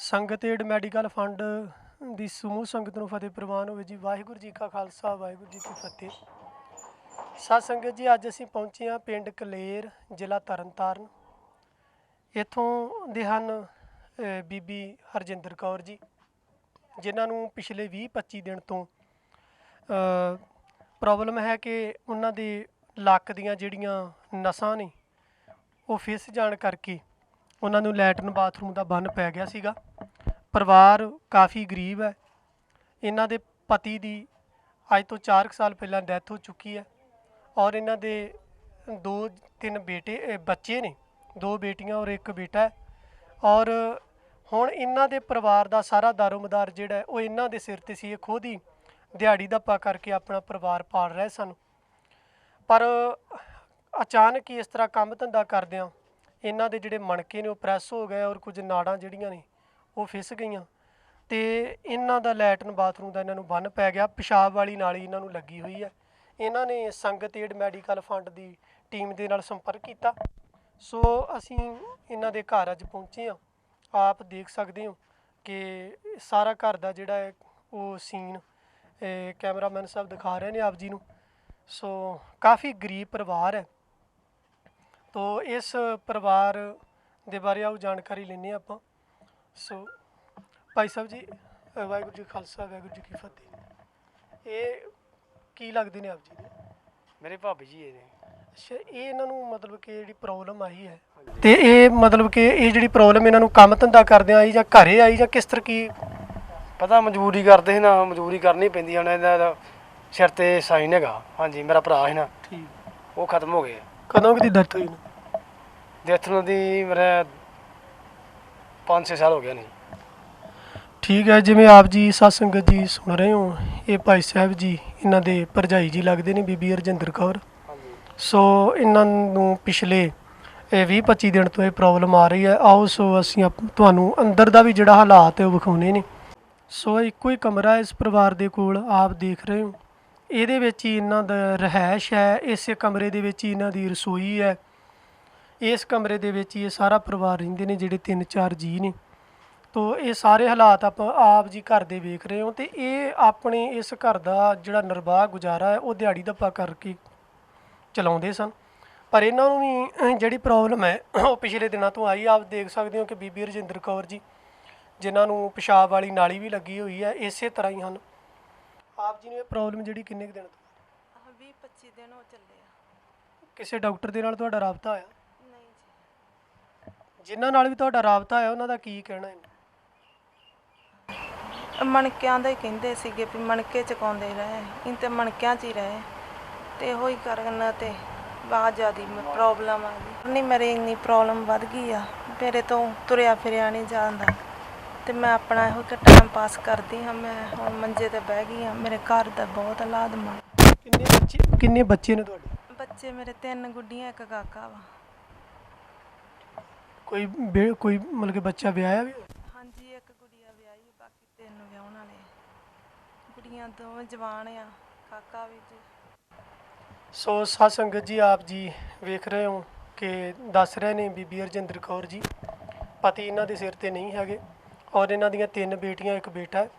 ਸੰਗਤ aid medical fund ਦੀ ਸਮੂਹ ਸੰਗਤ ਨੂੰ ਫਤਿਹ ਪ੍ਰਵਾਨ ਹੋਵੇ ਜੀ। ਵਾਹਿਗੁਰੂ ਜੀ ਕਾ ਖਾਲਸਾ ਵਾਹਿਗੁਰੂ ਜੀ ਕੀ ਫਤਿਹ। ਸਤ ਸੰਗਤ ਜੀ, ਅੱਜ ਅਸੀਂ ਪਹੁੰਚੇ ਹਾਂ ਪਿੰਡ ਕਲੇਰ, ਜ਼ਿਲ੍ਹਾ ਤਰਨਤਾਰਨ। ਇੱਥੋਂ ਦੇ ਹਨ ਬੀਬੀ ਹਰਜਿੰਦਰ ਕੌਰ ਜੀ, ਜਿਨ੍ਹਾਂ ਨੂੰ ਪਿਛਲੇ 20-25 ਦਿਨ ਤੋਂ ਪ੍ਰੋਬਲਮ ਹੈ ਕਿ ਉਹਨਾਂ ਦੇ ਲੱਕ ਦੀਆਂ ਜਿਹੜੀਆਂ ਨਸਾਂ ਨੇ ਉਹ ਫਿਸ ਜਾਣ ਕਰਕੇ ਉਹਨਾਂ ਨੂੰ ਲੈਟਰਨ ਬਾਥਰੂਮ ਦਾ ਬੰਨ ਪੈ ਗਿਆ ਸੀਗਾ। ਪਰਿਵਾਰ ਕਾਫੀ ਗਰੀਬ ਹੈ। ਇਹਨਾਂ ਦੇ ਪਤੀ ਦੀ ਅੱਜ ਤੋਂ 4 ਸਾਲ ਪਹਿਲਾਂ ਡੈਥ ਹੋ ਚੁੱਕੀ ਹੈ ਔਰ ਇਹਨਾਂ ਦੇ 2-3 ਬੱਚੇ ਨੇ, 2 ਬੇਟੀਆਂ ਔਰ 1 ਬੇਟਾ ਹੈ। ਔਰ ਹੁਣ ਇਹਨਾਂ ਦੇ ਪਰਿਵਾਰ ਦਾ ਸਾਰਾ ਦਾਰੋਮਦਾਰ ਜਿਹੜਾ ਉਹ ਇਹਨਾਂ ਦੇ ਸਿਰ 'ਤੇ ਸੀ। ਇਹ ਖੁਦ ਹੀ ਦਿਹਾੜੀ ਦੱਪਾ ਕਰਕੇ ਆਪਣਾ ਪਰਿਵਾਰ ਪਾਲ ਰਹੇ ਸਨ, ਪਰ ਅਚਾਨਕ ਹੀ ਇਸ ਤਰ੍ਹਾਂ ਕੰਮ ਧੰਦਾ ਕਰਦਿਆਂ ਇਹਨਾਂ ਦੇ ਜਿਹੜੇ ਮਣਕੇ ਨੇ ਉਹ ਪ੍ਰੈਸ ਹੋ ਗਏ ਔਰ ਕੁਝ ਨਾੜਾਂ ਜਿਹੜੀਆਂ ਨੇ ਉਹ ਫਿਸ ਗਈਆਂ ਅਤੇ ਇਹਨਾਂ ਦਾ ਲੈਟਰਨ ਬਾਥਰੂਮ ਦਾ ਇਹਨਾਂ ਨੂੰ ਬੰਨ ਪੈ ਗਿਆ। ਪਿਸ਼ਾਬ ਵਾਲੀ ਨਾਲੀ ਇਹਨਾਂ ਨੂੰ ਲੱਗੀ ਹੋਈ ਹੈ। ਇਹਨਾਂ ਨੇ ਸੰਗਤ ਏਡ ਮੈਡੀਕਲ ਫੰਡ ਦੀ ਟੀਮ ਦੇ ਨਾਲ ਸੰਪਰਕ ਕੀਤਾ। ਸੋ ਅਸੀਂ ਇਹਨਾਂ ਦੇ ਘਰ ਅੱਜ ਪਹੁੰਚੇ ਹਾਂ। ਆਪ ਦੇਖ ਸਕਦੇ ਹੋ ਕਿ ਸਾਰਾ ਘਰ ਦਾ ਜਿਹੜਾ ਹੈ ਉਹ ਸੀਨ ਕੈਮਰਾਮੈਨ ਸਾਹਿਬ ਦਿਖਾ ਰਹੇ ਨੇ ਆਪ ਜੀ ਨੂੰ। ਸੋ ਕਾਫੀ ਗਰੀਬ ਪਰਿਵਾਰ ਹੈ। ਤੋ ਇਸ ਪਰਿਵਾਰ ਦੇ ਬਾਰੇ ਆਓ ਜਾਣਕਾਰੀ ਲੈਂਦੇ ਹਾਂ ਆਪਾਂ। ਸੋ ਭਾਈ ਸਾਹਿਬ ਜੀ, ਵਾਹਿਗੁਰੂ ਜੀ ਖਾਲਸਾ ਵਾਹਿਗੁਰੂ ਜੀ ਕੀ ਫਤਿਹ। ਇਹ ਕੀ ਲੱਗਦੇ ਨੇ ਆਪ ਜੀ ਦੇ? ਮੇਰੇ ਭਾਬੀ ਜੀ ਇਹ ਨੇ। ਅੱਛਾ, ਇਹ ਇਹਨਾਂ ਨੂੰ ਮਤਲਬ ਕਿ ਜਿਹੜੀ ਪ੍ਰੋਬਲਮ ਆਈ ਹੈ ਅਤੇ ਇਹ ਮਤਲਬ ਕਿ ਇਹ ਜਿਹੜੀ ਪ੍ਰੋਬਲਮ ਇਹਨਾਂ ਨੂੰ ਕੰਮ ਧੰਦਾ ਕਰਦਿਆਂ ਆਈ ਜਾਂ ਘਰੇ ਆਈ ਜਾਂ ਕਿਸ ਤਰ੍ਹਾਂ ਕੀ ਪਤਾ? ਮਜ਼ਦੂਰੀ ਕਰਦੇ ਸੀ ਨਾ, ਮਜ਼ਦੂਰੀ ਕਰਨੀ ਪੈਂਦੀ। ਹੁਣ ਇਹਦਾ ਸਿਰ 'ਤੇ ਸਾਈਨ ਹੈਗਾ। ਹਾਂਜੀ, ਮੇਰਾ ਭਰਾ ਸੀ ਨਾ, ਠੀਕ, ਉਹ ਖਤਮ ਹੋ ਗਏ। ਕਦੋਂ ਦੀ ਡੈਥ ਹੋਈ ਨਾ? ਡੈਥ ਨੂੰ ਦੀ ਮੇਰੇ 5-6 ਸਾਲ ਹੋ ਗਏ ਨੇ। ਠੀਕ ਹੈ। ਜਿਵੇਂ ਆਪ ਜੀ ਸਤ ਸੰਗਤ ਜੀ ਸੁਣ ਰਹੇ ਹੋ, ਇਹ ਭਾਈ ਸਾਹਿਬ ਜੀ ਇਹਨਾਂ ਦੇ ਭਰਜਾਈ ਜੀ ਲੱਗਦੇ ਨੇ, ਬੀਬੀ ਹਰਜਿੰਦਰ ਕੌਰ। ਸੋ ਇਹਨਾਂ ਨੂੰ ਪਿਛਲੇ 20-25 ਦਿਨ ਤੋਂ ਇਹ ਪ੍ਰੋਬਲਮ ਆ ਰਹੀ ਹੈ। ਆਓ ਸੋ ਅਸੀਂ ਤੁਹਾਨੂੰ ਅੰਦਰ ਦਾ ਵੀ ਜਿਹੜਾ ਹਾਲਾਤ ਹੈ ਉਹ ਵਿਖਾਉਣੇ ਨੇ। ਸੋ ਇੱਕੋ ਹੀ ਕਮਰਾ ਇਸ ਪਰਿਵਾਰ ਦੇ ਕੋਲ ਆਪ ਦੇਖ ਰਹੇ ਹੋ। ਇਹਦੇ ਵਿੱਚ ਹੀ ਇਹਨਾਂ ਦਾ ਰਿਹਾਇਸ਼ ਹੈ। ਇਸੇ ਕਮਰੇ ਦੇ ਵਿੱਚ ਹੀ ਇਹਨਾਂ ਦੀ ਰਸੋਈ ਹੈ। ਇਸ ਕਮਰੇ ਦੇ ਵਿੱਚ ਹੀ ਇਹ ਸਾਰਾ ਪਰਿਵਾਰ ਰਹਿੰਦੇ ਨੇ, ਜਿਹੜੇ 3-4 ਜੀਅ ਨੇ। ਤੋ ਇਹ ਸਾਰੇ ਹਾਲਾਤ ਆਪਾਂ ਆਪ ਜੀ ਘਰ ਦੇ ਵੇਖ ਰਹੇ ਹੋ ਅਤੇ ਇਹ ਆਪਣੇ ਇਸ ਘਰ ਦਾ ਜਿਹੜਾ ਨਿਰਬਾਹ ਗੁਜ਼ਾਰਾ ਹੈ ਉਹ ਦਿਹਾੜੀ ਦੱਪਾ ਕਰਕੇ ਚਲਾਉਂਦੇ ਸਨ। ਪਰ ਇਹਨਾਂ ਨੂੰ ਵੀ ਜਿਹੜੀ ਪ੍ਰੋਬਲਮ ਹੈ ਉਹ ਪਿਛਲੇ ਦਿਨਾਂ ਤੋਂ ਆਈ। ਆਪ ਦੇਖ ਸਕਦੇ ਹੋ ਕਿ ਬੀਬੀ ਹਰਜਿੰਦਰ ਕੌਰ ਜੀ, ਜਿਨ੍ਹਾਂ ਨੂੰ ਪਿਸ਼ਾਬ ਵਾਲੀ ਨਾਲੀ ਵੀ ਲੱਗੀ ਹੋਈ ਹੈ, ਇਸੇ ਤਰ੍ਹਾਂ ਹੀ ਹਨ। ਆਪ ਜੀ ਨੂੰ ਇਹ ਪ੍ਰੋਬਲਮ ਜਿਹੜੀ ਕਿੰਨੇ ਕੁ ਦਿਨ ਤੋਂ? 20-25 ਦਿਨ ਹੋ ਚੱਲੇ ਆ। ਕਿਸੇ ਡਾਕਟਰ ਦੇ ਨਾਲ ਤੁਹਾਡਾ ਰਾਬਤਾ ਹੋਇਆ? ਨਹੀਂ ਜੀ। ਜਿਨ੍ਹਾਂ ਨਾਲ ਵੀ ਤੁਹਾਡਾ ਰਾਬਤਾ ਹੋਇਆ ਉਹਨਾਂ ਦਾ ਕੀ ਕਹਿਣਾ ਹੈ? ਮਣਕਿਆਂ ਦਾ ਹੀ ਕਹਿੰਦੇ ਸੀਗੇ ਵੀ ਮਣਕੇ ਚਕਾਉਂਦੇ ਰਹੇ, ਇਨ ਤੇ ਮਣਕਿਆਂ 'ਚ ਹੀ ਰਹੇ ਅਤੇ ਇਹੋ ਹੀ ਕਰਨ ਤੇ ਬਹੁਤ ਜ਼ਿਆਦਾ ਪ੍ਰੋਬਲਮ ਆ ਗਈ। ਨਹੀਂ, ਮੇਰੇ ਇੰਨੀ ਪ੍ਰੋਬਲਮ ਵੱਧ ਗਈ ਆ, ਮੇਰੇ ਤੋਂ ਤੁਰਿਆ ਫਿਰਿਆ ਨਹੀਂ ਜਾਂਦਾ ਅਤੇ ਮੈਂ ਆਪਣਾ ਇਹੋ ਤਾਂ ਟਾਈਮ ਪਾਸ ਕਰਦੀ ਹਾਂ। ਮੈਂ ਹੁਣ ਮੰਜੇ 'ਤੇ ਬਹਿ ਗਈ ਹਾਂ। ਮੇਰੇ ਘਰ ਦਾ ਬਹੁਤ ਹਾਲਾਤ ਮਾੜੇ। ਕਿੰਨੇ ਬੱਚੇ ਨੇ ਤੁਹਾਡੇ? ਬੱਚੇ ਮੇਰੇ 3 ਗੁੱਡੀਆਂ 1 ਕਾਕਾ ਵਾ। ਕੋਈ ਮਤਲਬ ਕਿ ਬੱਚਾ ਵਿਆਹਿਆ ਵੀ? ਹਾਂਜੀ, 1 ਗੁੜੀਆ ਵਿਆਹੀ, ਬਾਕੀ 3 ਵਿਆਹੁਣ ਵਾਲੇ। ਗੁੱਡੀਆਂ ਦੋਵੇਂ ਜਵਾਨ ਆ, ਕਾਕਾ ਵੀ ਜੀ। ਸੋ ਸਾਧ ਸੰਗਤ ਜੀ, ਆਪ ਜੀ ਵੇਖ ਰਹੇ ਹੋ ਕਿ ਦੱਸ ਰਹੇ ਨੇ ਬੀਬੀ ਹਰਜਿੰਦਰ ਕੌਰ ਜੀ, ਪਤੀ ਇਹਨਾਂ ਦੇ ਸਿਰ 'ਤੇ ਨਹੀਂ ਹੈਗੇ ਔਰ ਇਹਨਾਂ ਦੀਆਂ 3 ਬੇਟੀਆਂ 1 ਬੇਟਾ ਹੈ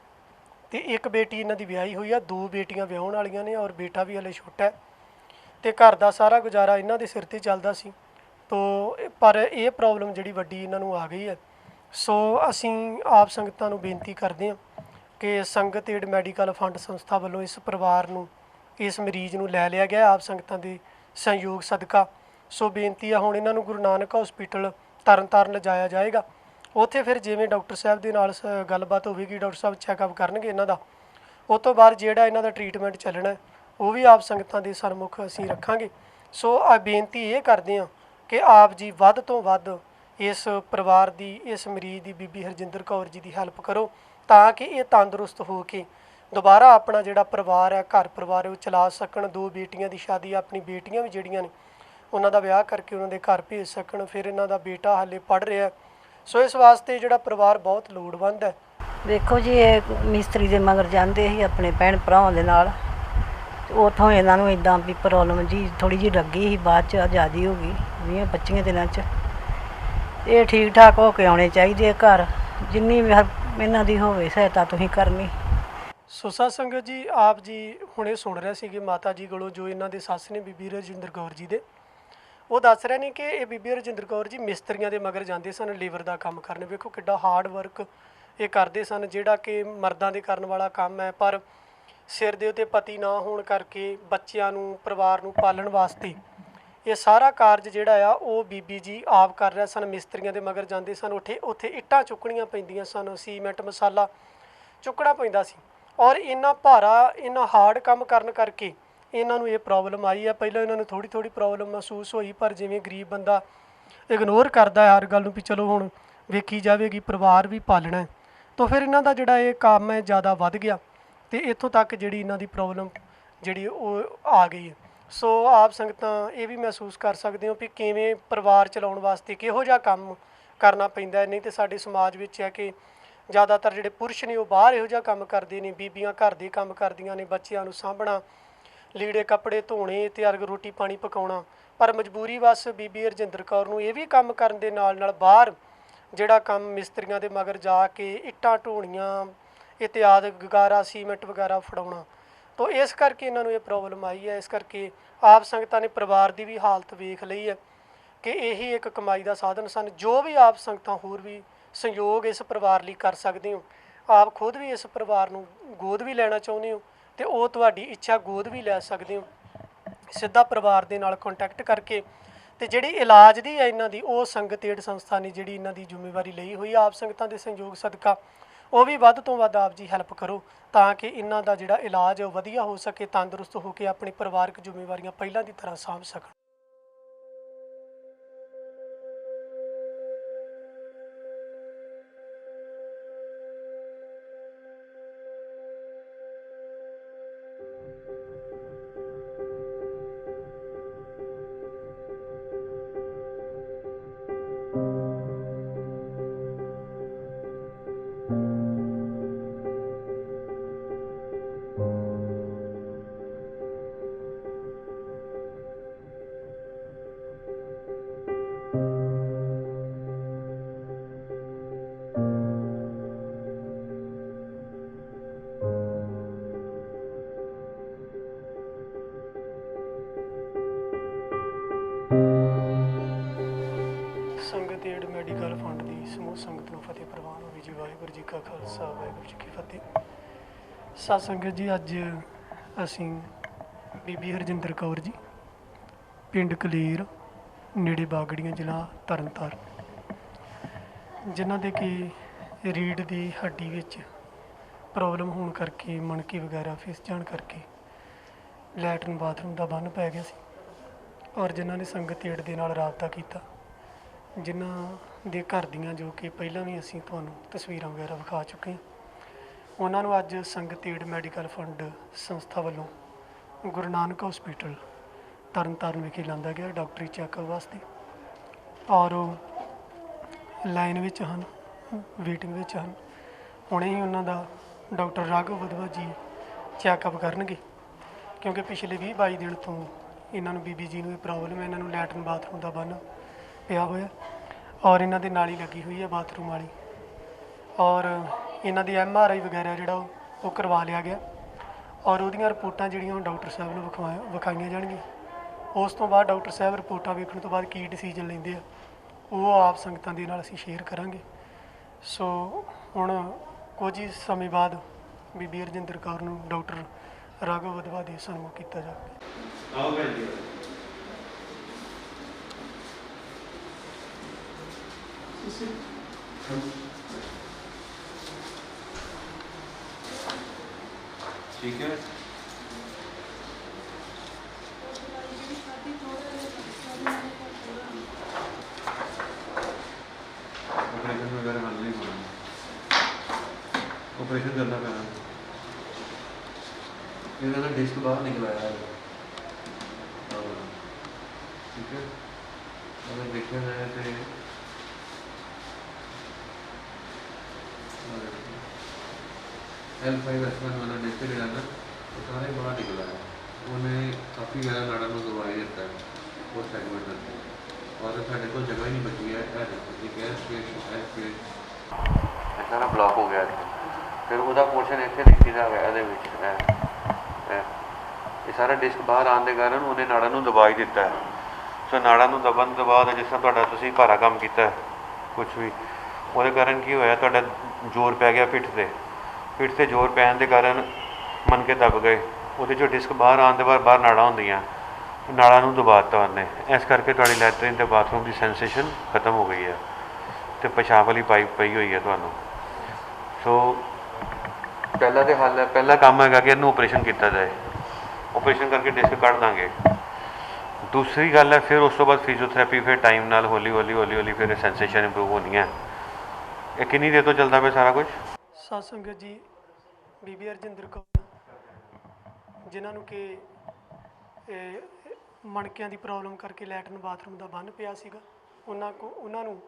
ਅਤੇ 1 ਬੇਟੀ ਇਹਨਾਂ ਦੀ ਵਿਆਹੀ ਹੋਈ ਆ। 2 ਬੇਟੀਆਂ ਵਿਆਹੁਣ ਵਾਲੀਆਂ ਨੇ ਔਰ ਬੇਟਾ ਵੀ ਹਲੇ ਛੋਟਾ ਹੈ ਅਤੇ ਘਰ ਦਾ ਸਾਰਾ ਗੁਜ਼ਾਰਾ ਇਹਨਾਂ ਦੇ ਸਿਰ 'ਤੇ ਚੱਲਦਾ ਸੀ। ਤੋ ਪਰ ਇਹ ਪ੍ਰੋਬਲਮ ਜਿਹੜੀ ਵੱਡੀ ਇਹਨਾਂ ਨੂੰ ਆ ਗਈ ਹੈ। ਸੋ ਅਸੀਂ ਆਪ ਸੰਗਤਾਂ ਨੂੰ ਬੇਨਤੀ ਕਰਦੇ ਹਾਂ ਕਿ ਸੰਗਤ ਏਡ ਮੈਡੀਕਲ ਫੰਡ ਸੰਸਥਾ ਵੱਲੋਂ ਇਸ ਪਰਿਵਾਰ ਨੂੰ, ਇਸ ਮਰੀਜ਼ ਨੂੰ ਲੈ ਲਿਆ ਗਿਆ ਆਪ ਸੰਗਤਾਂ ਦੇ ਸਹਿਯੋਗ ਸਦਕਾ। ਸੋ ਬੇਨਤੀ ਆ, ਹੁਣ ਇਹਨਾਂ ਨੂੰ ਗੁਰੂ ਨਾਨਕ ਹਸਪੀਟਲ ਤਰਨਤਾਰਨ ਲਿਜਾਇਆ ਜਾਏਗਾ। ਉੱਥੇ ਫਿਰ ਜਿਵੇਂ ਡਾਕਟਰ ਸਾਹਿਬ ਦੇ ਨਾਲ ਗੱਲਬਾਤ ਹੋਵੇਗੀ, ਡਾਕਟਰ ਸਾਹਿਬ ਚੈੱਕਅਪ ਕਰਨਗੇ ਇਹਨਾਂ ਦਾ। ਉਸ ਤੋਂ ਬਾਅਦ ਜਿਹੜਾ ਇਹਨਾਂ ਦਾ ਟਰੀਟਮੈਂਟ ਚੱਲਣਾ ਉਹ ਵੀ ਆਪ ਸੰਗਤਾਂ ਦੇ ਸਨਮੁਖ ਅਸੀਂ ਰੱਖਾਂਗੇ। ਸੋ ਬੇਨਤੀ ਇਹ ਕਰਦੇ ਹਾਂ ਕਿ ਆਪ ਜੀ ਵੱਧ ਤੋਂ ਵੱਧ ਇਸ ਪਰਿਵਾਰ ਦੀ, ਇਸ ਮਰੀਜ਼ ਦੀ, ਬੀਬੀ ਹਰਜਿੰਦਰ ਕੌਰ ਜੀ ਦੀ ਹੈਲਪ ਕਰੋ ਤਾਂ ਕਿ ਇਹ ਤੰਦਰੁਸਤ ਹੋ ਕੇ ਦੁਬਾਰਾ ਆਪਣਾ ਜਿਹੜਾ ਪਰਿਵਾਰ ਹੈ, ਘਰ ਪਰਿਵਾਰ ਹੈ, ਉਹ ਚਲਾ ਸਕਣ। 2 ਬੇਟੀਆਂ ਦੀ ਸ਼ਾਦੀ, ਆਪਣੀ ਬੇਟੀਆਂ ਵੀ ਜਿਹੜੀਆਂ ਨੇ ਉਹਨਾਂ ਦਾ ਵਿਆਹ ਕਰਕੇ ਉਹਨਾਂ ਦੇ ਘਰ ਭੇਜ ਸਕਣ। ਫਿਰ ਇਹਨਾਂ ਦਾ ਬੇਟਾ ਹਾਲੇ ਪੜ੍ਹ ਰਿਹਾ। ਸੋ ਇਸ ਵਾਸਤੇ ਜਿਹੜਾ ਪਰਿਵਾਰ ਬਹੁਤ ਲੋੜਵੰਦ ਹੈ। ਦੇਖੋ ਜੀ, ਇਹ ਮਿਸਤਰੀ ਦੇ ਮਗਰ ਜਾਂਦੇ ਸੀ ਆਪਣੇ ਭੈਣ ਭਰਾਵਾਂ ਦੇ ਨਾਲ। ਉੱਥੋਂ ਇਹਨਾਂ ਨੂੰ ਇੱਦਾਂ ਵੀ ਪ੍ਰੋਬਲਮ ਜੀ ਥੋੜ੍ਹੀ ਜਿਹੀ ਲੱਗੀ ਸੀ, ਬਾਅਦ 'ਚ ਜ਼ਿਆਦਾ ਹੋ ਗਈ 20-25 ਦਿਨਾਂ 'ਚ। ਇਹ ਠੀਕ ਠਾਕ ਹੋ ਕੇ ਆਉਣੇ ਚਾਹੀਦੇ ਘਰ। ਜਿੰਨੀ ਵੀ ਇਹਨਾਂ ਦੀ ਹੋਵੇ ਸਹਾਇਤਾ ਤੁਸੀਂ ਕਰਨੀ। ਸੋ ਸਾਧ ਸੰਗਤ ਜੀ, ਆਪ ਜੀ ਹੁਣੇ ਸੁਣ ਰਹੇ ਸੀਗੇ ਮਾਤਾ ਜੀ ਕੋਲੋਂ, ਜੋ ਇਹਨਾਂ ਦੇ ਸੱਸ ਨੇ ਬੀਬੀ ਰਜਿੰਦਰ ਕੌਰ ਜੀ ਦੇ। ਉਹ ਦੱਸ ਰਹੇ ਨੇ ਕਿ ਇਹ ਬੀਬੀ ਰਜਿੰਦਰ ਕੌਰ ਜੀ ਮਿਸਤਰੀਆਂ ਦੇ ਮਗਰ ਜਾਂਦੇ ਸਨ, ਲੇਬਰ ਦਾ ਕੰਮ ਕਰਨ। ਵੇਖੋ ਕਿੱਡਾ ਹਾਰਡ ਵਰਕ ਇਹ ਕਰਦੇ ਸਨ, ਜਿਹੜਾ ਕਿ ਮਰਦਾਂ ਦੇ ਕਰਨ ਵਾਲਾ ਕੰਮ ਹੈ। ਪਰ ਸਿਰ ਦੇ ਉੱਤੇ ਪਤੀ ਨਾ ਹੋਣ ਕਰਕੇ ਬੱਚਿਆਂ ਨੂੰ, ਪਰਿਵਾਰ ਨੂੰ ਪਾਲਣ ਵਾਸਤੇ ਇਹ ਸਾਰਾ ਕਾਰਜ ਜਿਹੜਾ ਆ ਉਹ ਬੀਬੀ ਜੀ ਆਪ ਕਰ ਰਹੇ ਸਨ। ਮਿਸਤਰੀਆਂ ਦੇ ਮਗਰ ਜਾਂਦੇ ਸਨ, ਉੱਥੇ ਇੱਟਾਂ ਚੁੱਕਣੀਆਂ ਪੈਂਦੀਆਂ ਸਨ, ਸੀਮੈਂਟ ਮਸਾਲਾ ਚੁੱਕਣਾ ਪੈਂਦਾ ਸੀ। ਔਰ ਇੰਨਾ ਭਾਰਾ, ਇੰਨਾ ਹਾਰਡ ਕੰਮ ਕਰਨ ਕਰਕੇ ਇਹਨਾਂ ਨੂੰ ਇਹ ਪ੍ਰੋਬਲਮ ਆਈ ਹੈ। ਪਹਿਲਾਂ ਇਹਨਾਂ ਨੂੰ ਥੋੜ੍ਹੀ ਪ੍ਰੋਬਲਮ ਮਹਿਸੂਸ ਹੋਈ, ਪਰ ਜਿਵੇਂ ਗਰੀਬ ਬੰਦਾ ਇਗਨੋਰ ਕਰਦਾ ਹੈ ਹਰ ਗੱਲ ਨੂੰ, ਵੀ ਚਲੋ ਹੁਣ ਵੇਖੀ ਜਾਵੇਗੀ, ਪਰਿਵਾਰ ਵੀ ਪਾਲਣਾ, ਤਾਂ ਫਿਰ ਇਹਨਾਂ ਦਾ ਜਿਹੜਾ ਇਹ ਕੰਮ ਹੈ ਜ਼ਿਆਦਾ ਵੱਧ ਗਿਆ ਅਤੇ ਇੱਥੋਂ ਤੱਕ ਜਿਹੜੀ ਇਹਨਾਂ ਦੀ ਪ੍ਰੋਬਲਮ ਜਿਹੜੀ ਉਹ ਆ ਗਈ ਹੈ। ਸੋ ਆਪ ਸੰਗਤਾਂ ਇਹ ਵੀ ਮਹਿਸੂਸ ਕਰ ਸਕਦੇ ਹੋ ਵੀ ਕਿਵੇਂ ਪਰਿਵਾਰ ਚਲਾਉਣ ਵਾਸਤੇ ਕਿਹੋ ਜਿਹਾ ਕੰਮ ਕਰਨਾ ਪੈਂਦਾ ਹੈ। ਨਹੀਂ ਤਾਂ ਸਾਡੇ ਸਮਾਜ ਵਿੱਚ ਹੈ ਕਿ ਜ਼ਿਆਦਾਤਰ ਜਿਹੜੇ ਪੁਰਸ਼ ਨੇ ਉਹ ਬਾਹਰ ਇਹੋ ਜਿਹਾ ਕੰਮ ਕਰਦੇ ਨੇ, ਬੀਬੀਆਂ ਘਰ ਦੇ ਕੰਮ ਕਰਦੀਆਂ ਨੇ, ਬੱਚਿਆਂ ਨੂੰ ਸਾਂਭਣਾ, ਲੀੜੇ ਕੱਪੜੇ ਧੋਣੇ ਅਤੇ ਰੋਟੀ ਪਾਣੀ ਪਕਾਉਣਾ। ਪਰ ਮਜਬੂਰੀ ਬਸ ਬੀਬੀ ਰਜਿੰਦਰ ਕੌਰ ਨੂੰ ਇਹ ਵੀ ਕੰਮ ਕਰਨ ਦੇ ਨਾਲ ਬਾਹਰ ਜਿਹੜਾ ਕੰਮ ਮਿਸਤਰੀਆਂ ਦੇ ਮਗਰ ਜਾ ਕੇ ਇੱਟਾਂ ਢੋਣੀਆਂ ਇਤਿਆਦਿ, ਗਗਾਰਾ ਸੀਮੈਂਟ ਵਗੈਰਾ ਫੜਾਉਣਾ, ਤਾਂ ਇਸ ਕਰਕੇ ਇਹਨਾਂ ਨੂੰ ਇਹ ਪ੍ਰੋਬਲਮ ਆਈ ਹੈ। ਇਸ ਕਰਕੇ ਆਪ ਸੰਗਤਾਂ ਨੇ ਪਰਿਵਾਰ ਦੀ ਵੀ ਹਾਲਤ ਵੇਖ ਲਈ ਹੈ ਕਿ ਇਹੀ ਇੱਕ ਕਮਾਈ ਦਾ ਸਾਧਨ ਸਨ। ਜੋ ਵੀ ਆਪ ਸੰਗਤਾਂ ਹੋਰ ਵੀ ਸਹਿਯੋਗ ਇਸ ਪਰਿਵਾਰ ਲਈ ਕਰ ਸਕਦੇ ਹੋ, ਆਪ ਖੁਦ ਵੀ ਇਸ ਪਰਿਵਾਰ ਨੂੰ ਗੋਦ ਵੀ ਲੈਣਾ ਚਾਹੁੰਦੇ ਹੋ ਅਤੇ ਉਹ ਤੁਹਾਡੀ ਇੱਛਾ ਗੋਦ ਵੀ ਲੈ ਸਕਦੇ ਹੋ। ਸਿੱਧਾ ਪਰਿਵਾਰ ਦੇ ਨਾਲ ਕੰਟੈਕਟ ਕਰਕੇ, ਅਤੇ ਜਿਹੜੀ ਇਲਾਜ ਦੀ ਹੈ ਇਹਨਾਂ ਦੀ, ਉਹ ਸੰਗਤ ਏਡ ਸੰਸਥਾ ਨੇ ਜਿਹੜੀ ਇਹਨਾਂ ਦੀ ਜ਼ਿੰਮੇਵਾਰੀ ਲਈ ਹੋਈ, ਆਪ ਸੰਗਤਾਂ ਦੇ ਸਹਿਯੋਗ ਸਦਕਾ ਉਹ ਵੀ ਵੱਧ ਤੋਂ ਵੱਧ ਆਪ ਜੀ ਹੈਲਪ ਕਰੋ, ਤਾਂ ਕਿ ਇਹਨਾਂ ਦਾ ਜਿਹੜਾ ਇਲਾਜ ਉਹ ਵਧੀਆ ਹੋ ਸਕੇ, ਤੰਦਰੁਸਤ ਹੋ ਕੇ ਆਪਣੀ ਪਰਿਵਾਰਕ ਜ਼ਿੰਮੇਵਾਰੀਆਂ ਪਹਿਲਾਂ ਦੀ ਤਰ੍ਹਾਂ ਸਾਂਭ ਸਕਣ। ਸੰਗਤ ਏਡ ਮੈਡੀਕਲ ਫੰਡ ਦੀ ਸਮੂਹ ਸੰਗਤ ਨੂੰ ਫਤਿਹ ਪ੍ਰਵਾਨ ਹੋਵੇ ਜੀ। ਵਾਹਿਗੁਰੂ ਜੀ ਕਾ ਖਾਲਸਾ, ਵਾਹਿਗੁਰੂ ਜੀ ਕੀ ਫਤਿਹ। ਸਾਧ ਸੰਗਤ ਜੀ, ਅੱਜ ਅਸੀਂ ਬੀਬੀ ਹਰਜਿੰਦਰ ਕੌਰ ਜੀ, ਪਿੰਡ ਕਲੇਰ, ਨੇੜੇ ਬਾਗੜੀਆਂ, ਜ਼ਿਲ੍ਹਾ ਤਰਨਤਾਰਨ, ਜਿਨ੍ਹਾਂ ਦੇ ਕਿ ਰੀੜ੍ਹ ਦੀ ਹੱਡੀ ਵਿੱਚ ਪ੍ਰੋਬਲਮ ਹੋਣ ਕਰਕੇ, ਮਣਕੇ ਵਗੈਰਾ ਫਿਸ ਜਾਣ ਕਰਕੇ ਲੈਟਰਨ ਬਾਥਰੂਮ ਦਾ ਬੰਨ੍ਹ ਪੈ ਗਿਆ ਸੀ, ਔਰ ਜਿਨ੍ਹਾਂ ਨੇ ਸੰਗਤ ਏਡ ਦੇ ਨਾਲ ਰਾਬਤਾ ਕੀਤਾ, ਜਿਨ੍ਹਾਂ ਦੇ ਘਰ ਦੀਆਂ, ਜੋ ਕਿ ਪਹਿਲਾਂ ਵੀ ਅਸੀਂ ਤੁਹਾਨੂੰ ਤਸਵੀਰਾਂ ਵਗੈਰਾ ਵਿਖਾ ਚੁੱਕੇ ਹਾਂ, ਉਹਨਾਂ ਨੂੰ ਅੱਜ ਸੰਗਤ ਏਡ ਮੈਡੀਕਲ ਫੰਡ ਸੰਸਥਾ ਵੱਲੋਂ ਗੁਰੂ ਨਾਨਕ ਹਸਪੀਟਲ ਤਰਨਤਾਰਨ ਵਿਖੇ ਲਿਆਂਦਾ ਗਿਆ ਡਾਕਟਰੀ ਚੈੱਕਅਪ ਵਾਸਤੇ, ਔਰ ਉਹ ਲਾਈਨ ਵਿੱਚ ਹਨ, ਵੇਟਿੰਗ ਵਿੱਚ ਹਨ। ਹੁਣੇ ਹੀ ਉਹਨਾਂ ਦਾ ਡਾਕਟਰ ਰਾਘਵ ਵਧਵਾ ਜੀ ਚੈੱਕਅਪ ਕਰਨਗੇ, ਕਿਉਂਕਿ ਪਿਛਲੇ 20-22 ਦਿਨ ਤੋਂ ਇਹਨਾਂ ਨੂੰ, ਬੀਬੀ ਜੀ ਨੂੰ ਇਹ ਪ੍ਰੋਬਲਮ ਹੈ। ਇਹਨਾਂ ਨੂੰ ਲੈਟਰਨ ਬਾਥਰੂਮ ਦਾ ਬੰਨ੍ਹ ਪਿਆ ਹੋਇਆ, ਔਰ ਇਹਨਾਂ ਦੇ ਨਾਲੀ ਲੱਗੀ ਹੋਈ ਹੈ ਬਾਥਰੂਮ ਵਾਲੀ, ਔਰ ਇਹਨਾਂ ਦੀ MRI ਵਗੈਰਾ ਜਿਹੜਾ ਉਹ ਕਰਵਾ ਲਿਆ ਗਿਆ, ਔਰ ਉਹਦੀਆਂ ਰਿਪੋਰਟਾਂ ਜਿਹੜੀਆਂ ਉਹ ਡਾਕਟਰ ਸਾਹਿਬ ਨੂੰ ਵਿਖਾਈਆਂ ਜਾਣਗੀਆਂ। ਉਸ ਤੋਂ ਬਾਅਦ ਡਾਕਟਰ ਸਾਹਿਬ ਰਿਪੋਰਟਾਂ ਵੇਖਣ ਤੋਂ ਬਾਅਦ ਕੀ ਡਿਸੀਜਨ ਲੈਂਦੇ ਆ, ਉਹ ਆਪ ਸੰਗਤਾਂ ਦੇ ਨਾਲ ਅਸੀਂ ਸ਼ੇਅਰ ਕਰਾਂਗੇ। ਸੋ ਹੁਣ ਕੁਝ ਹੀ ਸਮੇਂ ਬਾਅਦ ਬੀਬੀ ਹਰਜਿੰਦਰ ਕੌਰ ਨੂੰ ਡਾਕਟਰ ਰਾਘਵ ਵਧਵਾ ਦੇ ਸਨਮਾਨ ਕੀਤਾ ਜਾਵੇਗਾ। ठीक है। ऑपरेशन वगैरह हल नहीं होना, ऑपरेशन करना पैना। इन्होंने ना डिस्क बाहर निकलाया है, ठीक है। अगर देखा जाए तो L5S1 वाला डिस्क जो है ना, वो सारे बाहर निकला है। उन्हें काफ़ी ज़्यादा नाड़ा में दबाई देता है वो सेगमेंट अंदर, और साढ़े को जगह ही नहीं बची है। ठीक है, स्पेस ਸਾਰਾ ਬਲੌਕ ਹੋ ਗਿਆ ਇੱਥੇ। ਫਿਰ ਉਹਦਾ ਪੋਰਸ਼ਨ ਇੱਥੇ ਲਿਖੀ ਦਾ ਹੈਗਾ ਇਹਦੇ ਵਿੱਚ ਇਹ ਸਾਰਾ ਡਿਸਕ ਬਾਹਰ ਆਉਣ ਦੇ ਕਾਰਨ ਉਹਨੇ ਨਾੜਾਂ ਨੂੰ ਦਬਾ ਹੀ ਦਿੱਤਾ ਹੈ। ਸੋ ਨਾੜਾਂ ਨੂੰ ਦਬਣ ਤੋਂ ਬਾਅਦ ਜਿਸ ਤਰ੍ਹਾਂ ਤੁਹਾਡਾ ਤੁਸੀਂ ਭਾਰਾ ਕੰਮ ਕੀਤਾ ਕੁਝ ਵੀ, ਉਹਦੇ ਕਾਰਨ ਕੀ ਹੋਇਆ, ਤੁਹਾਡਾ ਜ਼ੋਰ ਪੈ ਗਿਆ ਪਿੱਠ 'ਤੇ ਜ਼ੋਰ ਪੈਣ ਦੇ ਕਾਰਨ ਮਣਕੇ ਦਬ ਗਏ। ਉਹਦੇ 'ਚੋਂ ਡਿਸਕ ਬਾਹਰ ਆਉਣ ਦੇ ਬਾਅਦ ਬਾਹਰ ਨਾੜਾਂ ਹੁੰਦੀਆਂ, ਨਾੜਾਂ ਨੂੰ ਦਬਾ ਦਿੱਤਾ ਉਹਨੇ। ਇਸ ਕਰਕੇ ਤੁਹਾਡੀ ਲੈਟਰਿਨ ਅਤੇ ਬਾਥਰੂਮ ਦੀ ਸੈਂਸੇਸ਼ਨ ਖਤਮ ਹੋ ਗਈ ਹੈ ਅਤੇ ਪਿਸ਼ਾਬ ਵਾਲੀ ਪਾਈਪ ਪਈ ਹੋਈ ਹੈ ਤੁਹਾਨੂੰ। ਸੋ ਪਹਿਲਾ ਤਾਂ ਹੱਲ ਹੈ, ਪਹਿਲਾ ਕੰਮ ਹੈਗਾ ਕਿ ਇਹਨੂੰ ਆਪਰੇਸ਼ਨ ਕੀਤਾ ਜਾਏ। ਆਪਰੇਸ਼ਨ ਕਰਕੇ ਡਿਸਕ ਕੱਢ ਦਾਂਗੇ। ਦੂਸਰੀ ਗੱਲ ਹੈ ਫਿਰ ਉਸ ਤੋਂ ਬਾਅਦ ਫਿਜ਼ੀਓਥੈਰੇਪੀ, ਫਿਰ ਟਾਈਮ ਨਾਲ ਹੌਲੀ ਹੌਲੀ ਫਿਰ ਸੈਂਸੇਸ਼ਨ ਇੰਪਰੂਵ ਹੋਣੀ ਹੈ। ਇਹ ਕਿੰਨੀ ਦੇਰ ਤੋਂ ਚੱਲਦਾ ਪਿਆ ਸਾਰਾ ਕੁਝ? ਸਾਧ ਸੰਗਤ ਜੀ, ਬੀਬੀ ਹਰਜਿੰਦਰ ਕੌਰ ਜਿਨ੍ਹਾਂ ਨੂੰ ਕਿ ਮਣਕਿਆਂ ਦੀ ਪ੍ਰੋਬਲਮ ਕਰਕੇ ਲੈਟਰਨ ਬਾਥਰੂਮ ਦਾ ਬੰਨ ਪਿਆ ਸੀਗਾ, ਉਹਨਾਂ ਨੂੰ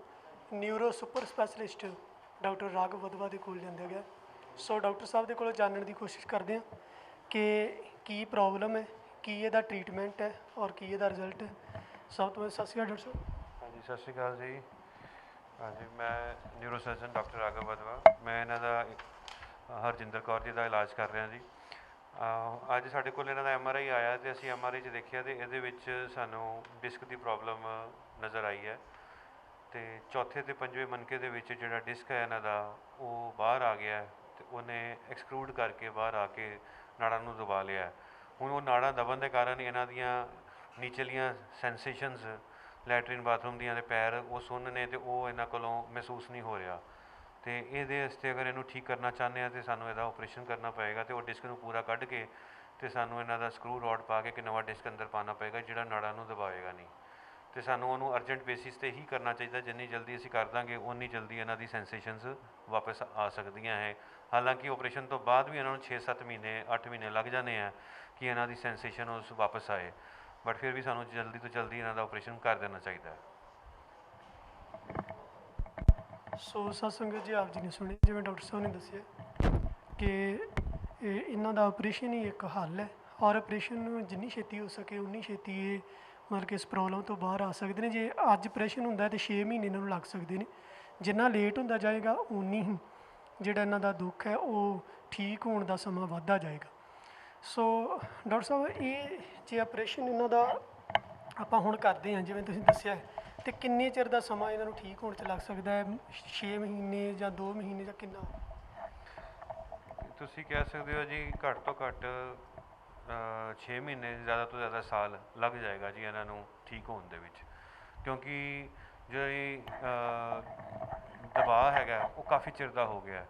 neuro super specialist doctor Raghav Wadhwa ਦੇ ਕੋਲ ਲਿਆਂਦਾ ਗਿਆ। ਸੋ ਡਾਕਟਰ ਸਾਹਿਬ ਦੇ ਕੋਲੋਂ ਜਾਣਨ ਦੀ ਕੋਸ਼ਿਸ਼ ਕਰਦੇ ਹਾਂ ਕਿ ਕੀ ਪ੍ਰੋਬਲਮ ਹੈ, ਕੀ ਇਹਦਾ ਟਰੀਟਮੈਂਟ ਹੈ ਔਰ ਕੀ ਇਹਦਾ ਰਿਜ਼ਲਟ ਹੈ। ਸਭ ਤੋਂ ਪਹਿਲਾਂ ਸਤਿ ਸ਼੍ਰੀ ਅਕਾਲ ਡਾਕਟਰ ਸਾਹਿਬ। ਹਾਂਜੀ, ਸਤਿ ਸ਼੍ਰੀ ਅਕਾਲ ਜੀ। ਹਾਂਜੀ, ਮੈਂ ਨਿਊਰੋ ਸਰਜਨ ਡਾਕਟਰ ਰਾਘਵ ਵਧਵਾ, ਮੈਂ ਇਹਨਾਂ ਦਾ ਹਰਜਿੰਦਰ ਕੌਰ ਜੀ ਦਾ ਇਲਾਜ ਕਰ ਰਿਹਾ ਜੀ। ਅੱਜ ਸਾਡੇ ਕੋਲ ਇਹਨਾਂ ਦਾ MRI ਆਇਆ ਅਤੇ ਅਸੀਂ MRI 'ਚ ਦੇਖਿਆ ਅਤੇ ਇਹਦੇ ਵਿੱਚ ਸਾਨੂੰ ਡਿਸਕ ਦੀ ਪ੍ਰੋਬਲਮ ਨਜ਼ਰ ਆਈ ਹੈ ਅਤੇ ਚੌਥੇ ਅਤੇ ਪੰਜਵੇਂ ਮਣਕੇ ਦੇ ਵਿੱਚ ਜਿਹੜਾ ਡਿਸਕ ਹੈ ਇਹਨਾਂ ਦਾ ਉਹ ਬਾਹਰ ਆ ਗਿਆ ਅਤੇ ਉਹਨੇ ਐਕਸਕਲੂਡ ਕਰਕੇ ਬਾਹਰ ਆ ਕੇ ਨਾੜਾਂ ਨੂੰ ਦਬਾ ਲਿਆ। ਹੁਣ ਉਹ ਨਾੜਾਂ ਦਬਣ ਦੇ ਕਾਰਨ ਇਹਨਾਂ ਦੀਆਂ ਨੀਚਲੀਆਂ ਸੈਂਸੇਸ਼ਨਸ ਲੈਟਰਿਨ ਬਾਥਰੂਮ ਦੀਆਂ ਦੇ ਪੈਰ ਉਹ ਸੁੰਨ ਨੇ ਅਤੇ ਉਹ ਇਹਨਾਂ ਕੋਲੋਂ ਮਹਿਸੂਸ ਨਹੀਂ ਹੋ ਰਿਹਾ। ਅਤੇ ਇਹਦੇ ਵਾਸਤੇ ਅਗਰ ਇਹਨੂੰ ਠੀਕ ਕਰਨਾ ਚਾਹੁੰਦੇ ਹਾਂ ਤਾਂ ਸਾਨੂੰ ਇਹਦਾ ਆਪਰੇਸ਼ਨ ਕਰਨਾ ਪਏਗਾ ਅਤੇ ਉਹ ਡਿਸਕ ਨੂੰ ਪੂਰਾ ਕੱਢ ਕੇ ਅਤੇ ਸਾਨੂੰ ਇਹਨਾਂ ਦਾ ਸਕਰੂ ਰੋਡ ਪਾ ਕੇ ਇੱਕ ਨਵਾਂ ਡਿਸਕ ਅੰਦਰ ਪਾਉਣਾ ਪਏਗਾ ਜਿਹੜਾ ਨਾੜਾਂ ਨੂੰ ਦਬਾਏਗਾ ਨਹੀਂ। ਅਤੇ ਸਾਨੂੰ ਉਹਨੂੰ ਅਰਜੈਂਟ ਬੇਸਿਸ 'ਤੇ ਹੀ ਕਰਨਾ ਚਾਹੀਦਾ। ਜਿੰਨੀ ਜਲਦੀ ਅਸੀਂ ਕਰ ਦਾਂਗੇ ਉਨੀ ਜਲਦੀ ਇਹਨਾਂ ਦੀ ਸੈਂਸੇਸ਼ਨਸ ਵਾਪਸ ਆ ਸਕਦੀਆਂ ਹੈ। ਹਾਲਾਂਕਿ ਆਪਰੇਸ਼ਨ ਤੋਂ ਬਾਅਦ ਵੀ ਇਹਨਾਂ ਨੂੰ 6-7 ਮਹੀਨੇ 8 ਮਹੀਨੇ ਲੱਗ ਜਾਂਦੇ ਆ ਕਿ ਇਹਨਾਂ ਦੀ ਸੈਂਸੇਸ਼ਨ ਉਸ ਵਾਪਸ ਆਏ, ਬਟ ਫਿਰ ਵੀ ਸਾਨੂੰ ਜਲਦੀ ਤੋਂ ਜਲਦੀ ਇਹਨਾਂ ਦਾ ਆਪਰੇਸ਼ਨ ਕਰ ਦੇਣਾ ਚਾਹੀਦਾ ਹੈ। ਸੋ ਸਾਧ ਸੰਗਤ ਜੀ, ਆਪ ਜੀ ਨੇ ਸੁਣਿਆ ਜਿਵੇਂ ਡਾਕਟਰ ਸਾਹਿਬ ਨੇ ਦੱਸਿਆ ਕਿ ਇਹਨਾਂ ਦਾ ਆਪਰੇਸ਼ਨ ਹੀ ਇੱਕ ਹੱਲ ਹੈ ਔਰ ਆਪਰੇਸ਼ਨ ਨੂੰ ਜਿੰਨੀ ਛੇਤੀ ਹੋ ਸਕੇ ਉਨੀ ਛੇਤੀ ਇਹ ਮਤਲਬ ਕਿ ਇਸ ਪ੍ਰੋਬਲਮ ਤੋਂ ਬਾਹਰ ਆ ਸਕਦੇ ਨੇ। ਜੇ ਅੱਜ ਆਪਰੇਸ਼ਨ ਹੁੰਦਾ ਤਾਂ 6 ਮਹੀਨੇ ਇਹਨਾਂ ਨੂੰ ਲੱਗ ਸਕਦੇ ਨੇ। ਜਿੰਨਾ ਲੇਟ ਹੁੰਦਾ ਜਾਏਗਾ ਉਨੀ ਹੀ ਜਿਹੜਾ ਇਹਨਾਂ ਦਾ ਦੁੱਖ ਹੈ ਉਹ ਠੀਕ ਹੋਣ ਦਾ ਸਮਾਂ ਵੱਧਦਾ ਜਾਏਗਾ। ਸੋ ਡਾਕਟਰ ਸਾਹਿਬ, ਇਹ ਜੇ ਆਪਰੇਸ਼ਨ ਇਹਨਾਂ ਦਾ ਆਪਾਂ ਹੁਣ ਕਰਦੇ ਹਾਂ ਜਿਵੇਂ ਤੁਸੀਂ ਦੱਸਿਆ ਹੈ, ਅਤੇ ਕਿੰਨੇ ਚਿਰ ਦਾ ਸਮਾਂ ਇਹਨਾਂ ਨੂੰ ਠੀਕ ਹੋਣ 'ਚ ਲੱਗ ਸਕਦਾ ਹੈ? 6 ਮਹੀਨੇ ਜਾਂ 2 ਮਹੀਨੇ ਜਾਂ ਕਿੰਨਾ? ਤੁਸੀਂ ਕਹਿ ਸਕਦੇ ਹੋ ਜੀ ਘੱਟ ਤੋਂ ਘੱਟ 6 ਮਹੀਨੇ, ਜ਼ਿਆਦਾ ਤੋਂ ਜ਼ਿਆਦਾ ਸਾਲ ਲੱਗ ਜਾਏਗਾ ਜੀ ਇਹਨਾਂ ਨੂੰ ਠੀਕ ਹੋਣ ਦੇ ਵਿੱਚ, ਕਿਉਂਕਿ ਜਿਹੜੀ ਦਬਾਅ ਹੈਗਾ ਉਹ ਕਾਫੀ ਚਿਰ ਦਾ ਹੋ ਗਿਆ।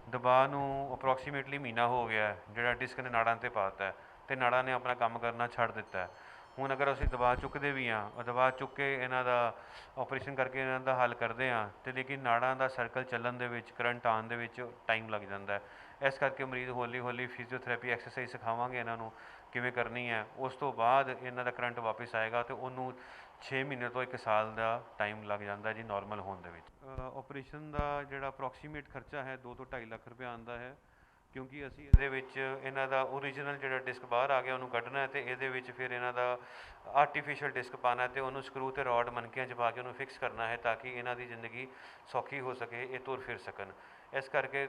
ਦਬਾਅ ਨੂੰ ਅਪਰੋਕਸੀਮੇਟਲੀ ਮਹੀਨਾ ਹੋ ਗਿਆ ਜਿਹੜਾ ਡਿਸਕ ਨੇ ਨਾੜਾਂ 'ਤੇ ਪਾ ਦਿੱਤਾ ਅਤੇ ਨਾੜਾਂ ਨੇ ਆਪਣਾ ਕੰਮ ਕਰਨਾ ਛੱਡ ਦਿੱਤਾ। ਹੁਣ ਅਗਰ ਅਸੀਂ ਦਬਾਅ ਚੁੱਕਦੇ ਵੀ ਹਾਂ, ਉਹ ਦਬਾਅ ਚੁੱਕ ਕੇ ਇਹਨਾਂ ਦਾ ਆਪਰੇਸ਼ਨ ਕਰਕੇ ਇਹਨਾਂ ਦਾ ਹੱਲ ਕਰਦੇ ਹਾਂ, ਅਤੇ ਲੇਕਿਨ ਨਾੜਾਂ ਦਾ ਸਰਕਲ ਚੱਲਣ ਦੇ ਵਿੱਚ, ਕਰੰਟ ਆਉਣ ਦੇ ਵਿੱਚ ਟਾਈਮ ਲੱਗ ਜਾਂਦਾ ਹੈ। ਇਸ ਕਰਕੇ ਮਰੀਜ਼ ਹੌਲੀ ਹੌਲੀ ਫਿਜ਼ੀਓਥੈਰੇਪੀ ਐਕਸਰਸਾਈਜ਼ ਸਿਖਾਵਾਂਗੇ ਇਹਨਾਂ ਨੂੰ ਕਿਵੇਂ ਕਰਨੀ ਹੈ। ਉਸ ਤੋਂ ਬਾਅਦ ਇਹਨਾਂ ਦਾ ਕਰੰਟ ਵਾਪਸ ਆਏਗਾ ਅਤੇ ਉਹਨੂੰ 6 ਮਹੀਨੇ ਤੋਂ 1 ਸਾਲ ਦਾ ਟਾਈਮ ਲੱਗ ਜਾਂਦਾ ਜੀ ਨਾਰਮਲ ਹੋਣ ਦੇ ਵਿੱਚ। ਆਪਰੇਸ਼ਨ ਦਾ ਜਿਹੜਾ ਅਪਰੋਕਸੀਮੇਟ ਖਰਚਾ ਹੈ 2 ਤੋਂ 2.5 ਲੱਖ ਰੁਪਏ ਆਉਂਦਾ ਹੈ, ਕਿਉਂਕਿ ਅਸੀਂ ਇਹਦੇ ਵਿੱਚ ਇਹਨਾਂ ਦਾ ਓਰੀਜਨਲ ਜਿਹੜਾ ਡਿਸਕ ਬਾਹਰ ਆ ਗਿਆ ਉਹਨੂੰ ਕੱਢਣਾ ਅਤੇ ਇਹਦੇ ਵਿੱਚ ਫਿਰ ਇਹਨਾਂ ਦਾ ਆਰਟੀਫਿਸ਼ੀਅਲ ਡਿਸਕ ਪਾਉਣਾ ਅਤੇ ਉਹਨੂੰ ਸਕਰੂ ਅਤੇ ਰੋਡ ਮਣਕਿਆਂ 'ਚ ਪਾ ਕੇ ਉਹਨੂੰ ਫਿਕਸ ਕਰਨਾ ਹੈ ਤਾਂ ਕਿ ਇਹਨਾਂ ਦੀ ਜ਼ਿੰਦਗੀ ਸੌਖੀ ਹੋ ਸਕੇ, ਇਹ ਤੁਰ ਫਿਰ ਸਕਣ। ਇਸ ਕਰਕੇ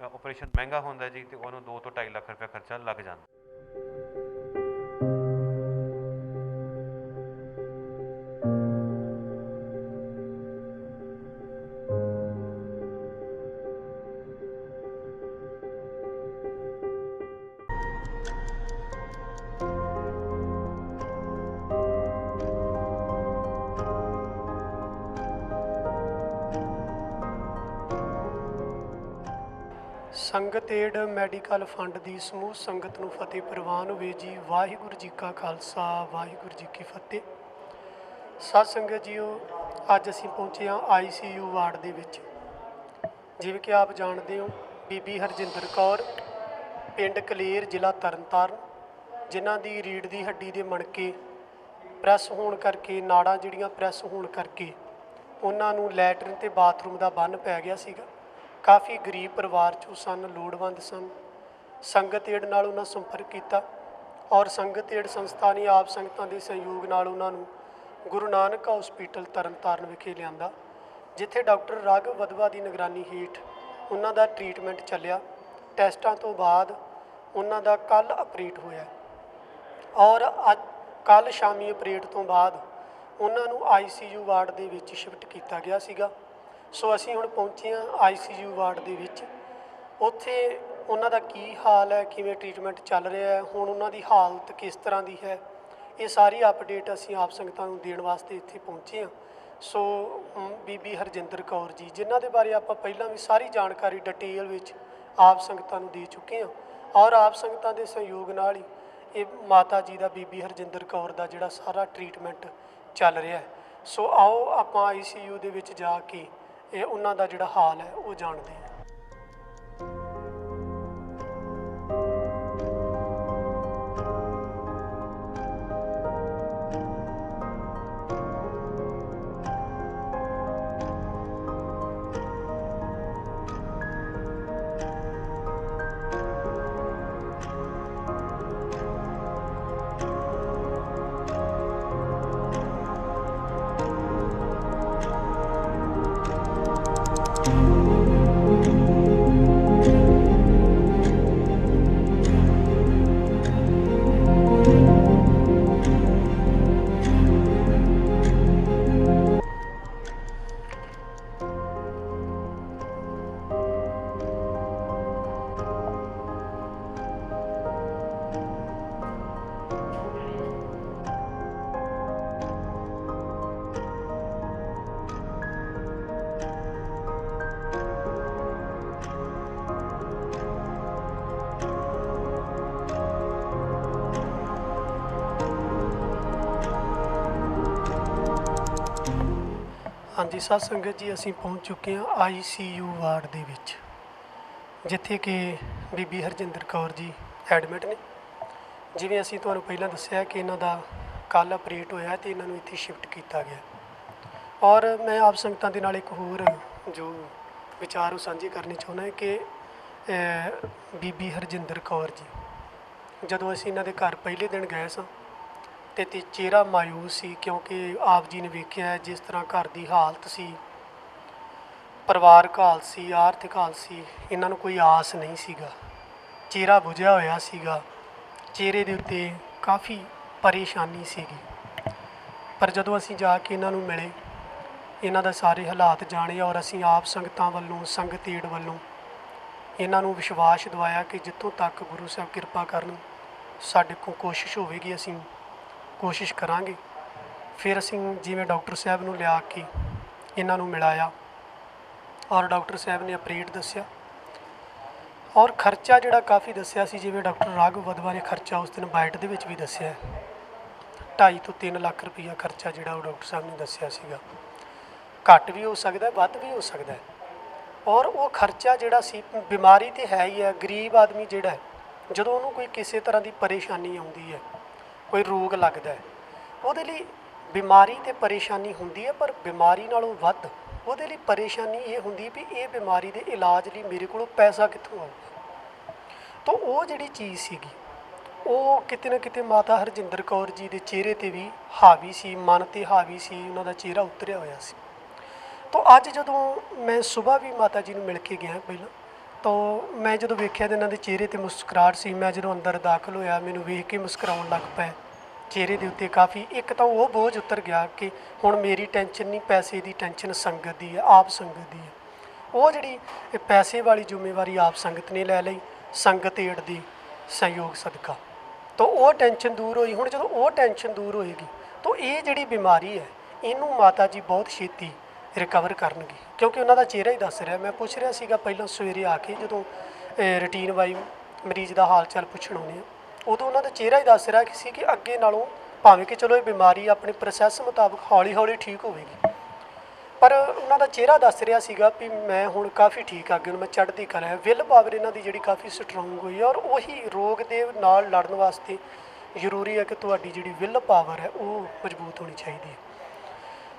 ਆਪਰੇਸ਼ਨ ਮਹਿੰਗਾ ਹੁੰਦਾ ਜੀ ਅਤੇ ਉਹਨੂੰ 2 ਤੋਂ 2.5 ਲੱਖ ਰੁਪਏ ਖਰਚਾ ਲੱਗ ਜਾਂਦਾ। ਸੰਗਤ ਏਡ ਮੈਡੀਕਲ ਫੰਡ ਦੀ ਸਮੂਹ ਸੰਗਤ ਨੂੰ ਫਤਿਹ ਪ੍ਰਵਾਨ ਹੋਵੇ ਜੀ। ਵਾਹਿਗੁਰੂ ਜੀ ਕਾ ਖਾਲਸਾ, ਵਾਹਿਗੁਰੂ ਜੀ ਕੀ ਫਤਿਹ। ਸਾਧ ਸੰਗਤ ਜੀਓ, ਅੱਜ ਅਸੀਂ ਪਹੁੰਚੇ ਹਾਂ ICU ਵਾਰਡ ਦੇ ਵਿੱਚ। ਜਿਵੇਂ ਕਿ ਆਪ ਜਾਣਦੇ ਹੋ, ਬੀਬੀ ਹਰਜਿੰਦਰ ਕੌਰ, ਪਿੰਡ ਕਲੇਰ, ਜ਼ਿਲ੍ਹਾ ਤਰਨਤਾਰਨ, ਜਿਨ੍ਹਾਂ ਦੀ ਰੀੜ੍ਹ ਦੀ ਹੱਡੀ ਦੇ ਮਣਕੇ ਪ੍ਰੈਸ ਹੋਣ ਕਰਕੇ, ਨਾੜਾਂ ਜਿਹੜੀਆਂ ਪ੍ਰੈਸ ਹੋਣ ਕਰਕੇ ਉਹਨਾਂ ਨੂੰ ਲੈਟਰਿਨ ਅਤੇ ਬਾਥਰੂਮ ਦਾ ਬੰਨ ਪੈ ਗਿਆ ਸੀਗਾ। ਕਾਫੀ ਗਰੀਬ ਪਰਿਵਾਰ 'ਚੋਂ ਸਨ, ਲੋੜਵੰਦ ਸਨ। ਸੰਗਤ ਏਡ ਨਾਲ ਉਹਨਾਂ ਸੰਪਰਕ ਕੀਤਾ ਔਰ ਸੰਗਤ ਏਡ ਸੰਸਥਾ ਨੇ ਆਪ ਸੰਗਤਾਂ ਦੇ ਸਹਿਯੋਗ ਨਾਲ ਉਹਨਾਂ ਨੂੰ ਗੁਰੂ ਨਾਨਕ ਹਸਪੀਟਲ ਤਰਨਤਾਰਨ ਵਿਖੇ ਲਿਆਂਦਾ, ਜਿੱਥੇ ਡਾਕਟਰ ਰਾਘਵ ਵਧਵਾ ਦੀ ਨਿਗਰਾਨੀ ਹੇਠ ਉਹਨਾਂ ਦਾ ਟ੍ਰੀਟਮੈਂਟ ਚੱਲਿਆ। ਟੈਸਟਾਂ ਤੋਂ ਬਾਅਦ ਉਹਨਾਂ ਦਾ ਕੱਲ੍ਹ ਆਪਰੇਟ ਹੋਇਆ ਔਰ ਅੱਜ ਕੱਲ੍ਹ ਸ਼ਾਮੀ ਆਪਰੇਟ ਤੋਂ ਬਾਅਦ ਉਹਨਾਂ ਨੂੰ ICU ਵਾਰਡ ਦੇ ਵਿੱਚ ਸ਼ਿਫਟ ਕੀਤਾ ਗਿਆ ਸੀਗਾ। ਸੋ ਅਸੀਂ ਹੁਣ ਪਹੁੰਚੇ ਹਾਂ ICU ਵਾਰਡ ਦੇ ਵਿੱਚ। ਉੱਥੇ ਉਹਨਾਂ ਦਾ ਕੀ ਹਾਲ ਹੈ, ਕਿਵੇਂ ਟ੍ਰੀਟਮੈਂਟ ਚੱਲ ਰਿਹਾ ਹੈ, ਹੁਣ ਉਹਨਾਂ ਦੀ ਹਾਲਤ ਕਿਸ ਤਰ੍ਹਾਂ ਦੀ ਹੈ, ਇਹ ਸਾਰੀ ਅਪਡੇਟ ਅਸੀਂ ਆਪ ਸੰਗਤਾਂ ਨੂੰ ਦੇਣ ਵਾਸਤੇ ਇੱਥੇ ਪਹੁੰਚੇ ਹਾਂ। ਸੋ ਬੀਬੀ ਹਰਜਿੰਦਰ ਕੌਰ ਜੀ, ਜਿਨ੍ਹਾਂ ਦੇ ਬਾਰੇ ਆਪਾਂ ਪਹਿਲਾਂ ਵੀ ਸਾਰੀ ਜਾਣਕਾਰੀ ਡਿਟੇਲ ਵਿੱਚ ਆਪ ਸੰਗਤਾਂ ਨੂੰ ਦੇ ਚੁੱਕੇ ਹਾਂ ਔਰ ਆਪ ਸੰਗਤਾਂ ਦੇ ਸਹਿਯੋਗ ਨਾਲ ਹੀ ਇਹ ਮਾਤਾ ਜੀ ਦਾ, ਬੀਬੀ ਹਰਜਿੰਦਰ ਕੌਰ ਦਾ ਜਿਹੜਾ ਸਾਰਾ ਟ੍ਰੀਟਮੈਂਟ ਚੱਲ ਰਿਹਾ ਹੈ। ਸੋ ਆਓ ਆਪਾਂ ICU ਦੇ ਵਿੱਚ ਜਾ ਕੇ ਇਹ ਉਹਨਾਂ ਦਾ ਜਿਹੜਾ ਹਾਲ ਹੈ ਉਹ ਜਾਣਦੇ ਹਾਂ। ਹਾਂਜੀ ਸਾਧ ਸੰਗਤ ਜੀ, ਅਸੀਂ ਪਹੁੰਚ ਚੁੱਕੇ ਹਾਂ ICU ਵਾਰਡ ਦੇ ਵਿੱਚ, ਜਿੱਥੇ ਕਿ ਬੀਬੀ ਹਰਜਿੰਦਰ ਕੌਰ ਜੀ ਐਡਮਿਟ ਨੇ। ਜਿਵੇਂ ਅਸੀਂ ਤੁਹਾਨੂੰ ਪਹਿਲਾਂ ਦੱਸਿਆ ਕਿ ਇਹਨਾਂ ਦਾ ਕੱਲ੍ਹ ਆਪਰੇਟ ਹੋਇਆ ਅਤੇ ਇਹਨਾਂ ਨੂੰ ਇੱਥੇ ਸ਼ਿਫਟ ਕੀਤਾ ਗਿਆ। ਔਰ ਮੈਂ ਆਪ ਸੰਗਤਾਂ ਦੇ ਨਾਲ ਇੱਕ ਹੋਰ ਜੋ ਵਿਚਾਰ ਉਹ ਸਾਂਝੇ ਕਰਨੇ ਚਾਹੁੰਦਾ ਕਿ ਬੀਬੀ ਹਰਜਿੰਦਰ ਕੌਰ ਜੀ, ਜਦੋਂ ਅਸੀਂ ਇਹਨਾਂ ਦੇ ਘਰ ਪਹਿਲੇ ਦਿਨ ਗਏ ਸਾਂ ਤੇ ਚਿਹਰਾ ਮਾਯੂਸ ਸੀ, ਕਿਉਂਕਿ ਆਪ ਜੀ ਨੇ ਵੇਖਿਆ ਜਿਸ ਤਰ੍ਹਾਂ ਘਰ ਦੀ ਹਾਲਤ ਸੀ, ਪਰਿਵਾਰਕ ਹਾਲਤ ਸੀ, ਆਰਥਿਕ ਹਾਲਤ ਸੀ, ਇਹਨਾਂ ਨੂੰ ਕੋਈ ਆਸ ਨਹੀਂ ਸੀਗਾ। ਚਿਹਰਾ ਬੁਝਿਆ ਹੋਇਆ ਸੀਗਾ, ਚਿਹਰੇ ਦੇ ਉੱਤੇ ਕਾਫੀ ਪਰੇਸ਼ਾਨੀ ਸੀਗੀ। ਪਰ ਜਦੋਂ ਅਸੀਂ ਜਾ ਕੇ ਇਹਨਾਂ ਨੂੰ ਮਿਲੇ, ਇਹਨਾਂ ਦਾ ਸਾਰੇ ਹਾਲਾਤ ਜਾਣੇ ਔਰ ਅਸੀਂ ਆਪ ਸੰਗਤਾਂ ਵੱਲੋਂ, ਸੰਗਤ ਏਡ ਵੱਲੋਂ ਇਹਨਾਂ ਨੂੰ ਵਿਸ਼ਵਾਸ ਦਿਵਾਇਆ ਕਿ ਜਿੱਥੋਂ ਤੱਕ ਗੁਰੂ ਸਾਹਿਬ ਕਿਰਪਾ ਕਰਨ, ਸਾਡੇ ਕੋਲ ਕੋਸ਼ਿਸ਼ ਹੋਵੇਗੀ, ਅਸੀਂ ਕੋਸ਼ਿਸ਼ ਕਰਾਂਗੇ। ਫਿਰ ਅਸੀਂ ਜਿਵੇਂ ਡਾਕਟਰ ਸਾਹਿਬ ਨੂੰ ਲਿਆ ਕੇ ਇਹਨਾਂ ਨੂੰ ਮਿਲਾਇਆ ਔਰ ਡਾਕਟਰ ਸਾਹਿਬ ਨੇ ਆਪਰੇਟ ਦੱਸਿਆ ਔਰ ਖਰਚਾ ਜਿਹੜਾ ਕਾਫੀ ਦੱਸਿਆ ਸੀ। ਜਿਵੇਂ ਡਾਕਟਰ ਰਾਘਵ ਵਧਵਾ ਨੇ ਖਰਚਾ ਉਸ ਦਿਨ ਬਾਈਟ ਦੇ ਵਿੱਚ ਵੀ ਦੱਸਿਆ, 2.5 ਤੋਂ 3 ਲੱਖ ਰੁਪਈਆ ਖਰਚਾ ਜਿਹੜਾ ਉਹ ਡਾਕਟਰ ਸਾਹਿਬ ਨੇ ਦੱਸਿਆ ਸੀਗਾ। ਘੱਟ ਵੀ ਹੋ ਸਕਦਾ, ਵੱਧ ਵੀ ਹੋ ਸਕਦਾ। ਔਰ ਉਹ ਖਰਚਾ ਜਿਹੜਾ ਸੀ, ਬਿਮਾਰੀ ਤਾਂ ਹੈ ਹੀ ਹੈ। ਗਰੀਬ ਆਦਮੀ ਜਿਹੜਾ ਜਦੋਂ ਉਹਨੂੰ ਕੋਈ ਕਿਸੇ ਤਰ੍ਹਾਂ ਦੀ ਪਰੇਸ਼ਾਨੀ ਆਉਂਦੀ ਹੈ, ਕੋਈ ਰੋਗ ਲੱਗਦਾ ਹੈ, ਉਹਦੇ ਲਈ ਬਿਮਾਰੀ ਅਤੇ ਪਰੇਸ਼ਾਨੀ ਹੁੰਦੀ ਹੈ, ਪਰ ਬਿਮਾਰੀ ਨਾਲੋਂ ਵੱਧ ਉਹਦੇ ਲਈ ਪਰੇਸ਼ਾਨੀ ਇਹ ਹੁੰਦੀ ਵੀ ਇਹ ਬਿਮਾਰੀ ਦੇ ਇਲਾਜ ਲਈ ਮੇਰੇ ਕੋਲੋਂ ਪੈਸਾ ਕਿੱਥੋਂ ਆਊਗਾ। ਤਾਂ ਉਹ ਜਿਹੜੀ ਚੀਜ਼ ਸੀਗੀ ਉਹ ਕਿਤੇ ਨਾ ਕਿਤੇ ਮਾਤਾ ਹਰਜਿੰਦਰ ਕੌਰ ਜੀ ਦੇ ਚਿਹਰੇ 'ਤੇ ਵੀ ਹਾਵੀ ਸੀ, ਮਨ 'ਤੇ ਹਾਵੀ ਸੀ, ਉਹਨਾਂ ਦਾ ਚਿਹਰਾ ਉਤਰਿਆ ਹੋਇਆ ਸੀ। ਤਾਂ ਅੱਜ ਜਦੋਂ ਮੈਂ ਸੁਬਾਹ ਵੀ ਮਾਤਾ ਜੀ ਨੂੰ ਮਿਲ ਕੇ ਗਿਆ ਪਹਿਲਾਂ, ਤਾਂ ਮੈਂ ਜਦੋਂ ਵੇਖਿਆ ਤਾਂ ਇਹਨਾਂ ਦੇ ਚਿਹਰੇ 'ਤੇ ਮੁਸਕਰਾਹਟ ਸੀ। ਮੈਂ ਜਦੋਂ ਅੰਦਰ ਦਾਖਲ ਹੋਇਆ, ਮੈਨੂੰ ਵੇਖ ਕੇ ਮੁਸਕਰਾਉਣ ਲੱਗ ਪਏ। ਚਿਹਰੇ ਦੇ ਉੱਤੇ ਕਾਫੀ ਇੱਕ ਤਾਂ ਉਹ ਬੋਝ ਉਤਰ ਗਿਆ ਕਿ ਹੁਣ ਮੇਰੀ ਟੈਨਸ਼ਨ ਨਹੀਂ, ਪੈਸੇ ਦੀ ਟੈਨਸ਼ਨ ਸੰਗਤ ਦੀ ਹੈ, ਆਪ ਸੰਗਤ ਦੀ ਹੈ। ਉਹ ਜਿਹੜੀ ਪੈਸੇ ਵਾਲੀ ਜ਼ਿੰਮੇਵਾਰੀ ਆਪ ਸੰਗਤ ਨੇ ਲੈ ਲਈ, ਸੰਗਤ ਏਡ ਦੀ ਸਹਿਯੋਗ ਸਦਕਾ। ਤਾਂ ਉਹ ਟੈਨਸ਼ਨ ਦੂਰ ਹੋਈ। ਹੁਣ ਜਦੋਂ ਉਹ ਟੈਨਸ਼ਨ ਦੂਰ ਹੋਏਗੀ ਤਾਂ ਇਹ ਜਿਹੜੀ ਬਿਮਾਰੀ ਹੈ, ਇਹਨੂੰ ਮਾਤਾ ਜੀ ਬਹੁਤ ਛੇਤੀ ਰਿਕਵਰ ਕਰਨਗੇ, ਕਿਉਂਕਿ ਉਹਨਾਂ ਦਾ ਚਿਹਰਾ ਹੀ ਦੱਸ ਰਿਹਾ। ਮੈਂ ਪੁੱਛ ਰਿਹਾ ਸੀਗਾ ਪਹਿਲਾਂ ਸਵੇਰੇ ਆ ਕੇ, ਜਦੋਂ ਰੂਟੀਨ ਵਾਈ ਮਰੀਜ਼ ਦਾ ਹਾਲ ਚਾਲ ਪੁੱਛਣ ਆਉਂਦੇ ਆ, ਉਦੋਂ ਉਹਨਾਂ ਦਾ ਚਿਹਰਾ ਹੀ ਦੱਸ ਰਿਹਾ ਸੀ ਕਿ ਅੱਗੇ ਨਾਲੋਂ ਭਾਵੇਂ ਕਿ ਚਲੋ ਇਹ ਬਿਮਾਰੀ ਆਪਣੇ ਪ੍ਰੋਸੈਸ ਮੁਤਾਬਕ ਹੌਲੀ ਹੌਲੀ ਠੀਕ ਹੋਵੇਗੀ, ਪਰ ਉਹਨਾਂ ਦਾ ਚਿਹਰਾ ਦੱਸ ਰਿਹਾ ਸੀਗਾ ਵੀ ਮੈਂ ਹੁਣ ਕਾਫੀ ਠੀਕ ਆ, ਅੱਗੇ ਨੂੰ ਮੈਂ ਚੜ੍ਹਦੀ ਕਲਾ ਹੈ। ਵਿਲ ਪਾਵਰ ਇਹਨਾਂ ਦੀ ਜਿਹੜੀ ਕਾਫੀ ਸਟਰੋਂਗ ਹੋਈ ਹੈ ਔਰ ਉਹੀ ਰੋਗ ਦੇ ਨਾਲ ਲੜਨ ਵਾਸਤੇ ਜ਼ਰੂਰੀ ਹੈ ਕਿ ਤੁਹਾਡੀ ਜਿਹੜੀ ਵਿਲ ਪਾਵਰ ਹੈ ਉਹ ਮਜ਼ਬੂਤ ਹੋਣੀ ਚਾਹੀਦੀ ਹੈ।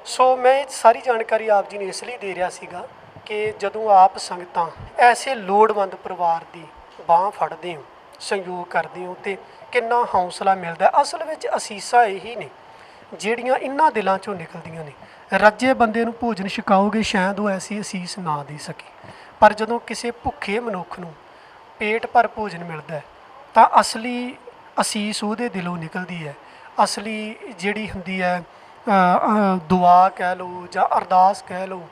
ਸੋ ਮੈਂ ਇਹ ਸਾਰੀ ਜਾਣਕਾਰੀ ਆਪ ਜੀ ਨੂੰ ਇਸ ਲਈ ਦੇ ਰਿਹਾ ਸੀਗਾ ਕਿ ਜਦੋਂ ਆਪ ਸੰਗਤਾਂ ਐਸੇ ਲੋੜਵੰਦ ਪਰਿਵਾਰ ਦੀ ਬਾਂਹ ਫੜਦੇ ਹੋ, ਸਹਿਯੋਗ ਕਰਦੇ ਹੋ, ਅਤੇ ਕਿੰਨਾ ਹੌਸਲਾ ਮਿਲਦਾ। ਅਸਲ ਵਿੱਚ ਅਸੀਸਾਂ ਇਹੀ ਨੇ ਜਿਹੜੀਆਂ ਇਹਨਾਂ ਦਿਲਾਂ 'ਚੋਂ ਨਿਕਲਦੀਆਂ ਨੇ। ਰੱਜੇ ਬੰਦੇ ਨੂੰ ਭੋਜਨ ਛਕਾਓਗੇ, ਸ਼ਾਇਦ ਉਹ ਐਸੀ ਅਸੀਸ ਨਾ ਦੇ ਸਕੇ, ਪਰ ਜਦੋਂ ਕਿਸੇ ਭੁੱਖੇ ਮਨੁੱਖ ਨੂੰ ਪੇਟ ਭਰ ਭੋਜਨ ਮਿਲਦਾ ਹੈ ਤਾਂ ਅਸਲੀ ਅਸੀਸ ਉਹਦੇ ਦਿਲੋਂ ਨਿਕਲਦੀ ਹੈ। ਅਸਲੀ ਜਿਹੜੀ ਹੁੰਦੀ ਹੈ ਦੁਆ ਕਹਿ ਲਓ ਜਾਂ ਅਰਦਾਸ ਕਹਿ ਲਓ,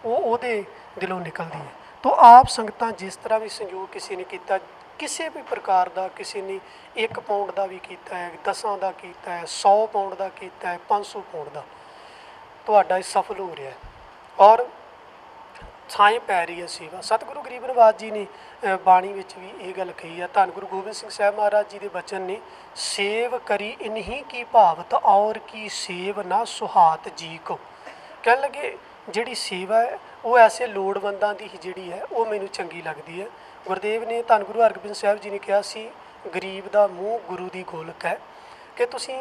ਉਹ ਉਹਦੇ ਦਿਲੋਂ ਨਿਕਲਦੀ ਹੈ। ਤਾਂ ਆਪ ਸੰਗਤਾਂ ਜਿਸ ਤਰ੍ਹਾਂ ਵੀ ਸੰਯੋਗ ਕਿਸੇ ਨੇ ਕੀਤਾ, ਕਿਸੇ ਵੀ ਪ੍ਰਕਾਰ ਦਾ, ਕਿਸੇ ਨੇ 1 ਪਾਉਂਡ ਦਾ ਵੀ ਕੀਤਾ ਹੈ, 10 ਦਾ ਕੀਤਾ ਹੈ, 100 ਪਾਉਂਡ ਦਾ ਕੀਤਾ ਹੈ, 500 ਪਾਉਂਡ ਦਾ, ਤੁਹਾਡਾ ਇਹ ਸਫਲ ਹੋ ਰਿਹਾ ਹੈ ਔਰ ਥਾਂ ਪੈ ਰਹੀ ਹੈ ਸੇਵਾ। ਸਤਿਗੁਰੂ ਗਰੀਬ ਨਿਵਾਜ ਜੀ ਨੇ ਬਾਣੀ ਵਿੱਚ ਵੀ ਇਹ ਗੱਲ ਕਹੀ ਹੈ। ਧੰਨ ਗੁਰੂ ਗੋਬਿੰਦ ਸਿੰਘ ਸਾਹਿਬ ਮਹਾਰਾਜ ਜੀ ਦੇ ਬਚਨ ਨੇ, ਸੇਵ ਕਰੀ ਇਨਹੀ ਕੀ ਭਾਵਤ ਔਰ ਕੀ ਸੇਵ ਨਾ ਸੁਹਾਤ ਜੀ ਕੋ। ਕਹਿਣ ਲੱਗੇ ਜਿਹੜੀ ਸੇਵਾ ਹੈ ਉਹ ਐਸੇ ਲੋੜਵੰਦਾਂ ਦੀ ਹੀ ਜਿਹੜੀ ਹੈ ਉਹ ਮੈਨੂੰ ਚੰਗੀ ਲੱਗਦੀ ਹੈ। ਗੁਰਦੇਵ ਨੇ, ਧੰਨ ਗੁਰੂ ਹਰਗੋਬਿੰਦ ਸਾਹਿਬ ਜੀ ਨੇ ਕਿਹਾ ਸੀ, ਗਰੀਬ ਦਾ ਮੂੰਹ ਗੁਰੂ ਦੀ ਗੋਲਕ ਹੈ, ਕਿ ਤੁਸੀਂ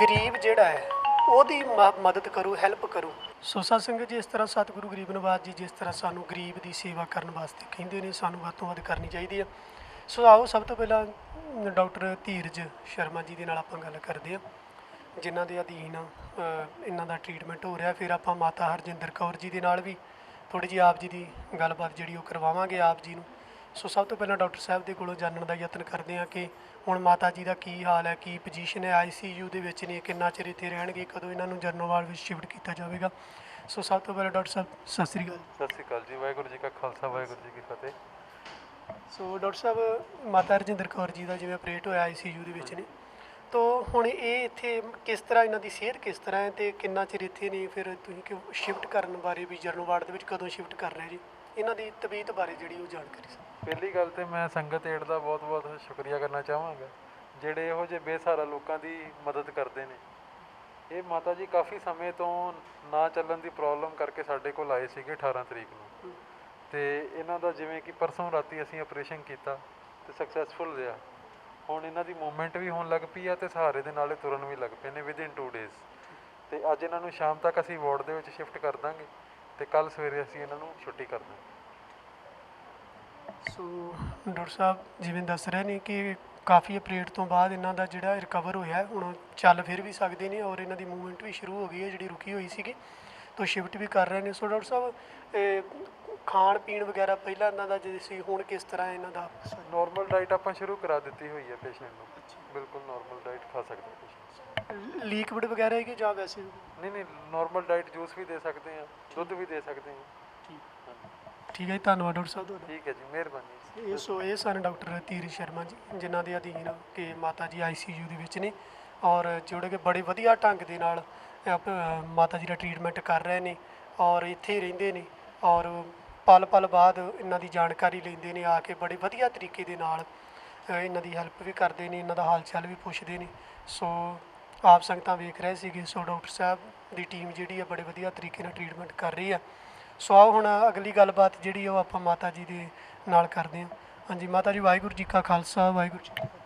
ਗਰੀਬ ਜਿਹੜਾ ਹੈ ਉਹਦੀ ਮਦਦ ਕਰੋ, ਹੈਲਪ ਕਰੋ। ਸੋ ਸਾਧ ਸੰਗਤ ਜੀ, ਇਸ ਤਰ੍ਹਾਂ ਸਤਿਗੁਰੂ ਗਰੀਬ ਨਿਵਾਜ ਜੀ ਜਿਸ ਤਰ੍ਹਾਂ ਸਾਨੂੰ ਗਰੀਬ ਦੀ ਸੇਵਾ ਕਰਨ ਵਾਸਤੇ ਕਹਿੰਦੇ ਨੇ, ਸਾਨੂੰ ਵੱਧ ਤੋਂ ਵੱਧ ਕਰਨੀ ਚਾਹੀਦੀ ਹੈ। ਸੋ ਆਓ ਸਭ ਤੋਂ ਪਹਿਲਾਂ ਡਾਕਟਰ ਧੀਰਜ ਸ਼ਰਮਾ ਜੀ ਦੇ ਨਾਲ ਆਪਾਂ ਗੱਲ ਕਰਦੇ ਹਾਂ, ਜਿਨ੍ਹਾਂ ਦੇ ਅਧੀਨ ਇਹਨਾਂ ਦਾ ਟ੍ਰੀਟਮੈਂਟ ਹੋ ਰਿਹਾ। ਫਿਰ ਆਪਾਂ ਮਾਤਾ ਹਰਜਿੰਦਰ ਕੌਰ ਜੀ ਦੇ ਨਾਲ ਵੀ ਥੋੜ੍ਹੀ ਜਿਹੀ ਆਪ ਜੀ ਦੀ ਗੱਲਬਾਤ ਜਿਹੜੀ ਉਹ ਕਰਵਾਵਾਂਗੇ ਆਪ ਜੀ ਨੂੰ। ਸੋ ਸਭ ਤੋਂ ਪਹਿਲਾਂ ਡਾਕਟਰ ਸਾਹਿਬ ਦੇ ਕੋਲੋਂ ਜਾਣਨ ਦਾ ਯਤਨ ਕਰਦੇ ਹਾਂ ਕਿ ਹੁਣ ਮਾਤਾ ਜੀ ਦਾ ਕੀ ਹਾਲ ਹੈ, ਕੀ ਪੋਜੀਸ਼ਨ ਹੈ, ICU ਦੇ ਵਿੱਚ ਨੇ, ਕਿੰਨਾ ਚਿਰ ਇੱਥੇ ਰਹਿਣਗੇ, ਕਦੋਂ ਇਹਨਾਂ ਨੂੰ ਜਰਨੋਵਾਲ ਵਿੱਚ ਸ਼ਿਫਟ ਕੀਤਾ ਜਾਵੇਗਾ। ਸੋ ਸਭ ਤੋਂ ਪਹਿਲਾਂ ਡਾਕਟਰ ਸਾਹਿਬ ਸਤਿ ਸ੍ਰੀ ਅਕਾਲ। ਸਤਿ ਸ਼੍ਰੀ ਅਕਾਲ ਜੀ। ਵਾਹਿਗੁਰੂ ਜੀ ਕਾ ਖਾਲਸਾ, ਵਾਹਿਗੁਰੂ ਜੀ ਕੀ ਫਤਿਹ। ਸੋ ਡਾਕਟਰ ਸਾਹਿਬ, ਮਾਤਾ ਹਰਜਿੰਦਰ ਕੌਰ ਜੀ ਦਾ ਜਿਵੇਂ ਆਪਰੇਟ ਹੋਇਆ ICU ਦੇ ਵਿੱਚ ਨੇ, ਤੋ ਹੁਣ ਇਹ ਇੱਥੇ ਕਿਸ ਤਰ੍ਹਾਂ, ਇਹਨਾਂ ਦੀ ਸਿਹਤ ਕਿਸ ਤਰ੍ਹਾਂ ਹੈ ਅਤੇ ਕਿੰਨਾ ਚਿਰ ਇੱਥੇ ਨੇ, ਫਿਰ ਤੁਸੀਂ ਕਿ ਸ਼ਿਫਟ ਕਰਨ ਬਾਰੇ ਵੀ ਜਰਨਲ ਵਾਰਡ ਦੇ ਵਿੱਚ ਕਦੋਂ ਸ਼ਿਫਟ ਕਰ ਰਹੇ ਜੀ, ਇਹਨਾਂ ਦੀ ਤਬੀਅਤ ਬਾਰੇ ਜਿਹੜੀ ਉਹ ਜਾਣਕਾਰੀ ਸੀ। ਪਹਿਲੀ ਗੱਲ ਤਾਂ ਮੈਂ ਸੰਗਤ ਏਡ ਦਾ ਬਹੁਤ ਬਹੁਤ ਸ਼ੁਕਰੀਆ ਕਰਨਾ ਚਾਹਾਂਗਾ, ਜਿਹੜੇ ਇਹੋ ਜਿਹੇ ਬੇਸਹਾਰਾ ਲੋਕਾਂ ਦੀ ਮਦਦ ਕਰਦੇ ਨੇ। ਇਹ ਮਾਤਾ ਜੀ ਕਾਫੀ ਸਮੇਂ ਤੋਂ ਨਾ ਚੱਲਣ ਦੀ ਪ੍ਰੋਬਲਮ ਕਰਕੇ ਸਾਡੇ ਕੋਲ ਆਏ ਸੀਗੇ 18 ਤਰੀਕ ਨੂੰ, ਅਤੇ ਇਹਨਾਂ ਦਾ ਜਿਵੇਂ ਕਿ ਪਰਸੋਂ ਰਾਤੀ ਅਸੀਂ ਆਪਰੇਸ਼ਨ ਕੀਤਾ ਅਤੇ ਸਕਸੈਸਫੁਲ ਰਿਹਾ। ਹੁਣ ਇਹਨਾਂ ਦੀ ਮੂਵਮੈਂਟ ਵੀ ਹੋਣ ਲੱਗ ਪਈ ਆ ਅਤੇ ਸਹਾਰੇ ਦੇ ਨਾਲ ਤੁਰਨ ਵੀ ਲੱਗ ਪਏ ਨੇ ਵਿਦਿਨ 2 ਡੇਜ਼। ਅਤੇ ਅੱਜ ਇਹਨਾਂ ਨੂੰ ਸ਼ਾਮ ਤੱਕ ਅਸੀਂ ਵਾਰਡ ਦੇ ਵਿੱਚ ਸ਼ਿਫਟ ਕਰ ਦਾਂਗੇ ਅਤੇ ਕੱਲ੍ਹ ਸਵੇਰੇ ਅਸੀਂ ਇਹਨਾਂ ਨੂੰ ਛੁੱਟੀ ਕਰ ਦਾਂਗੇ। ਸੋ ਡਾਕਟਰ ਸਾਹਿਬ ਜਿਵੇਂ ਦੱਸ ਰਹੇ ਨੇ ਕਿ ਕਾਫੀ ਆਪਰੇਟ ਤੋਂ ਬਾਅਦ ਇਹਨਾਂ ਦਾ ਜਿਹੜਾ ਰਿਕਵਰ ਹੋਇਆ, ਹੁਣ ਚੱਲ ਫਿਰ ਵੀ ਸਕਦੇ ਨੇ ਔਰ ਇਹਨਾਂ ਦੀ ਮੂਵਮੈਂਟ ਵੀ ਸ਼ੁਰੂ ਹੋ ਗਈ ਹੈ ਜਿਹੜੀ ਰੁਕੀ ਹੋਈ ਸੀਗੀ, ਤੋਂ ਸ਼ਿਫਟ ਵੀ ਕਰ ਰਹੇ ਨੇ। ਸੋ ਡਾਕਟਰ ਸਾਹਿਬ, ਖਾਣ ਪੀਣ ਵਗੈਰਾ ਪਹਿਲਾਂ ਇਹਨਾਂ ਦਾ ਜੇ ਸੀ, ਹੁਣ ਕਿਸ ਤਰ੍ਹਾਂ ਇਹਨਾਂ ਦਾ? ਨੋਰਮਲ ਡਾਈਟ ਆਪਾਂ ਸ਼ੁਰੂ ਕਰਾ ਦਿੱਤੀ ਹੋਈ ਹੈ ਪੇਸ਼ੈਂਟ ਨੂੰ, ਬਿਲਕੁਲ ਨੋਰਮਲ ਡਾਈਟ ਖਾ ਸਕਦਾ ਪੇਸ਼ੈਂਟ। ਲਿਕਵਿਡ ਵਗੈਰਾ ਹੈ ਕਿ ਜਾਂ ਵੈਸੇ? ਨਹੀਂ, ਨੋਰਮਲ ਡਾਈਟ, ਜੂਸ ਵੀ ਦੇ ਸਕਦੇ ਹਾਂ, ਦੁੱਧ ਵੀ ਦੇ ਸਕਦੇ ਹਾਂ। ਠੀਕ ਹੈ ਜੀ, ਧੰਨਵਾਦ ਡਾਕਟਰ ਸਾਹਿਬ ਤੁਹਾਡਾ। ਠੀਕ ਹੈ ਜੀ, ਮਿਹਰਬਾਨੀ। ਇਹ ਸਨ ਡਾਕਟਰ ਧੀਰਜ ਸ਼ਰਮਾ ਜੀ, ਜਿਨ੍ਹਾਂ ਦੇ ਅਧੀਨ ਕਿ ਮਾਤਾ ਜੀ ICU ਦੇ ਵਿੱਚ ਨੇ ਔਰ ਜਿਹੜੇ ਕਿ ਬੜੇ ਵਧੀਆ ਢੰਗ ਦੇ ਨਾਲ ਮਾਤਾ ਜੀ ਦਾ ਟ੍ਰੀਟਮੈਂਟ ਕਰ ਰਹੇ ਨੇ ਔਰ ਇੱਥੇ ਹੀ ਰਹਿੰਦੇ ਨੇ ਔਰ ਪਲ ਪਲ ਬਾਅਦ ਇਹਨਾਂ ਦੀ ਜਾਣਕਾਰੀ ਲੈਂਦੇ ਨੇ ਆ ਕੇ, ਬੜੇ ਵਧੀਆ ਤਰੀਕੇ ਦੇ ਨਾਲ ਇਹਨਾਂ ਦੀ ਹੈਲਪ ਵੀ ਕਰਦੇ ਨੇ, ਇਹਨਾਂ ਦਾ ਹਾਲ ਚਾਲ ਵੀ ਪੁੱਛਦੇ ਨੇ। ਸੋ ਆਪ ਸੰਗਤਾਂ ਵੇਖ ਰਹੇ ਸੀਗੇ। ਸੋ ਡਾਕਟਰ ਸਾਹਿਬ ਦੀ ਟੀਮ ਜਿਹੜੀ ਆ ਬੜੇ ਵਧੀਆ ਤਰੀਕੇ ਨਾਲ ਟ੍ਰੀਟਮੈਂਟ ਕਰ ਰਹੀ ਆ। ਸੋ ਆਓ ਹੁਣ ਅਗਲੀ ਗੱਲਬਾਤ ਜਿਹੜੀ ਉਹ ਆਪਾਂ ਮਾਤਾ ਜੀ ਦੇ ਨਾਲ ਕਰਦੇ ਹਾਂ। ਹਾਂਜੀ ਮਾਤਾ ਜੀ, ਵਾਹਿਗੁਰੂ ਜੀ ਕਾ ਖਾਲਸਾ, ਵਾਹਿਗੁਰੂ ਜੀ ਕੀ ਫਤਿਹ।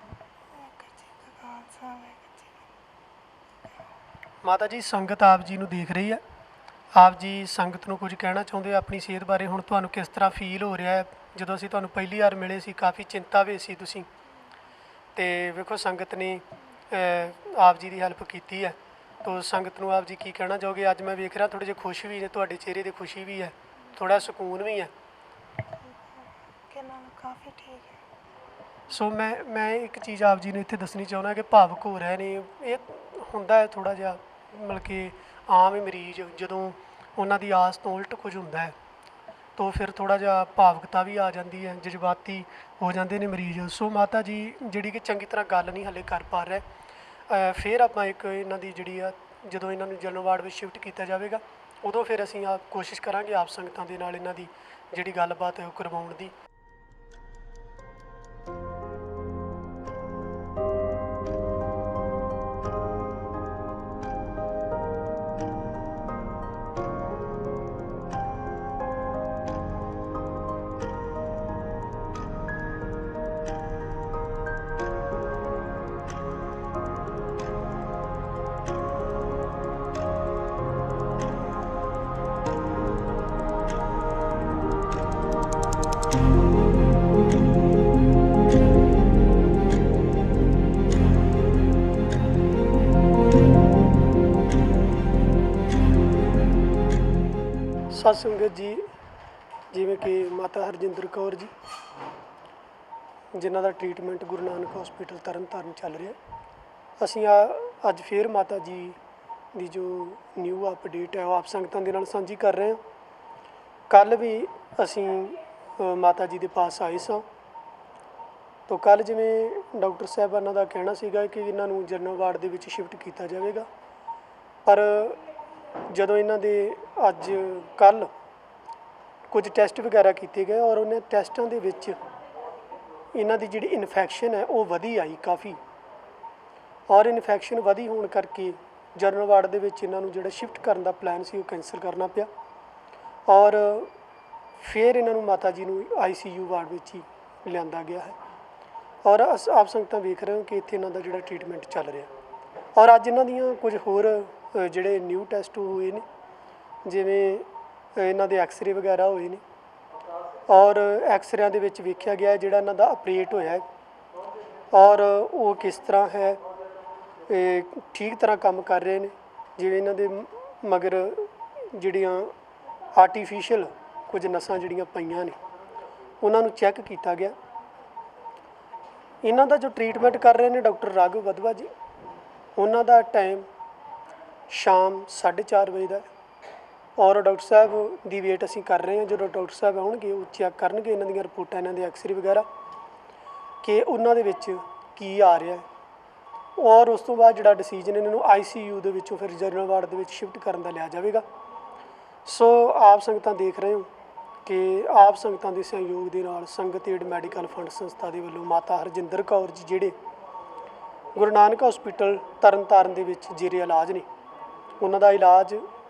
ਮਾਤਾ ਜੀ, ਸੰਗਤ ਆਪ ਜੀ ਨੂੰ ਦੇਖ ਰਹੀ ਹੈ, ਆਪ ਜੀ ਸੰਗਤ ਨੂੰ ਕੁਝ ਕਹਿਣਾ ਚਾਹੁੰਦੇ ਆਪਣੀ ਸਿਹਤ ਬਾਰੇ? ਹੁਣ ਤੁਹਾਨੂੰ ਕਿਸ ਤਰ੍ਹਾਂ ਫੀਲ ਹੋ ਰਿਹਾ ਹੈ? ਜਦੋਂ ਅਸੀਂ ਤੁਹਾਨੂੰ ਪਹਿਲੀ ਵਾਰ ਮਿਲੇ ਸੀ ਕਾਫੀ ਚਿੰਤਾ ਵਿੱਚ ਸੀ ਤੁਸੀਂ, ਅਤੇ ਵੇਖੋ ਸੰਗਤ ਨੇ ਆਪ ਜੀ ਦੀ ਹੈਲਪ ਕੀਤੀ ਹੈ, ਤੋ ਸੰਗਤ ਨੂੰ ਆਪ ਜੀ ਕੀ ਕਹਿਣਾ ਚਾਹੋਗੇ? ਅੱਜ ਮੈਂ ਵੇਖ ਰਿਹਾ ਥੋੜ੍ਹੇ ਜਿਹੇ ਖੁਸ਼ ਵੀ ਨੇ, ਤੁਹਾਡੇ ਚਿਹਰੇ 'ਤੇ ਖੁਸ਼ੀ ਵੀ ਹੈ, ਥੋੜ੍ਹਾ ਸਕੂਨ ਵੀ ਹੈ। ਕਾਫੀ ਠੀਕ ਹੈ। ਸੋ ਮੈਂ ਇੱਕ ਚੀਜ਼ ਆਪ ਜੀ ਨੂੰ ਇੱਥੇ ਦੱਸਣੀ ਚਾਹੁੰਦਾ ਕਿ ਭਾਵੁਕ ਹੋ ਰਹੇ ਨੇ। ਇਹ ਹੁੰਦਾ ਹੈ ਥੋੜ੍ਹਾ ਜਿਹਾ, ਮਤਲਬ ਕਿ ਆਮ ਹੀ ਮਰੀਜ਼ ਜਦੋਂ ਉਹਨਾਂ ਦੀ ਆਸ ਤੋਂ ਉਲਟ ਕੁਝ ਹੁੰਦਾ ਹੈ ਤਾਂ ਫਿਰ ਥੋੜ੍ਹਾ ਜਿਹਾ ਭਾਵੁਕਤਾ ਵੀ ਆ ਜਾਂਦੀ ਹੈ, ਜਜ਼ਬਾਤੀ ਹੋ ਜਾਂਦੇ ਨੇ ਮਰੀਜ਼। ਸੋ ਮਾਤਾ ਜੀ ਜਿਹੜੀ ਕਿ ਚੰਗੀ ਤਰ੍ਹਾਂ ਗੱਲ ਨਹੀਂ ਹਾਲੇ ਕਰ ਪਾ ਰਹੇ, ਫਿਰ ਆਪਾਂ ਇੱਕ ਇਹਨਾਂ ਦੀ ਜਿਹੜੀ ਆ, ਜਦੋਂ ਇਹਨਾਂ ਨੂੰ ਜਨਰਲ ਵਾਰਡ ਵਿੱਚ ਸ਼ਿਫਟ ਕੀਤਾ ਜਾਵੇਗਾ ਉਦੋਂ ਫਿਰ ਅਸੀਂ ਕੋਸ਼ਿਸ਼ ਕਰਾਂਗੇ ਆਪ ਸੰਗਤਾਂ ਦੇ ਨਾਲ ਇਹਨਾਂ ਦੀ ਜਿਹੜੀ ਗੱਲਬਾਤ ਹੈ ਉਹ ਕਰਵਾਉਣ ਦੀ। ਸਤਿ ਸੰਗਤ ਜੀ, ਜਿਵੇਂ ਕਿ ਮਾਤਾ ਹਰਜਿੰਦਰ ਕੌਰ ਜੀ, ਜਿਨ੍ਹਾਂ ਦਾ ਟ੍ਰੀਟਮੈਂਟ ਗੁਰੂ ਨਾਨਕ ਹਸਪੀਟਲ ਤਰਨਤਾਰਨ ਚੱਲ ਰਿਹਾ। ਅਸੀਂ ਅੱਜ ਫੇਰ ਮਾਤਾ ਜੀ ਦੀ ਜੋ ਨਿਊ ਅਪਡੇਟ ਹੈ ਉਹ ਆਪ ਸੰਗਤਾਂ ਦੇ ਨਾਲ ਸਾਂਝੀ ਕਰ ਰਹੇ ਹਾਂ। ਕੱਲ੍ਹ ਵੀ ਅਸੀਂ ਮਾਤਾ ਜੀ ਦੇ ਪਾਸ ਆਏ ਸਾਂ। ਤਾਂ ਕੱਲ੍ਹ ਜਿਵੇਂ ਡਾਕਟਰ ਸਾਹਿਬਾਨਾਂ ਦਾ ਕਹਿਣਾ ਸੀਗਾ ਕਿ ਇਹਨਾਂ ਨੂੰ ਜਨਰਲ ਵਾਰਡ ਦੇ ਵਿੱਚ ਸ਼ਿਫਟ ਕੀਤਾ ਜਾਵੇਗਾ, ਪਰ ਜਦੋਂ ਇਹਨਾਂ ਦੇ ਅੱਜ ਕੱਲ੍ਹ ਕੁਝ ਟੈਸਟ ਵਗੈਰਾ ਕੀਤੇ ਗਏ ਔਰ ਉਹਨਾਂ ਟੈਸਟਾਂ ਦੇ ਵਿੱਚ ਇਹਨਾਂ ਦੀ ਜਿਹੜੀ ਇਨਫੈਕਸ਼ਨ ਹੈ ਉਹ ਵਧੀ ਆਈ ਕਾਫੀ, ਔਰ ਇਨਫੈਕਸ਼ਨ ਵਧੀ ਹੋਣ ਕਰਕੇ ਜਨਰਲ ਵਾਰਡ ਦੇ ਵਿੱਚ ਇਹਨਾਂ ਨੂੰ ਜਿਹੜਾ ਸ਼ਿਫਟ ਕਰਨ ਦਾ ਪਲਾਨ ਸੀ ਉਹ ਕੈਂਸਲ ਕਰਨਾ ਪਿਆ, ਔਰ ਫਿਰ ਇਹਨਾਂ ਨੂੰ ਮਾਤਾ ਜੀ ਨੂੰ ICU ਵਾਰਡ ਵਿੱਚ ਹੀ ਲਿਆਂਦਾ ਗਿਆ ਹੈ। ਔਰ ਆਪ ਸੰਗਤਾਂ ਵੇਖ ਰਹੇ ਹੋ ਕਿ ਇੱਥੇ ਇਹਨਾਂ ਦਾ ਜਿਹੜਾ ਟ੍ਰੀਟਮੈਂਟ ਚੱਲ ਰਿਹਾ। ਔਰ ਅੱਜ ਇਹਨਾਂ ਦੀਆਂ ਕੁਝ ਹੋਰ ਜਿਹੜੇ ਨਿਊ ਟੈਸਟ ਹੋਏ ਨੇ, ਜਿਵੇਂ ਇਹਨਾਂ ਦੇ ਐਕਸਰੇ ਵਗੈਰਾ ਹੋਏ ਨੇ, ਔਰ ਐਕਸਰਿਆਂ ਦੇ ਵਿੱਚ ਵੇਖਿਆ ਗਿਆ ਜਿਹੜਾ ਇਹਨਾਂ ਦਾ ਆਪਰੇਟ ਹੋਇਆ ਹੈ ਔਰ ਉਹ ਕਿਸ ਤਰ੍ਹਾਂ ਹੈ, ਠੀਕ ਤਰ੍ਹਾਂ ਕੰਮ ਕਰ ਰਹੇ ਨੇ। ਜਿਵੇਂ ਇਹਨਾਂ ਦੇ ਮਗਰ ਜਿਹੜੀਆਂ ਆਰਟੀਫਿਸ਼ੀਅਲ ਕੁਝ ਨਸਾਂ ਜਿਹੜੀਆਂ ਪਈਆਂ ਨੇ ਉਹਨਾਂ ਨੂੰ ਚੈੱਕ ਕੀਤਾ ਗਿਆ। ਇਹਨਾਂ ਦਾ ਜੋ ਟ੍ਰੀਟਮੈਂਟ ਕਰ ਰਹੇ ਨੇ ਡਾਕਟਰ ਰਾਘਵ ਵਧਵਾ ਜੀ, ਉਹਨਾਂ ਦਾ ਟਾਈਮ ਸ਼ਾਮ 4:30 ਵਜੇ ਦਾ, ਔਰ ਡਾਕਟਰ ਸਾਹਿਬ ਦੀ ਵੇਟ ਅਸੀਂ ਕਰ ਰਹੇ ਹਾਂ। ਜਦੋਂ ਡਾਕਟਰ ਸਾਹਿਬ ਆਉਣਗੇ ਉਹ ਚੈੱਕ ਕਰਨਗੇ ਇਹਨਾਂ ਦੀਆਂ ਰਿਪੋਰਟਾਂ, ਇਹਨਾਂ ਦੇ ਐਕਸਰੇ ਵਗੈਰਾ, ਕਿ ਉਹਨਾਂ ਦੇ ਵਿੱਚ ਕੀ ਆ ਰਿਹਾ ਹੈ, ਔਰ ਉਸ ਤੋਂ ਬਾਅਦ ਜਿਹੜਾ ਡਿਸੀਜਨ ਇਹਨਾਂ ਨੂੰ ICU ਦੇ ਵਿੱਚੋਂ ਫਿਰ ਜਨਰਲ ਵਾਰਡ ਦੇ ਵਿੱਚ ਸ਼ਿਫਟ ਕਰਨ ਦਾ ਲਿਆ ਜਾਵੇਗਾ। ਸੋ ਆਪ ਸੰਗਤਾਂ ਦੇਖ ਰਹੇ ਹੋ ਕਿ ਆਪ ਸੰਗਤਾਂ ਦੇ ਸਹਿਯੋਗ ਦੇ ਨਾਲ ਸੰਗਤ ਏਡ ਮੈਡੀਕਲ ਫੰਡ ਸੰਸਥਾ ਦੇ ਵੱਲੋਂ ਮਾਤਾ ਹਰਜਿੰਦਰ ਕੌਰ ਜੀ ਜਿਹੜੇ ਗੁਰੂ ਨਾਨਕ ਹਸਪੀਟਲ ਤਰਨਤਾਰਨ ਦੇ ਵਿੱਚ ਜੇਰੇ ਇਲਾਜ ਨੇ, ਉਹਨਾਂ ਦਾ ਇਲਾਜ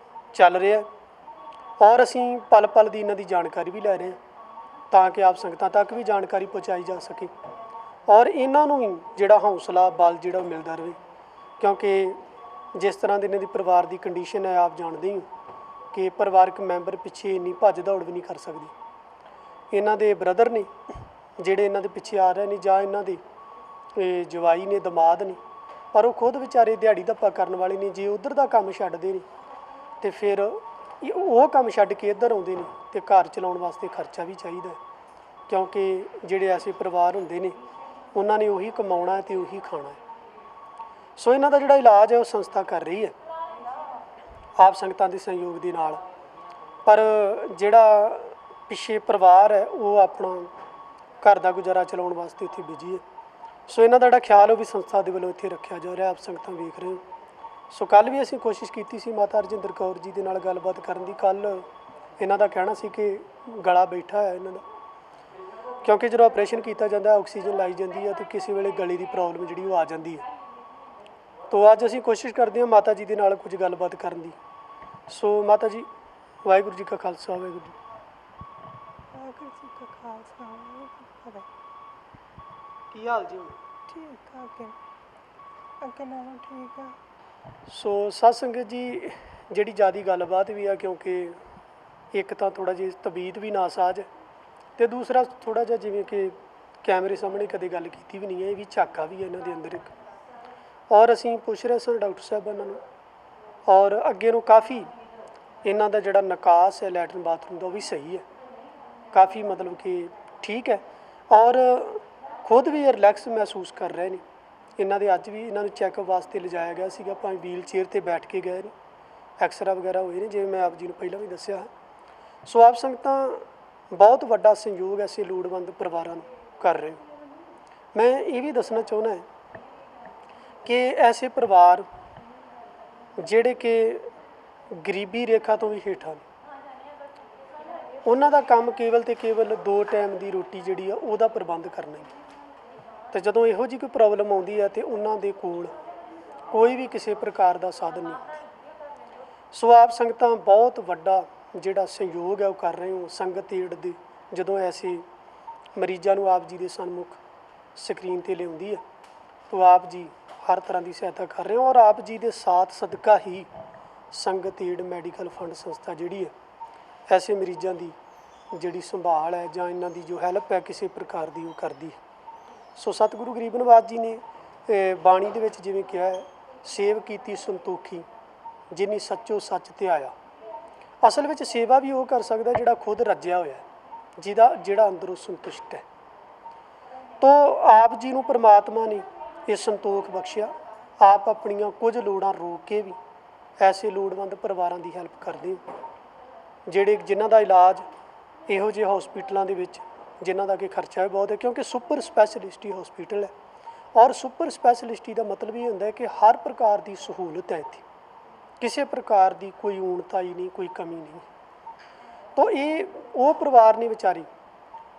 ਚੱਲ ਰਿਹਾ, ਔਰ ਅਸੀਂ ਪਲ ਪਲ ਦੀ ਇਹਨਾਂ ਦੀ ਜਾਣਕਾਰੀ ਵੀ ਲੈ ਰਹੇ ਹਾਂ ਤਾਂ ਕਿ ਆਪ ਸੰਗਤਾਂ ਤੱਕ ਵੀ ਜਾਣਕਾਰੀ ਪਹੁੰਚਾਈ ਜਾ ਸਕੇ, ਔਰ ਇਹਨਾਂ ਨੂੰ ਵੀ ਜਿਹੜਾ ਹੌਸਲਾ ਬਲ ਜਿਹੜਾ ਉਹ ਮਿਲਦਾ ਰਹੇ। ਕਿਉਂਕਿ ਜਿਸ ਤਰ੍ਹਾਂ ਦੀ ਇਹਨਾਂ ਦੀ ਪਰਿਵਾਰ ਦੀ ਕੰਡੀਸ਼ਨ ਹੈ, ਆਪ ਜਾਣਦੇ ਹੋ ਕਿ ਪਰਿਵਾਰਕ ਮੈਂਬਰ ਪਿੱਛੇ ਇੰਨੀ ਭੱਜ ਦੌੜ ਵੀ ਨਹੀਂ ਕਰ ਸਕਦੇ। ਇਹਨਾਂ ਦੇ ਬ੍ਰਦਰ ਨੇ ਜਿਹੜੇ ਇਹਨਾਂ ਦੇ ਪਿੱਛੇ ਆ ਰਹੇ ਨੇ, ਜਾਂ ਇਹਨਾਂ ਦੇ ਜਵਾਈ ਨੇ, ਦਮਾਦ ਨੇ, ਪਰ ਉਹ ਖੁਦ ਵਿਚਾਰੇ ਦਿਹਾੜੀ ਧੱਪਾ ਕਰਨ ਵਾਲੇ ਨੇ। ਜੇ ਉੱਧਰ ਦਾ ਕੰਮ ਛੱਡਦੇ ਨੇ ਅਤੇ ਫਿਰ ਉਹ ਕੰਮ ਛੱਡ ਕੇ ਇੱਧਰ ਆਉਂਦੇ ਨੇ, ਅਤੇ ਘਰ ਚਲਾਉਣ ਵਾਸਤੇ ਖਰਚਾ ਵੀ ਚਾਹੀਦਾ, ਕਿਉਂਕਿ ਜਿਹੜੇ ਐਸੇ ਪਰਿਵਾਰ ਹੁੰਦੇ ਨੇ ਉਹਨਾਂ ਨੇ ਉਹੀ ਕਮਾਉਣਾ ਅਤੇ ਉਹੀ ਖਾਣਾ ਹੈ। ਸੋ ਇਹਨਾਂ ਦਾ ਜਿਹੜਾ ਇਲਾਜ ਹੈ ਉਹ ਸੰਸਥਾ ਕਰ ਰਹੀ ਹੈ ਆਪ ਸੰਗਤਾਂ ਦੇ ਸਹਿਯੋਗ ਦੇ ਨਾਲ, ਪਰ ਜਿਹੜਾ ਪਿੱਛੇ ਪਰਿਵਾਰ ਹੈ ਉਹ ਆਪਣਾ ਘਰ ਦਾ ਗੁਜ਼ਾਰਾ ਚਲਾਉਣ ਵਾਸਤੇ ਇੱਥੇ ਬਿਜੀ ਹੈ। ਸੋ ਇਹਨਾਂ ਦਾ ਜਿਹੜਾ ਖਿਆਲ ਉਹ ਵੀ ਸੰਸਥਾ ਦੇ ਵੱਲੋਂ ਇੱਥੇ ਰੱਖਿਆ ਜਾ ਰਿਹਾ, ਆਪ ਸੰਗਤਾਂ ਵੇਖ ਰਹੇ ਹੋ। ਸੋ ਕੱਲ੍ਹ ਵੀ ਅਸੀਂ ਕੋਸ਼ਿਸ਼ ਕੀਤੀ ਸੀ ਮਾਤਾ ਹਰਜਿੰਦਰ ਕੌਰ ਜੀ ਦੇ ਨਾਲ ਗੱਲਬਾਤ ਕਰਨ ਦੀ। ਕੱਲ੍ਹ ਇਹਨਾਂ ਦਾ ਕਹਿਣਾ ਸੀ ਕਿ ਗਲਾ ਬੈਠਾ ਹੈ ਇਹਨਾਂ ਦਾ, ਕਿਉਂਕਿ ਜਦੋਂ ਆਪਰੇਸ਼ਨ ਕੀਤਾ ਜਾਂਦਾ ਆਕਸੀਜਨ ਲਾਈ ਜਾਂਦੀ ਹੈ ਅਤੇ ਕਿਸੇ ਵੇਲੇ ਗਲੇ ਦੀ ਪ੍ਰੋਬਲਮ ਜਿਹੜੀ ਉਹ ਆ ਜਾਂਦੀ ਹੈ। ਤਾਂ ਅੱਜ ਅਸੀਂ ਕੋਸ਼ਿਸ਼ ਕਰਦੇ ਹਾਂ ਮਾਤਾ ਜੀ ਦੇ ਨਾਲ ਕੁਝ ਗੱਲਬਾਤ ਕਰਨ ਦੀ। ਸੋ ਮਾਤਾ ਜੀ, ਵਾਹਿਗੁਰੂ ਜੀ ਕਾ ਖਾਲਸਾ, ਵਾਹਿਗੁਰੂ ਜੀ ਕਾ ਖਾਲਸਾ, ਵਾਹਿਗੁਰੂ ਜੀ ਕੀ ਫਤਿਹ। ਕੀ ਹਾਲ ਜੀ? ਠੀਕ ਆ, ਅੱਗੇ ਨਾਲੋਂ ਠੀਕ ਆ। ਸੋ ਸਤਿ ਸੰਗਤ ਜੀ, ਜਿਹੜੀ ਜ਼ਿਆਦਾ ਗੱਲਬਾਤ ਵੀ ਆ, ਕਿਉਂਕਿ ਇੱਕ ਤਾਂ ਥੋੜ੍ਹਾ ਜਿਹਾ ਤਬੀਅਤ ਵੀ ਨਾਸਾਜ਼, ਅਤੇ ਦੂਸਰਾ ਥੋੜ੍ਹਾ ਜਿਹਾ ਜਿਵੇਂ ਕਿ ਕੈਮਰੇ ਸਾਹਮਣੇ ਕਦੇ ਗੱਲ ਕੀਤੀ ਵੀ ਨਹੀਂ ਹੈ, ਇਹ ਵੀ ਝਾਕਾ ਵੀ ਹੈ ਇਹਨਾਂ ਦੇ ਅੰਦਰ ਇੱਕ। ਔਰ ਅਸੀਂ ਪੁੱਛ ਰਹੇ ਸਨ ਡਾਕਟਰ ਸਾਹਿਬਾਨਾਂ ਨੂੰ, ਔਰ ਅੱਗੇ ਨੂੰ ਕਾਫੀ ਇਹਨਾਂ ਦਾ ਜਿਹੜਾ ਨਿਕਾਸ ਹੈ ਲੈਟਰਨ ਬਾਥਰੂਮ ਦਾ ਉਹ ਵੀ ਸਹੀ ਹੈ, ਕਾਫੀ ਮਤਲਬ ਕਿ ਠੀਕ ਹੈ, ਔਰ ਖੁਦ ਵੀ ਰਿਲੈਕਸ ਮਹਿਸੂਸ ਕਰ ਰਹੇ ਨੇ। ਇਹਨਾਂ ਦੇ ਅੱਜ ਵੀ ਇਹਨਾਂ ਨੂੰ ਚੈੱਕਅਪ ਵਾਸਤੇ ਲਿਜਾਇਆ ਗਿਆ ਸੀਗਾ, ਭਾਵੇਂ ਵੀਲ ਚੇਅਰ 'ਤੇ ਬੈਠ ਕੇ ਗਏ ਨੇ, ਐਕਸਰਾ ਵਗੈਰਾ ਹੋਏ ਨੇ, ਜਿਵੇਂ ਮੈਂ ਆਪ ਜੀ ਨੂੰ ਪਹਿਲਾਂ ਵੀ ਦੱਸਿਆ। ਸੋ ਆਪ ਸੰਗਤਾਂ ਬਹੁਤ ਵੱਡਾ ਸਹਿਯੋਗ ਐਸੇ ਲੋੜਵੰਦ ਪਰਿਵਾਰਾਂ ਨੂੰ ਕਰ ਰਹੇ ਹੋ। ਮੈਂ ਇਹ ਵੀ ਦੱਸਣਾ ਚਾਹੁੰਦਾ ਕਿ ਐਸੇ ਪਰਿਵਾਰ ਜਿਹੜੇ ਕਿ ਗਰੀਬੀ ਰੇਖਾ ਤੋਂ ਵੀ ਹੇਠਾਂ ਨੇ, ਉਹਨਾਂ ਦਾ ਕੰਮ ਕੇਵਲ ਅਤੇ ਕੇਵਲ 2 ਟਾਈਮ ਦੀ ਰੋਟੀ ਜਿਹੜੀ ਆ ਉਹਦਾ ਪ੍ਰਬੰਧ ਕਰਨਾ ਹੀ। ਅਤੇ ਜਦੋਂ ਇਹੋ ਜਿਹੀ ਕੋਈ ਪ੍ਰੋਬਲਮ ਆਉਂਦੀ ਹੈ ਤਾਂ ਉਹਨਾਂ ਦੇ ਕੋਲ ਕੋਈ ਵੀ ਕਿਸੇ ਪ੍ਰਕਾਰ ਦਾ ਸਾਧਨ ਨਹੀਂ ਹੁੰਦਾ। ਸੋ ਆਪ ਸੰਗਤਾਂ ਬਹੁਤ ਵੱਡਾ ਜਿਹੜਾ ਸਹਿਯੋਗ ਹੈ ਉਹ ਕਰ ਰਹੇ ਹੋ। ਸੰਗਤ ਏਡ ਦੇ ਜਦੋਂ ਐਸੇ ਮਰੀਜ਼ਾਂ ਨੂੰ ਆਪ ਜੀ ਦੇ ਸਨਮੁਖ ਸਕਰੀਨ 'ਤੇ ਲਿਆਉਂਦੀ ਹੈ ਤਾਂ ਆਪ ਜੀ ਹਰ ਤਰ੍ਹਾਂ ਦੀ ਸਹਾਇਤਾ ਕਰ ਰਹੇ ਹੋ, ਔਰ ਆਪ ਜੀ ਦੇ ਸਾਥ ਸਦਕਾ ਹੀ ਸੰਗਤ ਏਡ ਮੈਡੀਕਲ ਫੰਡ ਸੰਸਥਾ ਜਿਹੜੀ ਹੈ ਐਸੇ ਮਰੀਜ਼ਾਂ ਦੀ ਜਿਹੜੀ ਸੰਭਾਲ ਹੈ ਜਾਂ ਇਹਨਾਂ ਦੀ ਜੋ ਹੈਲਪ ਹੈ ਕਿਸੇ ਪ੍ਰਕਾਰ ਦੀ ਉਹ ਕਰਦੀ ਹੈ। ਸੋ ਸਤਿਗੁਰੂ ਗਰੀਬ ਨਿਵਾਜ ਜੀ ਨੇ ਬਾਣੀ ਦੇ ਵਿੱਚ ਜਿਵੇਂ ਕਿਹਾ ਹੈ, ਸੇਵ ਕੀਤੀ ਸੰਤੋਖੀ ਜਿਨੀ ਸੱਚੋ ਸੱਚ ਧਿਆਇਆ। ਅਸਲ ਵਿੱਚ ਸੇਵਾ ਵੀ ਉਹ ਕਰ ਸਕਦਾ ਜਿਹੜਾ ਖੁਦ ਰੱਜਿਆ ਹੋਇਆ, ਜਿਹਦਾ ਜਿਹੜਾ ਅੰਦਰੋਂ ਸੰਤੁਸ਼ਟ ਹੈ। ਤੋ ਆਪ ਜੀ ਨੂੰ ਪ੍ਰਮਾਤਮਾ ਨੇ ਇਹ ਸੰਤੋਖ ਬਖਸ਼ਿਆ। ਆਪ ਆਪਣੀਆਂ ਕੁਝ ਲੋੜਾਂ ਰੋਕ ਕੇ ਵੀ ਐਸੇ ਲੋੜਵੰਦ ਪਰਿਵਾਰਾਂ ਦੀ ਹੈਲਪ ਕਰਦੇ ਹੋ ਜਿਨ੍ਹਾਂ ਦਾ ਇਲਾਜ ਇਹੋ ਜਿਹੇ ਹਸਪੀਟਲਾਂ ਦੇ ਵਿੱਚ ਜਿਨ੍ਹਾਂ ਦਾ ਕਿ ਖਰਚਾ ਵੀ ਬਹੁਤ ਹੈ, ਕਿਉਂਕਿ ਸੁਪਰ ਸਪੈਸ਼ਲਿਸਟੀ ਹਸਪੀਟਲ ਹੈ। ਔਰ ਸੁਪਰ ਸਪੈਸ਼ਲਿਸਟੀ ਦਾ ਮਤਲਬ ਇਹ ਹੁੰਦਾ ਹੈ ਕਿ ਹਰ ਪ੍ਰਕਾਰ ਦੀ ਸਹੂਲਤ ਹੈ ਇੱਥੇ, ਕਿਸੇ ਪ੍ਰਕਾਰ ਦੀ ਕੋਈ ਊਣਤਾਈ ਨਹੀਂ, ਕੋਈ ਕਮੀ ਨਹੀਂ। ਤੋ ਇਹ ਉਹ ਪਰਿਵਾਰ ਨੇ ਵਿਚਾਰੇ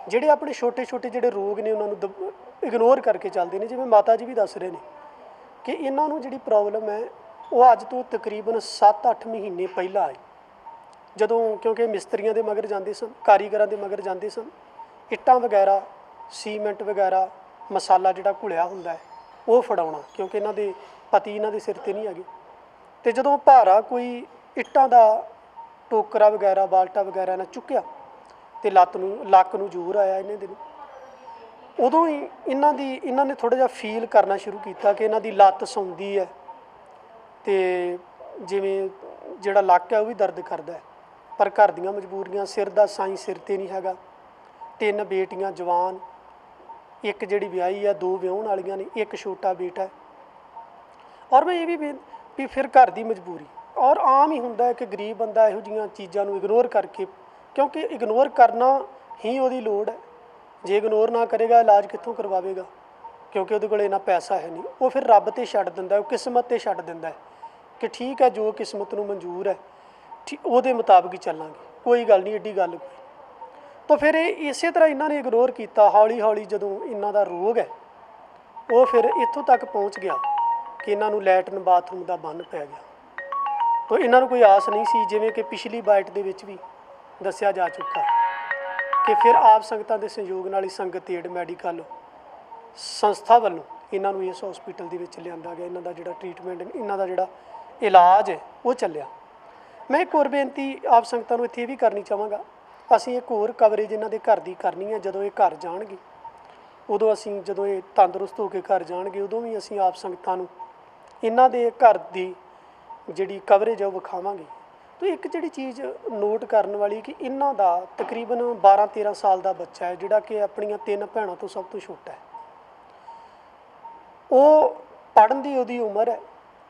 ਜਿਹੜੇ ਆਪਣੇ ਛੋਟੇ ਛੋਟੇ ਜਿਹੜੇ ਰੋਗ ਨੇ ਉਹਨਾਂ ਨੂੰ ਇਗਨੋਰ ਕਰਕੇ ਚੱਲਦੇ ਨੇ। ਜਿਵੇਂ ਮਾਤਾ ਜੀ ਵੀ ਦੱਸ ਰਹੇ ਨੇ ਕਿ ਇਹਨਾਂ ਨੂੰ ਜਿਹੜੀ ਪ੍ਰੋਬਲਮ ਹੈ ਉਹ ਅੱਜ ਤੋਂ ਤਕਰੀਬਨ 7-8 ਮਹੀਨੇ ਪਹਿਲਾਂ ਆਈ, ਜਦੋਂ ਕਿਉਂਕਿ ਮਿਸਤਰੀਆਂ ਦੇ ਮਗਰ ਜਾਂਦੇ ਸਨ, ਕਾਰੀਗਰਾਂ ਦੇ ਮਗਰ ਜਾਂਦੇ ਸਨ, ਇੱਟਾਂ ਵਗੈਰਾ, ਸੀਮੈਂਟ ਵਗੈਰਾ, ਮਸਾਲਾ ਜਿਹੜਾ ਘੁਲਿਆ ਹੁੰਦਾ ਹੈ ਉਹ ਫੜਾਉਣਾ, ਕਿਉਂਕਿ ਇਹਨਾਂ ਦੇ ਪਤੀ ਇਹਨਾਂ ਦੇ ਸਿਰ 'ਤੇ ਨਹੀਂ ਹੈਗੇ। ਅਤੇ ਜਦੋਂ ਭਾਰਾ ਕੋਈ ਇੱਟਾਂ ਦਾ ਟੋਕਰਾ ਵਗੈਰਾ, ਬਾਲਟਾ ਵਗੈਰਾ ਨਾ ਚੁੱਕਿਆ ਅਤੇ ਲੱਕ ਨੂੰ ਜ਼ੋਰ ਆਇਆ ਇਹਨਾਂ ਦੇ ਨੂੰ, ਉਦੋਂ ਹੀ ਇਹਨਾਂ ਨੇ ਥੋੜ੍ਹਾ ਜਿਹਾ ਫੀਲ ਕਰਨਾ ਸ਼ੁਰੂ ਕੀਤਾ ਕਿ ਇਹਨਾਂ ਦੀ ਲੱਤ ਸੌਂਦੀ ਹੈ ਅਤੇ ਜਿਵੇਂ ਜਿਹੜਾ ਲੱਕ ਹੈ ਉਹ ਵੀ ਦਰਦ ਕਰਦਾ ਹੈ। ਪਰ ਘਰ ਦੀਆਂ ਮਜਬੂਰੀਆਂ, ਸਿਰ ਦਾ ਸਾਈਂ ਸਿਰ 'ਤੇ ਨਹੀਂ ਹੈਗਾ, 3 ਬੇਟੀਆਂ ਜਵਾਨ, ਇੱਕ ਜਿਹੜੀ ਵਿਆਹੀ ਆ, 2 ਵਿਆਹੁਣ ਵਾਲੀਆਂ ਨੇ, ਇੱਕ ਛੋਟਾ ਬੇਟਾ ਹੈ। ਔਰ ਮੈਂ ਇਹ ਵੀ ਫਿਰ ਘਰ ਦੀ ਮਜਬੂਰੀ, ਔਰ ਆਮ ਹੀ ਹੁੰਦਾ ਹੈ ਕਿ ਗਰੀਬ ਬੰਦਾ ਇਹੋ ਜਿਹੀਆਂ ਚੀਜ਼ਾਂ ਨੂੰ ਇਗਨੋਰ ਕਰਕੇ, ਕਿਉਂਕਿ ਇਗਨੋਰ ਕਰਨਾ ਹੀ ਉਹਦੀ ਲੋੜ ਹੈ। ਜੇ ਇਗਨੋਰ ਨਾ ਕਰੇਗਾ ਇਲਾਜ ਕਿੱਥੋਂ ਕਰਵਾਵੇਗਾ, ਕਿਉਂਕਿ ਉਹਦੇ ਕੋਲ ਇੰਨਾ ਪੈਸਾ ਹੈ ਨਹੀਂ। ਉਹ ਫਿਰ ਰੱਬ 'ਤੇ ਛੱਡ ਦਿੰਦਾ, ਉਹ ਕਿਸਮਤ 'ਤੇ ਛੱਡ ਦਿੰਦਾ ਹੈ ਕਿ ਠੀਕ ਹੈ, ਜੋ ਕਿਸਮਤ ਨੂੰ ਮਨਜ਼ੂਰ ਹੈ ਉਹਦੇ ਮੁਤਾਬਕ ਹੀ ਚੱਲਾਂਗੇ, ਕੋਈ ਗੱਲ ਨਹੀਂ, ਐਡੀ ਗੱਲ ਕੋਈ। ਤਾਂ ਫਿਰ ਇਹ ਇਸੇ ਤਰ੍ਹਾਂ ਇਹਨਾਂ ਨੇ ਇਗਨੋਰ ਕੀਤਾ। ਹੌਲੀ ਹੌਲੀ ਜਦੋਂ ਇਹਨਾਂ ਦਾ ਰੋਗ ਹੈ ਉਹ ਫਿਰ ਇੱਥੋਂ ਤੱਕ ਪਹੁੰਚ ਗਿਆ ਕਿ ਇਹਨਾਂ ਨੂੰ ਲੈਟਰਨ ਬਾਥਰੂਮ ਦਾ ਬੰਨ ਪੈ ਗਿਆ। ਤਾਂ ਇਹਨਾਂ ਨੂੰ ਕੋਈ ਆਸ ਨਹੀਂ ਸੀ, ਜਿਵੇਂ ਕਿ ਪਿਛਲੀ ਬਾਈਟ ਦੇ ਵਿੱਚ ਵੀ ਦੱਸਿਆ ਜਾ ਚੁੱਕਾ ਕਿ ਫਿਰ ਆਪ ਸੰਗਤਾਂ ਦੇ ਸਹਿਯੋਗ ਨਾਲ ਹੀ ਸੰਗਤ ਏਡ ਮੈਡੀਕਲ ਸੰਸਥਾ ਵੱਲੋਂ ਇਹਨਾਂ ਨੂੰ ਇਸ ਹਸਪੀਟਲ ਦੇ ਵਿੱਚ ਲਿਆਂਦਾ ਗਿਆ। ਇਹਨਾਂ ਦਾ ਜਿਹੜਾ ਟ੍ਰੀਟਮੈਂਟ, ਇਹਨਾਂ ਦਾ ਜਿਹੜਾ ਇਲਾਜ ਹੈ ਉਹ ਚੱਲਿਆ। ਮੈਂ ਇੱਕ ਹੋਰ ਬੇਨਤੀ ਆਪ ਸੰਗਤਾਂ ਨੂੰ ਇੱਥੇ ਇਹ ਵੀ ਕਰਨੀ ਚਾਹਾਂਗਾ, ਅਸੀਂ ਇੱਕ ਹੋਰ ਕਵਰੇਜ ਇਹਨਾਂ ਦੇ ਘਰ ਦੀ ਕਰਨੀ ਹੈ। ਜਦੋਂ ਇਹ ਘਰ ਜਾਣਗੇ ਉਦੋਂ ਅਸੀਂ, ਜਦੋਂ ਇਹ ਤੰਦਰੁਸਤ ਹੋ ਕੇ ਘਰ ਜਾਣਗੇ ਉਦੋਂ ਵੀ ਅਸੀਂ ਆਪ ਸੰਗਤਾਂ ਨੂੰ ਇਹਨਾਂ ਦੇ ਘਰ ਦੀ ਜਿਹੜੀ ਕਵਰੇਜ ਹੈ ਉਹ ਵਿਖਾਵਾਂਗੇ। ਤਾਂ ਇੱਕ ਜਿਹੜੀ ਚੀਜ਼ ਨੋਟ ਕਰਨ ਵਾਲੀ ਕਿ ਇਹਨਾਂ ਦਾ ਤਕਰੀਬਨ 12-13 ਸਾਲ ਦਾ ਬੱਚਾ ਹੈ, ਜਿਹੜਾ ਕਿ ਆਪਣੀਆਂ 3 ਭੈਣਾਂ ਤੋਂ ਸਭ ਤੋਂ ਛੋਟਾ ਹੈ। ਉਹ ਪੜ੍ਹਨ ਦੀ ਉਹਦੀ ਉਮਰ ਹੈ,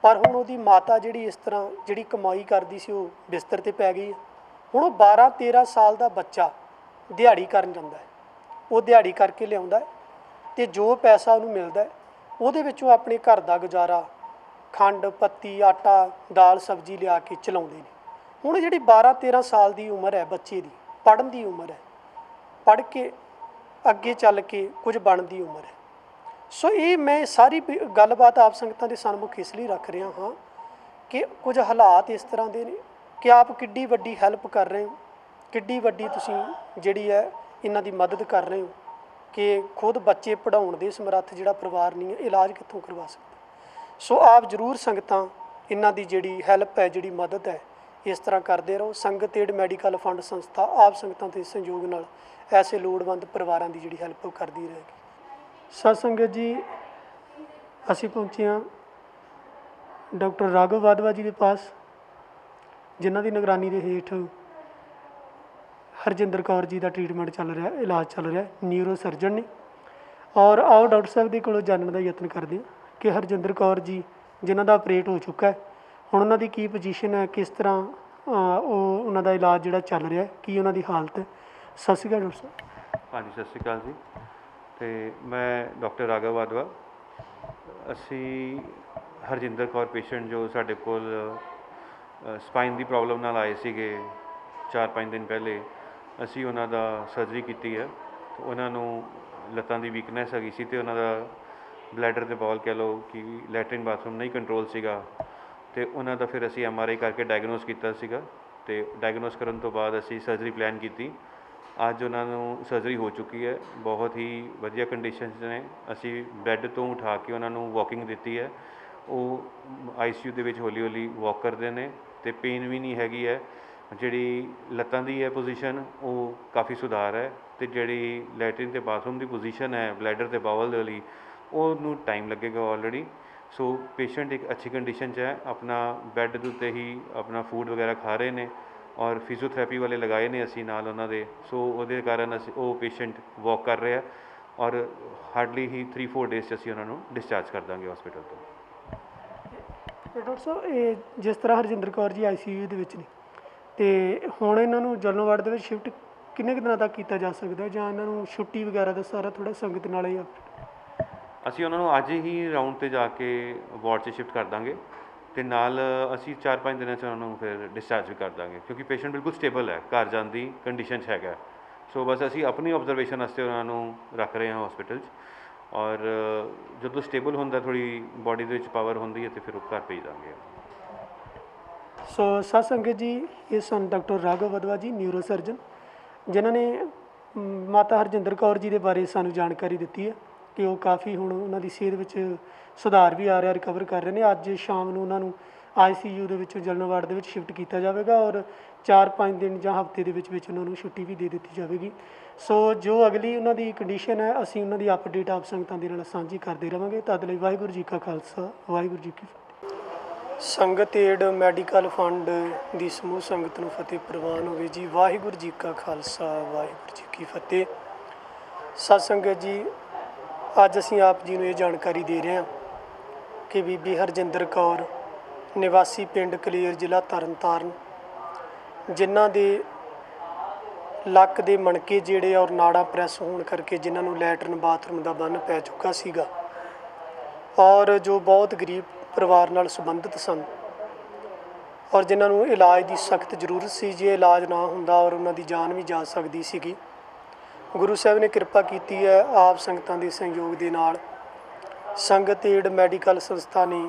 ਪਰ ਹੁਣ ਉਹਦੀ ਮਾਤਾ ਜਿਹੜੀ ਇਸ ਤਰ੍ਹਾਂ ਜਿਹੜੀ ਕਮਾਈ ਕਰਦੀ ਸੀ ਉਹ ਬਿਸਤਰ 'ਤੇ ਪੈ ਗਈ ਹੈ। ਹੁਣ ਉਹ 12-13 ਸਾਲ ਦਾ ਬੱਚਾ ਦਿਹਾੜੀ ਕਰਨ ਜਾਂਦਾ ਹੈ, ਉਹ ਦਿਹਾੜੀ ਕਰਕੇ ਲਿਆਉਂਦਾ ਹੈ ਅਤੇ ਜੋ ਪੈਸਾ ਉਹਨੂੰ ਮਿਲਦਾ ਉਹਦੇ ਵਿੱਚੋਂ ਆਪਣੇ ਘਰ ਦਾ ਗੁਜ਼ਾਰਾ, ਖੰਡ ਪੱਤੀ, ਆਟਾ, ਦਾਲ ਸਬਜ਼ੀ ਲਿਆ ਕੇ ਚਲਾਉਂਦੇ ਨੇ। ਹੁਣ ਜਿਹੜੀ 12-13 ਸਾਲ ਦੀ ਉਮਰ ਹੈ ਬੱਚੇ ਦੀ, ਪੜ੍ਹਨ ਦੀ ਉਮਰ ਹੈ, ਪੜ੍ਹ ਕੇ ਅੱਗੇ ਚੱਲ ਕੇ ਕੁਝ ਬਣਨ ਦੀ ਉਮਰ ਹੈ। ਸੋ ਇਹ ਮੈਂ ਸਾਰੀ ਗੱਲਬਾਤ ਆਪ ਸੰਗਤਾਂ ਦੇ ਸਨਮੁਖ ਇਸ ਲਈ ਰੱਖ ਰਿਹਾ ਹਾਂ ਕਿ ਕੁਝ ਹਾਲਾਤ ਇਸ ਤਰ੍ਹਾਂ ਦੇ ਨੇ ਕਿ ਆਪ ਕਿੱਡੀ ਵੱਡੀ ਹੈਲਪ ਕਰ ਰਹੇ ਹੋ, ਕਿੱਡੀ ਵੱਡੀ ਤੁਸੀਂ ਜਿਹੜੀ ਹੈ ਇਹਨਾਂ ਦੀ ਮਦਦ ਕਰ ਰਹੇ ਹੋ ਕਿ ਖੁਦ ਬੱਚੇ ਪੜ੍ਹਾਉਣ ਦੇ ਸਮਰੱਥ ਜਿਹੜਾ ਪਰਿਵਾਰ ਨਹੀਂ ਹੈ, ਇਲਾਜ ਕਿੱਥੋਂ ਕਰਵਾ ਸਕਦਾ। ਸੋ ਆਪ ਜ਼ਰੂਰ ਸੰਗਤਾਂ ਇਹਨਾਂ ਦੀ ਜਿਹੜੀ ਹੈਲਪ ਹੈ, ਜਿਹੜੀ ਮਦਦ ਹੈ, ਇਸ ਤਰ੍ਹਾਂ ਕਰਦੇ ਰਹੋ। ਸੰਗਤ ਏਡ ਮੈਡੀਕਲ ਫੰਡ ਸੰਸਥਾ ਆਪ ਸੰਗਤਾਂ ਦੇ ਸਹਿਯੋਗ ਨਾਲ ਐਸੇ ਲੋੜਵੰਦ ਪਰਿਵਾਰਾਂ ਦੀ ਜਿਹੜੀ ਹੈਲਪ ਉਹ ਕਰਦੀ ਰਹੇਗੀ। ਸਤ ਸੰਗਤ ਜੀ, ਅਸੀਂ ਪਹੁੰਚੇ ਹਾਂ ਡਾਕਟਰ ਰਾਘਵ ਵਾਧਵਾ ਜੀ ਦੇ ਪਾਸ, ਜਿਨ੍ਹਾਂ ਦੀ ਨਿਗਰਾਨੀ ਦੇ ਹੇਠ ਹਰਜਿੰਦਰ ਕੌਰ ਜੀ ਦਾ ਟ੍ਰੀਟਮੈਂਟ ਚੱਲ ਰਿਹਾ, ਇਲਾਜ ਚੱਲ ਰਿਹਾ, ਨਿਊਰੋ ਸਰਜਨ ਨੇ। ਔਰ ਆਓ ਡਾਕਟਰ ਸਾਹਿਬ ਦੇ ਕੋਲੋਂ ਜਾਣਨ ਦਾ ਯਤਨ ਕਰਦੇ ਹਾਂ ਕਿ ਹਰਜਿੰਦਰ ਕੌਰ ਜੀ ਜਿਨ੍ਹਾਂ ਦਾ ਆਪਰੇਟ ਹੋ ਚੁੱਕਾ ਹੈ, ਹੁਣ ਉਹਨਾਂ ਦੀ ਕੀ ਪੋਜੀਸ਼ਨ ਹੈ, ਕਿਸ ਤਰ੍ਹਾਂ ਉਹਨਾਂ ਦਾ ਇਲਾਜ ਜਿਹੜਾ ਚੱਲ ਰਿਹਾ, ਕੀ ਉਹਨਾਂ ਦੀ ਹਾਲਤ ਹੈ। ਸਤਿ ਸ਼੍ਰੀ ਅਕਾਲ ਡਾਕਟਰ ਸਾਹਿਬ। ਹਾਂਜੀ, ਸਤਿ ਸ਼੍ਰੀ ਅਕਾਲ ਜੀ। ਅਤੇ ਮੈਂ ਡਾਕਟਰ ਰਾਘਵ ਵਾਧਵਾ। ਅਸੀਂ ਹਰਜਿੰਦਰ ਕੌਰ ਪੇਸ਼ੈਂਟ ਜੋ ਸਾਡੇ ਕੋਲ ਸਪਾਈਨ ਦੀ ਪ੍ਰੋਬਲਮ ਨਾਲ ਆਏ ਸੀਗੇ 4-5 ਦਿਨ ਪਹਿਲੇ, ਅਸੀਂ ਉਹਨਾਂ ਦਾ ਸਰਜਰੀ ਕੀਤੀ ਹੈ। ਉਹਨਾਂ ਨੂੰ ਲੱਤਾਂ ਦੀ ਵੀਕਨੈਸ ਹੈਗੀ ਸੀ ਅਤੇ ਉਹਨਾਂ ਦਾ ਬਲੈਡਰ ਦੇ ਬੌਲ ਕਹਿ ਲਓ ਕਿ ਲੈਟਰਿਨ ਬਾਥਰੂਮ ਨਹੀਂ ਕੰਟਰੋਲ ਸੀਗਾ, ਅਤੇ ਉਹਨਾਂ ਦਾ ਫਿਰ ਅਸੀਂ MRI ਕਰਕੇ ਡਾਇਗਨੋਸ ਕੀਤਾ ਸੀਗਾ, ਅਤੇ ਡਾਇਗਨੋਸ ਕਰਨ ਤੋਂ ਬਾਅਦ ਅਸੀਂ ਸਰਜਰੀ ਪਲਾਨ ਕੀਤੀ। ਅੱਜ ਉਹਨਾਂ ਨੂੰ ਸਰਜਰੀ ਹੋ ਚੁੱਕੀ ਹੈ, ਬਹੁਤ ਹੀ ਵਧੀਆ ਕੰਡੀਸ਼ਨਸ ਨੇ। ਅਸੀਂ ਬੈੱਡ ਤੋਂ ਉਠਾ ਕੇ ਉਹਨਾਂ ਨੂੰ ਵਾਕਿੰਗ ਦਿੱਤੀ ਹੈ। ਉਹ ICU ਦੇ ਵਿੱਚ ਹੌਲੀ ਹੌਲੀ ਵਾਕ ਕਰਦੇ ਨੇ ਅਤੇ ਪੇਨ ਵੀ ਨਹੀਂ ਹੈਗੀ ਹੈ। ਜਿਹੜੀ ਲੱਤਾਂ ਦੀ ਹੈ ਪੋਜੀਸ਼ਨ ਉਹ ਕਾਫੀ ਸੁਧਾਰ ਹੈ, ਅਤੇ ਜਿਹੜੀ ਲੈਟਰਿਨ ਅਤੇ ਬਾਥਰੂਮ ਦੀ ਪੋਜੀਸ਼ਨ ਹੈ ਬਲੈਡਰ ਅਤੇ ਬਾਵਲ ਦੇ ਵਾਲੀ, ਉਹਨੂੰ ਟਾਈਮ ਲੱਗੇਗਾ ਆਲਰੇਡੀ। ਸੋ ਪੇਸ਼ੈਂਟ ਇੱਕ ਅੱਛੀ ਕੰਡੀਸ਼ਨ 'ਚ ਹੈ, ਆਪਣਾ ਬੈੱਡ ਦੇ ਉੱਤੇ ਹੀ ਆਪਣਾ ਫੂਡ ਵਗੈਰਾ ਖਾ ਰਹੇ ਨੇ, ਔਰ ਫਿਜ਼ੀਓਥੈਰੇਪੀ ਵਾਲੇ ਲਗਾਏ ਨੇ ਅਸੀਂ ਨਾਲ ਉਹਨਾਂ ਦੇ, ਸੋ ਉਹਦੇ ਕਾਰਨ ਅਸੀਂ ਉਹ ਪੇਸ਼ੈਂਟ ਵਾਕ ਕਰ ਰਿਹਾ ਔਰ ਹਾਰਡਲੀ ਹੀ 3-4 ਡੇਜ਼ 'ਚ ਅਸੀਂ ਉਹਨਾਂ ਨੂੰ ਡਿਸਚਾਰਜ ਕਰ ਦਾਂਗੇ ਹਸਪੀਟਲ ਤੋਂ। ਡਾਕਟਰ ਸਾਹਿਬ, ਇਹ ਜਿਸ ਤਰ੍ਹਾਂ ਹਰਜਿੰਦਰ ਕੌਰ ਜੀ ICU ਦੇ ਵਿੱਚ ਨੇ ਅਤੇ ਹੁਣ ਇਹਨਾਂ ਨੂੰ ਜਨਰਲ ਵਾਰਡ ਦੇ ਵਿੱਚ ਸ਼ਿਫਟ ਕਿੰਨੇ ਕੁ ਦਿਨਾਂ ਤੱਕ ਕੀਤਾ ਜਾ ਸਕਦਾ, ਜਾਂ ਇਹਨਾਂ ਨੂੰ ਛੁੱਟੀ ਵਗੈਰਾ ਦਾ ਸਾਰਾ ਥੋੜ੍ਹਾ ਸੰਗਤ ਨਾਲ ਹੀ ਅਸੀਂ ਉਹਨਾਂ ਨੂੰ ਅੱਜ ਹੀ ਰਾਊਂਡ 'ਤੇ ਜਾ ਕੇ ਵਾਰਡ 'ਚ ਸ਼ਿਫਟ ਕਰ ਦਾਂਗੇ ਅਤੇ ਨਾਲ ਅਸੀਂ 4-5 ਦਿਨਾਂ 'ਚ ਉਹਨਾਂ ਨੂੰ ਫਿਰ ਡਿਸਚਾਰਜ ਵੀ ਕਰ ਦਾਂਗੇ, ਕਿਉਂਕਿ ਪੇਸ਼ੈਂਟ ਬਿਲਕੁਲ ਸਟੇਬਲ ਹੈ, ਘਰ ਜਾਣ ਦੀ ਕੰਡੀਸ਼ਨ 'ਚ ਹੈਗਾ। ਸੋ ਬਸ ਅਸੀਂ ਆਪਣੀ ਆਬਜ਼ਰਵੇਸ਼ਨ ਵਾਸਤੇ ਉਹਨਾਂ ਨੂੰ ਰੱਖ ਰਹੇ ਹਾਂ ਹਸਪੀਟਲ 'ਚ, ਔਰ ਜਦੋਂ ਸਟੇਬਲ ਹੁੰਦਾ, ਥੋੜ੍ਹੀ ਬਾਡੀ ਦੇ ਵਿੱਚ ਪਾਵਰ ਹੁੰਦੀ ਹੈ, ਅਤੇ ਫਿਰ ਉਹ ਘਰ ਭੇਜ ਦਾਂਗੇ। ਸੋ ਸਾਧ ਸੰਗਤ ਜੀ, ਇਹ ਸਨ ਡਾਕਟਰ ਰਾਘਵ ਵਧਵਾ ਜੀ, ਨਿਊਰੋ ਸਰਜਨ, ਜਿਨ੍ਹਾਂ ਨੇ ਮਾਤਾ ਹਰਜਿੰਦਰ ਕੌਰ ਜੀ ਦੇ ਬਾਰੇ ਸਾਨੂੰ ਜਾਣਕਾਰੀ ਦਿੱਤੀ ਹੈ ਕਿ ਉਹ ਕਾਫੀ ਹੁਣ ਉਹਨਾਂ ਦੀ ਸਿਹਤ ਵਿੱਚ ਸੁਧਾਰ ਵੀ ਆ ਰਿਹਾ, ਰਿਕਵਰ ਕਰ ਰਹੇ ਨੇ। ਅੱਜ ਸ਼ਾਮ ਨੂੰ ਉਹਨਾਂ ਨੂੰ ICU ਦੇ ਵਿੱਚ ਜਨਰਲ ਵਾਰਡ ਦੇ ਵਿੱਚ ਸ਼ਿਫਟ ਕੀਤਾ ਜਾਵੇਗਾ ਔਰ 4-5 ਦਿਨ ਜਾਂ ਹਫ਼ਤੇ ਦੇ ਵਿੱਚ ਉਹਨਾਂ ਨੂੰ ਛੁੱਟੀ ਵੀ ਦੇ ਦਿੱਤੀ ਜਾਵੇਗੀ। ਸੋ ਜੋ ਅਗਲੀ ਉਹਨਾਂ ਦੀ ਕੰਡੀਸ਼ਨ ਹੈ, ਅਸੀਂ ਉਹਨਾਂ ਦੀ ਅਪਡੇਟ ਆਪ ਸੰਗਤਾਂ ਦੇ ਨਾਲ ਸਾਂਝੀ ਕਰਦੇ ਰਹਾਂਗੇ। ਤਦ ਲਈ ਵਾਹਿਗੁਰੂ ਜੀ ਕਾ ਖਾਲਸਾ, ਵਾਹਿਗੁਰੂ ਜੀ ਕੀ ਫਤਿਹ। ਸੰਗਤ ਏਡ ਮੈਡੀਕਲ ਫੰਡ ਦੀ ਸਮੂਹ ਸੰਗਤ ਨੂੰ ਫਤਿਹ ਪ੍ਰਵਾਨ ਹੋਵੇ ਜੀ। ਵਾਹਿਗੁਰੂ ਜੀ ਕਾ ਖਾਲਸਾ, ਵਾਹਿਗੁਰੂ ਜੀ ਕੀ ਫਤਿਹ। ਸਤਿ ਸੰਗਤ ਜੀ, ਅੱਜ ਅਸੀਂ ਆਪ ਜੀ ਨੂੰ ਇਹ ਜਾਣਕਾਰੀ ਦੇ ਰਹੇ ਹਾਂ ਕਿ ਬੀਬੀ ਹਰਜਿੰਦਰ ਕੌਰ ਨਿਵਾਸੀ ਪਿੰਡ ਕਲੇਰ, ਜ਼ਿਲ੍ਹਾ ਤਰਨਤਾਰਨ, ਜਿਨ੍ਹਾਂ ਦੇ ਲੱਕ ਦੇ ਮਣਕੇ ਜਿਹੜੇ ਔਰ ਨਾੜਾਂ ਪ੍ਰੈਸ ਹੋਣ ਕਰਕੇ ਜਿਨ੍ਹਾਂ ਨੂੰ ਲੈਟਰਨ ਬਾਥਰੂਮ ਦਾ ਬੰਨ ਪੈ ਚੁੱਕਾ ਸੀਗਾ ਔਰ ਜੋ ਬਹੁਤ ਗਰੀਬ ਪਰਿਵਾਰ ਨਾਲ ਸੰਬੰਧਿਤ ਸਨ ਔਰ ਜਿਨ੍ਹਾਂ ਨੂੰ ਇਲਾਜ ਦੀ ਸਖਤ ਜ਼ਰੂਰਤ ਸੀ। ਜੇ ਇਲਾਜ ਨਾ ਹੁੰਦਾ ਔਰ ਉਹਨਾਂ ਦੀ ਜਾਨ ਵੀ ਜਾ ਸਕਦੀ ਸੀਗੀ। ਗੁਰੂ ਸਾਹਿਬ ਨੇ ਕਿਰਪਾ ਕੀਤੀ ਹੈ, ਆਪ ਸੰਗਤਾਂ ਦੇ ਸਹਿਯੋਗ ਦੇ ਨਾਲ ਸੰਗਤ ਏਡ ਮੈਡੀਕਲ ਸੰਸਥਾ ਨੇ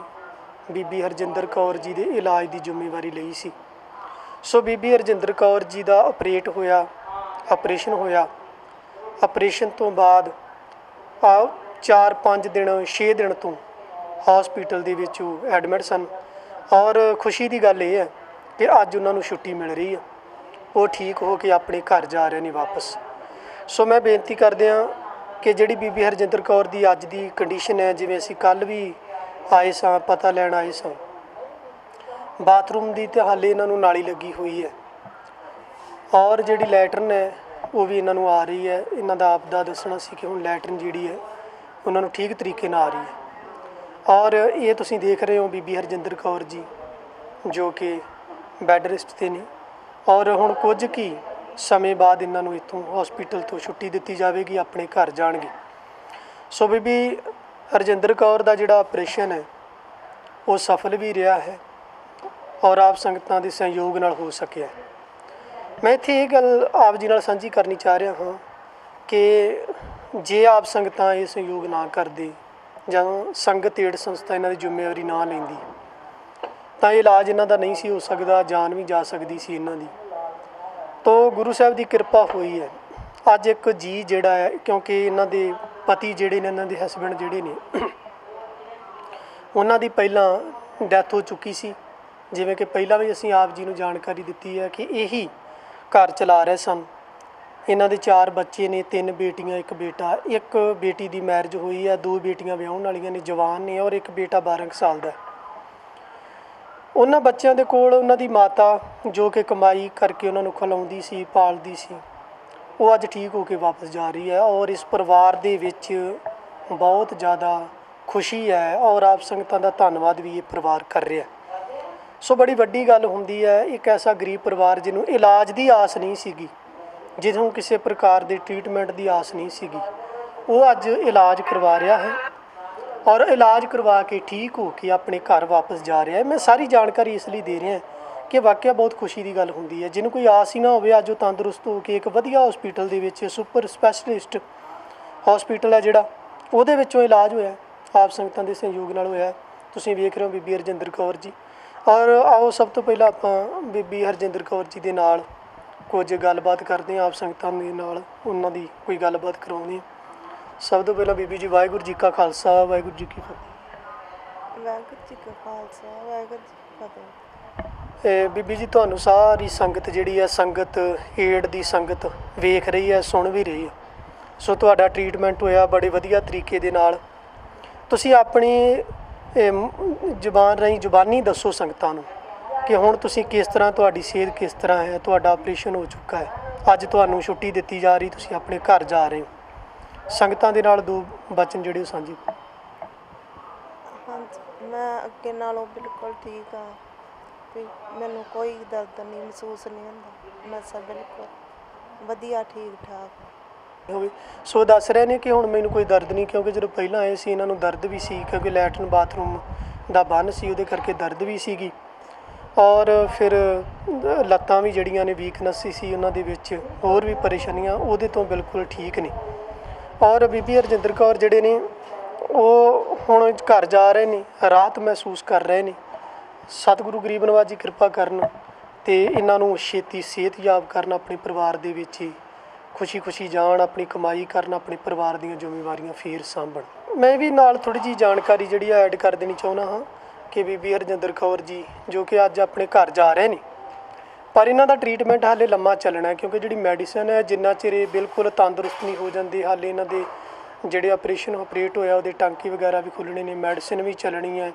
ਬੀਬੀ ਹਰਜਿੰਦਰ ਕੌਰ ਜੀ ਦੇ ਇਲਾਜ ਦੀ ਜ਼ਿੰਮੇਵਾਰੀ ਲਈ ਸੀ। ਸੋ ਬੀਬੀ ਹਰਜਿੰਦਰ ਕੌਰ ਜੀ ਦਾ ਆਪਰੇਸ਼ਨ ਹੋਇਆ। ਆਪਰੇਸ਼ਨ ਤੋਂ ਬਾਅਦ 4-5 ਦਿਨ 6 ਦਿਨ ਤੋਂ ਹਸਪੀਟਲ ਦੇ ਵਿੱਚ ਉਹ ਐਡਮਿਟ ਸਨ ਔਰ ਖੁਸ਼ੀ ਦੀ ਗੱਲ ਇਹ ਹੈ ਕਿ ਅੱਜ ਉਹਨਾਂ ਨੂੰ ਛੁੱਟੀ ਮਿਲ ਰਹੀ ਹੈ, ਉਹ ਠੀਕ ਹੋ ਕੇ ਆਪਣੇ ਘਰ ਜਾ ਰਹੇ ਨੇ ਵਾਪਸ। ਸੋ ਮੈਂ ਬੇਨਤੀ ਕਰਦੇ ਹਾਂ ਕਿ ਜਿਹੜੀ ਬੀਬੀ ਹਰਜਿੰਦਰ ਕੌਰ ਦੀ ਅੱਜ ਦੀ ਕੰਡੀਸ਼ਨ ਹੈ, ਜਿਵੇਂ ਅਸੀਂ ਕੱਲ੍ਹ ਵੀ ਆਏ ਸਾਂ, ਪਤਾ ਲੈਣ ਆਏ ਸਾਂ, ਬਾਥਰੂਮ ਦੀ ਤਾਂ ਹਾਲੇ ਇਹਨਾਂ ਨੂੰ ਨਾਲੀ ਲੱਗੀ ਹੋਈ ਹੈ ਔਰ ਜਿਹੜੀ ਲੈਟਰਨ ਹੈ ਉਹ ਵੀ ਇਹਨਾਂ ਨੂੰ ਆ ਰਹੀ ਹੈ। ਇਹਨਾਂ ਦਾ ਆਪ ਦਾ ਦੱਸਣਾ ਸੀ ਕਿ ਹੁਣ ਲੈਟਰਨ ਜਿਹੜੀ ਹੈ ਉਹਨਾਂ ਨੂੰ ਠੀਕ ਤਰੀਕੇ ਨਾਲ ਆ ਰਹੀ ਹੈ ਔਰ ਇਹ ਤੁਸੀਂ ਦੇਖ ਰਹੇ ਹੋ ਬੀਬੀ ਹਰਜਿੰਦਰ ਕੌਰ ਜੀ ਜੋ ਕਿ ਬੈੱਡ ਰੈਸਟ 'ਤੇ ਨੇ ਔਰ ਹੁਣ ਕੁਝ ਕੁ ਸਮੇਂ ਬਾਅਦ ਇਹਨਾਂ ਨੂੰ ਇੱਥੋਂ ਹਸਪੀਟਲ ਤੋਂ ਛੁੱਟੀ ਦਿੱਤੀ ਜਾਵੇਗੀ, ਆਪਣੇ ਘਰ ਜਾਣਗੇ। ਸੋ ਬੀਬੀ ਹਰਜਿੰਦਰ ਕੌਰ ਦਾ ਜਿਹੜਾ ਆਪਰੇਸ਼ਨ ਹੈ ਉਹ ਸਫਲ ਵੀ ਰਿਹਾ ਹੈ ਔਰ ਆਪ ਸੰਗਤਾਂ ਦੇ ਸਹਿਯੋਗ ਨਾਲ ਹੋ ਸਕਿਆ। ਮੈਂ ਇੱਥੇ ਇਹ ਗੱਲ ਆਪ ਜੀ ਨਾਲ ਸਾਂਝੀ ਕਰਨੀ ਚਾਹ ਰਿਹਾ ਹਾਂ ਕਿ ਜੇ ਆਪ ਸੰਗਤਾਂ ਇਹ ਸਹਿਯੋਗ ਨਾ ਕਰਦੇ ਜਾਂ ਸੰਗਤ ਏਡ ਸੰਸਥਾ ਇਹਨਾਂ ਦੀ ਜ਼ਿੰਮੇਵਾਰੀ ਨਾ ਲੈਂਦੀ ਤਾਂ ਇਹ ਇਲਾਜ ਇਹਨਾਂ ਦਾ ਨਹੀਂ ਸੀ ਹੋ ਸਕਦਾ, ਜਾਨ ਵੀ ਜਾ ਸਕਦੀ ਸੀ ਇਹਨਾਂ ਦੀ। ਤੋ ਗੁਰੂ ਸਾਹਿਬ ਦੀ ਕਿਰਪਾ ਹੋਈ ਹੈ। ਅੱਜ ਇੱਕ ਜੀ ਜਿਹੜਾ ਹੈ, ਕਿਉਂਕਿ ਇਹਨਾਂ ਦੇ ਪਤੀ ਜਿਹੜੇ ਨੇ, ਇਹਨਾਂ ਦੇ ਹਸਬੈਂਡ ਜਿਹੜੇ ਨੇ, ਉਹਨਾਂ ਦੀ ਪਹਿਲਾਂ ਡੈਥ ਹੋ ਚੁੱਕੀ ਸੀ। ਜਿਵੇਂ ਕਿ ਪਹਿਲਾਂ ਵੀ ਅਸੀਂ ਆਪ ਜੀ ਨੂੰ ਜਾਣਕਾਰੀ ਦਿੱਤੀ ਹੈ ਕਿ ਇਹੀ ਘਰ ਚਲਾ ਰਹੇ ਸਨ। ਇਹਨਾਂ ਦੇ 4 ਬੱਚੇ ਨੇ, 3 ਬੇਟੀਆਂ 1 ਬੇਟਾ। ਇੱਕ ਬੇਟੀ ਦੀ ਮੈਰਿਜ ਹੋਈ ਹੈ, 2 ਬੇਟੀਆਂ ਵਿਆਹੁਣ ਵਾਲੀਆਂ ਨੇ, ਜਵਾਨ ਨੇ, ਔਰ ਇੱਕ ਬੇਟਾ 12 ਸਾਲ ਦਾ। ਉਹਨਾਂ ਬੱਚਿਆਂ ਦੇ ਕੋਲ ਉਹਨਾਂ ਦੀ ਮਾਤਾ ਜੋ ਕਿ ਕਮਾਈ ਕਰਕੇ ਉਹਨਾਂ ਨੂੰ ਖਿਲਾਉਂਦੀ ਸੀ, ਪਾਲਦੀ ਸੀ, ਉਹ ਅੱਜ ਠੀਕ ਹੋ ਕੇ ਵਾਪਸ ਜਾ ਰਹੀ ਹੈ ਔਰ ਇਸ ਪਰਿਵਾਰ ਦੇ ਵਿੱਚ ਬਹੁਤ ਜ਼ਿਆਦਾ ਖੁਸ਼ੀ ਹੈ ਔਰ ਆਪ ਸੰਗਤਾਂ ਦਾ ਧੰਨਵਾਦ ਵੀ ਇਹ ਪਰਿਵਾਰ ਕਰ ਰਿਹਾ। ਸੋ ਬੜੀ ਵੱਡੀ ਗੱਲ ਹੁੰਦੀ ਹੈ, ਇੱਕ ਐਸਾ ਗਰੀਬ ਪਰਿਵਾਰ ਜਿਹਨੂੰ ਇਲਾਜ ਦੀ ਆਸ ਨਹੀਂ ਸੀਗੀ, ਜਿਹਨੂੰ ਕਿਸੇ ਪ੍ਰਕਾਰ ਦੇ ਟ੍ਰੀਟਮੈਂਟ ਦੀ ਆਸ ਨਹੀਂ ਸੀਗੀ, ਉਹ ਅੱਜ ਇਲਾਜ ਕਰਵਾ ਰਿਹਾ ਹੈ ਔਰ ਇਲਾਜ ਕਰਵਾ ਕੇ ਠੀਕ ਹੋ ਕੇ ਆਪਣੇ ਘਰ ਵਾਪਸ ਜਾ ਰਿਹਾ ਹੈ। ਮੈਂ ਸਾਰੀ ਜਾਣਕਾਰੀ ਇਸ ਲਈ ਦੇ ਰਿਹਾ ਕਿ ਵਾਕਿਆ ਬਹੁਤ ਖੁਸ਼ੀ ਦੀ ਗੱਲ ਹੁੰਦੀ ਹੈ। ਜਿਹਨੂੰ ਕੋਈ ਆਸ ਹੀ ਨਾ ਹੋਵੇ, ਅੱਜ ਉਹ ਤੰਦਰੁਸਤ ਹੋ ਕੇ ਇੱਕ ਵਧੀਆ ਹਸਪੀਟਲ ਦੇ ਵਿੱਚ, ਸੁਪਰ ਸਪੈਸ਼ਲਿਸਟ ਹਸਪੀਟਲ ਹੈ ਜਿਹੜਾ, ਉਹਦੇ ਵਿੱਚੋਂ ਇਲਾਜ ਹੋਇਆ, ਆਪ ਸੰਗਤਾਂ ਦੇ ਸਹਿਯੋਗ ਨਾਲ ਹੋਇਆ। ਤੁਸੀਂ ਵੇਖ ਰਹੇ ਹੋ ਬੀਬੀ ਹਰਜਿੰਦਰ ਕੌਰ ਜੀ। ਔਰ ਆਓ ਸਭ ਤੋਂ ਪਹਿਲਾਂ ਆਪਾਂ ਬੀਬੀ ਹਰਜਿੰਦਰ ਕੌਰ ਜੀ ਦੇ ਨਾਲ ਕੁਝ ਗੱਲਬਾਤ ਕਰਦੇ ਹਾਂ, ਆਪ ਸੰਗਤਾਂ ਦੇ ਨਾਲ ਉਹਨਾਂ ਦੀ ਕੋਈ ਗੱਲਬਾਤ ਕਰਵਾਉਂਦੇ ਹਾਂ। ਸਭ ਤੋਂ ਪਹਿਲਾਂ ਬੀਬੀ ਜੀ, ਵਾਹਿਗੁਰੂ ਜੀ ਕਾ ਖਾਲਸਾ, ਵਾਹਿਗੁਰੂ ਜੀ ਕੀ ਫਤਿਹ। ਵਾਹਿਗੁਰੂ ਜੀ ਕਾ ਖਾਲਸਾ, ਵਾਹਿਗੁਰੂ ਜੀ ਕੀ ਫਤਿਹ। ਬੀਬੀ ਜੀ, ਤੁਹਾਨੂੰ ਸਾਰੀ ਸੰਗਤ ਜਿਹੜੀ ਹੈ, ਸੰਗਤ ਏਡ ਦੀ ਸੰਗਤ ਵੇਖ ਰਹੀ ਹੈ, ਸੁਣ ਵੀ ਰਹੀ ਹੈ। ਸੋ ਤੁਹਾਡਾ ਟਰੀਟਮੈਂਟ ਹੋਇਆ ਬੜੇ ਵਧੀਆ ਤਰੀਕੇ ਦੇ ਨਾਲ। ਤੁਸੀਂ ਆਪਣੀ ਜ਼ੁਬਾਨੀ ਦੱਸੋ ਸੰਗਤਾਂ ਨੂੰ ਕਿ ਹੁਣ ਤੁਸੀਂ ਕਿਸ ਤਰ੍ਹਾਂ, ਤੁਹਾਡੀ ਸਿਹਤ ਕਿਸ ਤਰ੍ਹਾਂ ਹੈ, ਤੁਹਾਡਾ ਆਪਰੇਸ਼ਨ ਹੋ ਚੁੱਕਾ ਹੈ, ਅੱਜ ਤੁਹਾਨੂੰ ਛੁੱਟੀ ਦਿੱਤੀ ਜਾ ਰਹੀ, ਤੁਸੀਂ ਆਪਣੇ ਘਰ ਜਾ ਰਹੇ ਹੋ। ਸੰਗਤਾਂ ਦੇ ਨਾਲ ਦੋ ਬਚਨ ਜਿਹੜੇ ਉਹ ਸਾਂਝੇ। ਹਾਂਜੀ, ਮੈਂ ਅੱਗੇ ਨਾਲੋਂ ਬਿਲਕੁਲ ਠੀਕ ਆ, ਵੀ ਮੈਨੂੰ ਕੋਈ ਦਰਦ ਨਹੀਂ ਮਹਿਸੂਸ ਨਹੀਂ ਹੁੰਦਾ, ਮੈਂ ਸਭ ਬਿਲਕੁਲ ਵਧੀਆ ਠੀਕ ਠਾਕ। ਹੋਵੇ ਸੋ ਦੱਸ ਰਹੇ ਨੇ ਕਿ ਹੁਣ ਮੈਨੂੰ ਕੋਈ ਦਰਦ ਨਹੀਂ, ਕਿਉਂਕਿ ਜਦੋਂ ਪਹਿਲਾਂ ਆਏ ਸੀ ਇਹਨਾਂ ਨੂੰ ਦਰਦ ਵੀ ਸੀ, ਕਿਉਂਕਿ ਲੈਟਰਨ ਬਾਥਰੂਮ ਦਾ ਬੰਨ ਸੀ, ਉਹਦੇ ਕਰਕੇ ਦਰਦ ਵੀ ਸੀਗੀ, ਔਰ ਫਿਰ ਲੱਤਾਂ ਵੀ ਜਿਹੜੀਆਂ ਨੇ ਵੀਕਨੈਸ ਸੀ ਉਹਨਾਂ ਦੇ ਵਿੱਚ, ਹੋਰ ਵੀ ਪਰੇਸ਼ਾਨੀਆਂ, ਉਹਦੇ ਤੋਂ ਬਿਲਕੁਲ ਠੀਕ ਨੇ। ਔਰ ਬੀਬੀ ਹਰਜਿੰਦਰ ਕੌਰ ਜਿਹੜੇ ਨੇ ਉਹ ਹੁਣ ਘਰ ਜਾ ਰਹੇ ਨੇ, ਰਾਹਤ ਮਹਿਸੂਸ ਕਰ ਰਹੇ ਨੇ। ਸਤਿਗੁਰੂ ਗਰੀਬ ਨਵਾਜ ਜੀ ਕਿਰਪਾ ਕਰਨ ਅਤੇ ਇਹਨਾਂ ਨੂੰ ਛੇਤੀ ਸਿਹਤਯਾਬ ਕਰਨ, ਆਪਣੇ ਪਰਿਵਾਰ ਦੇ ਵਿੱਚ ਹੀ ਖੁਸ਼ੀ ਖੁਸ਼ੀ ਜਾਣ, ਆਪਣੀ ਕਮਾਈ ਕਰਨ, ਆਪਣੇ ਪਰਿਵਾਰ ਦੀਆਂ ਜ਼ਿੰਮੇਵਾਰੀਆਂ ਫੇਰ ਸਾਂਭਣ। ਮੈਂ ਵੀ ਨਾਲ ਥੋੜ੍ਹੀ ਜਿਹੀ ਜਾਣਕਾਰੀ ਜਿਹੜੀ ਆ ਐਡ ਕਰ ਦੇਣੀ ਚਾਹੁੰਦਾ ਹਾਂ ਕਿ ਬੀਬੀ ਹਰਜਿੰਦਰ ਕੌਰ ਜੀ ਜੋ ਕਿ ਅੱਜ ਆਪਣੇ ਘਰ ਜਾ ਰਹੇ ਨੇ, ਪਰ ਇਹਨਾਂ ਦਾ ਟਰੀਟਮੈਂਟ ਹਾਲੇ ਲੰਮਾ ਚੱਲਣਾ, ਕਿਉਂਕਿ ਜਿਹੜੀ ਮੈਡੀਸਨ ਹੈ ਜਿੰਨਾ ਚਿਰ ਇਹ ਬਿਲਕੁਲ ਤੰਦਰੁਸਤ ਨਹੀਂ ਹੋ ਜਾਂਦੇ, ਹਾਲੇ ਇਹਨਾਂ ਦੇ ਜਿਹੜੇ ਆਪਰੇਟ ਹੋਇਆ ਉਹਦੇ ਟਾਂਕੇ ਵਗੈਰਾ ਵੀ ਖੁੱਲ੍ਹਣੇ ਨੇ, ਮੈਡੀਸਨ ਵੀ ਚੱਲਣੀ ਹੈ,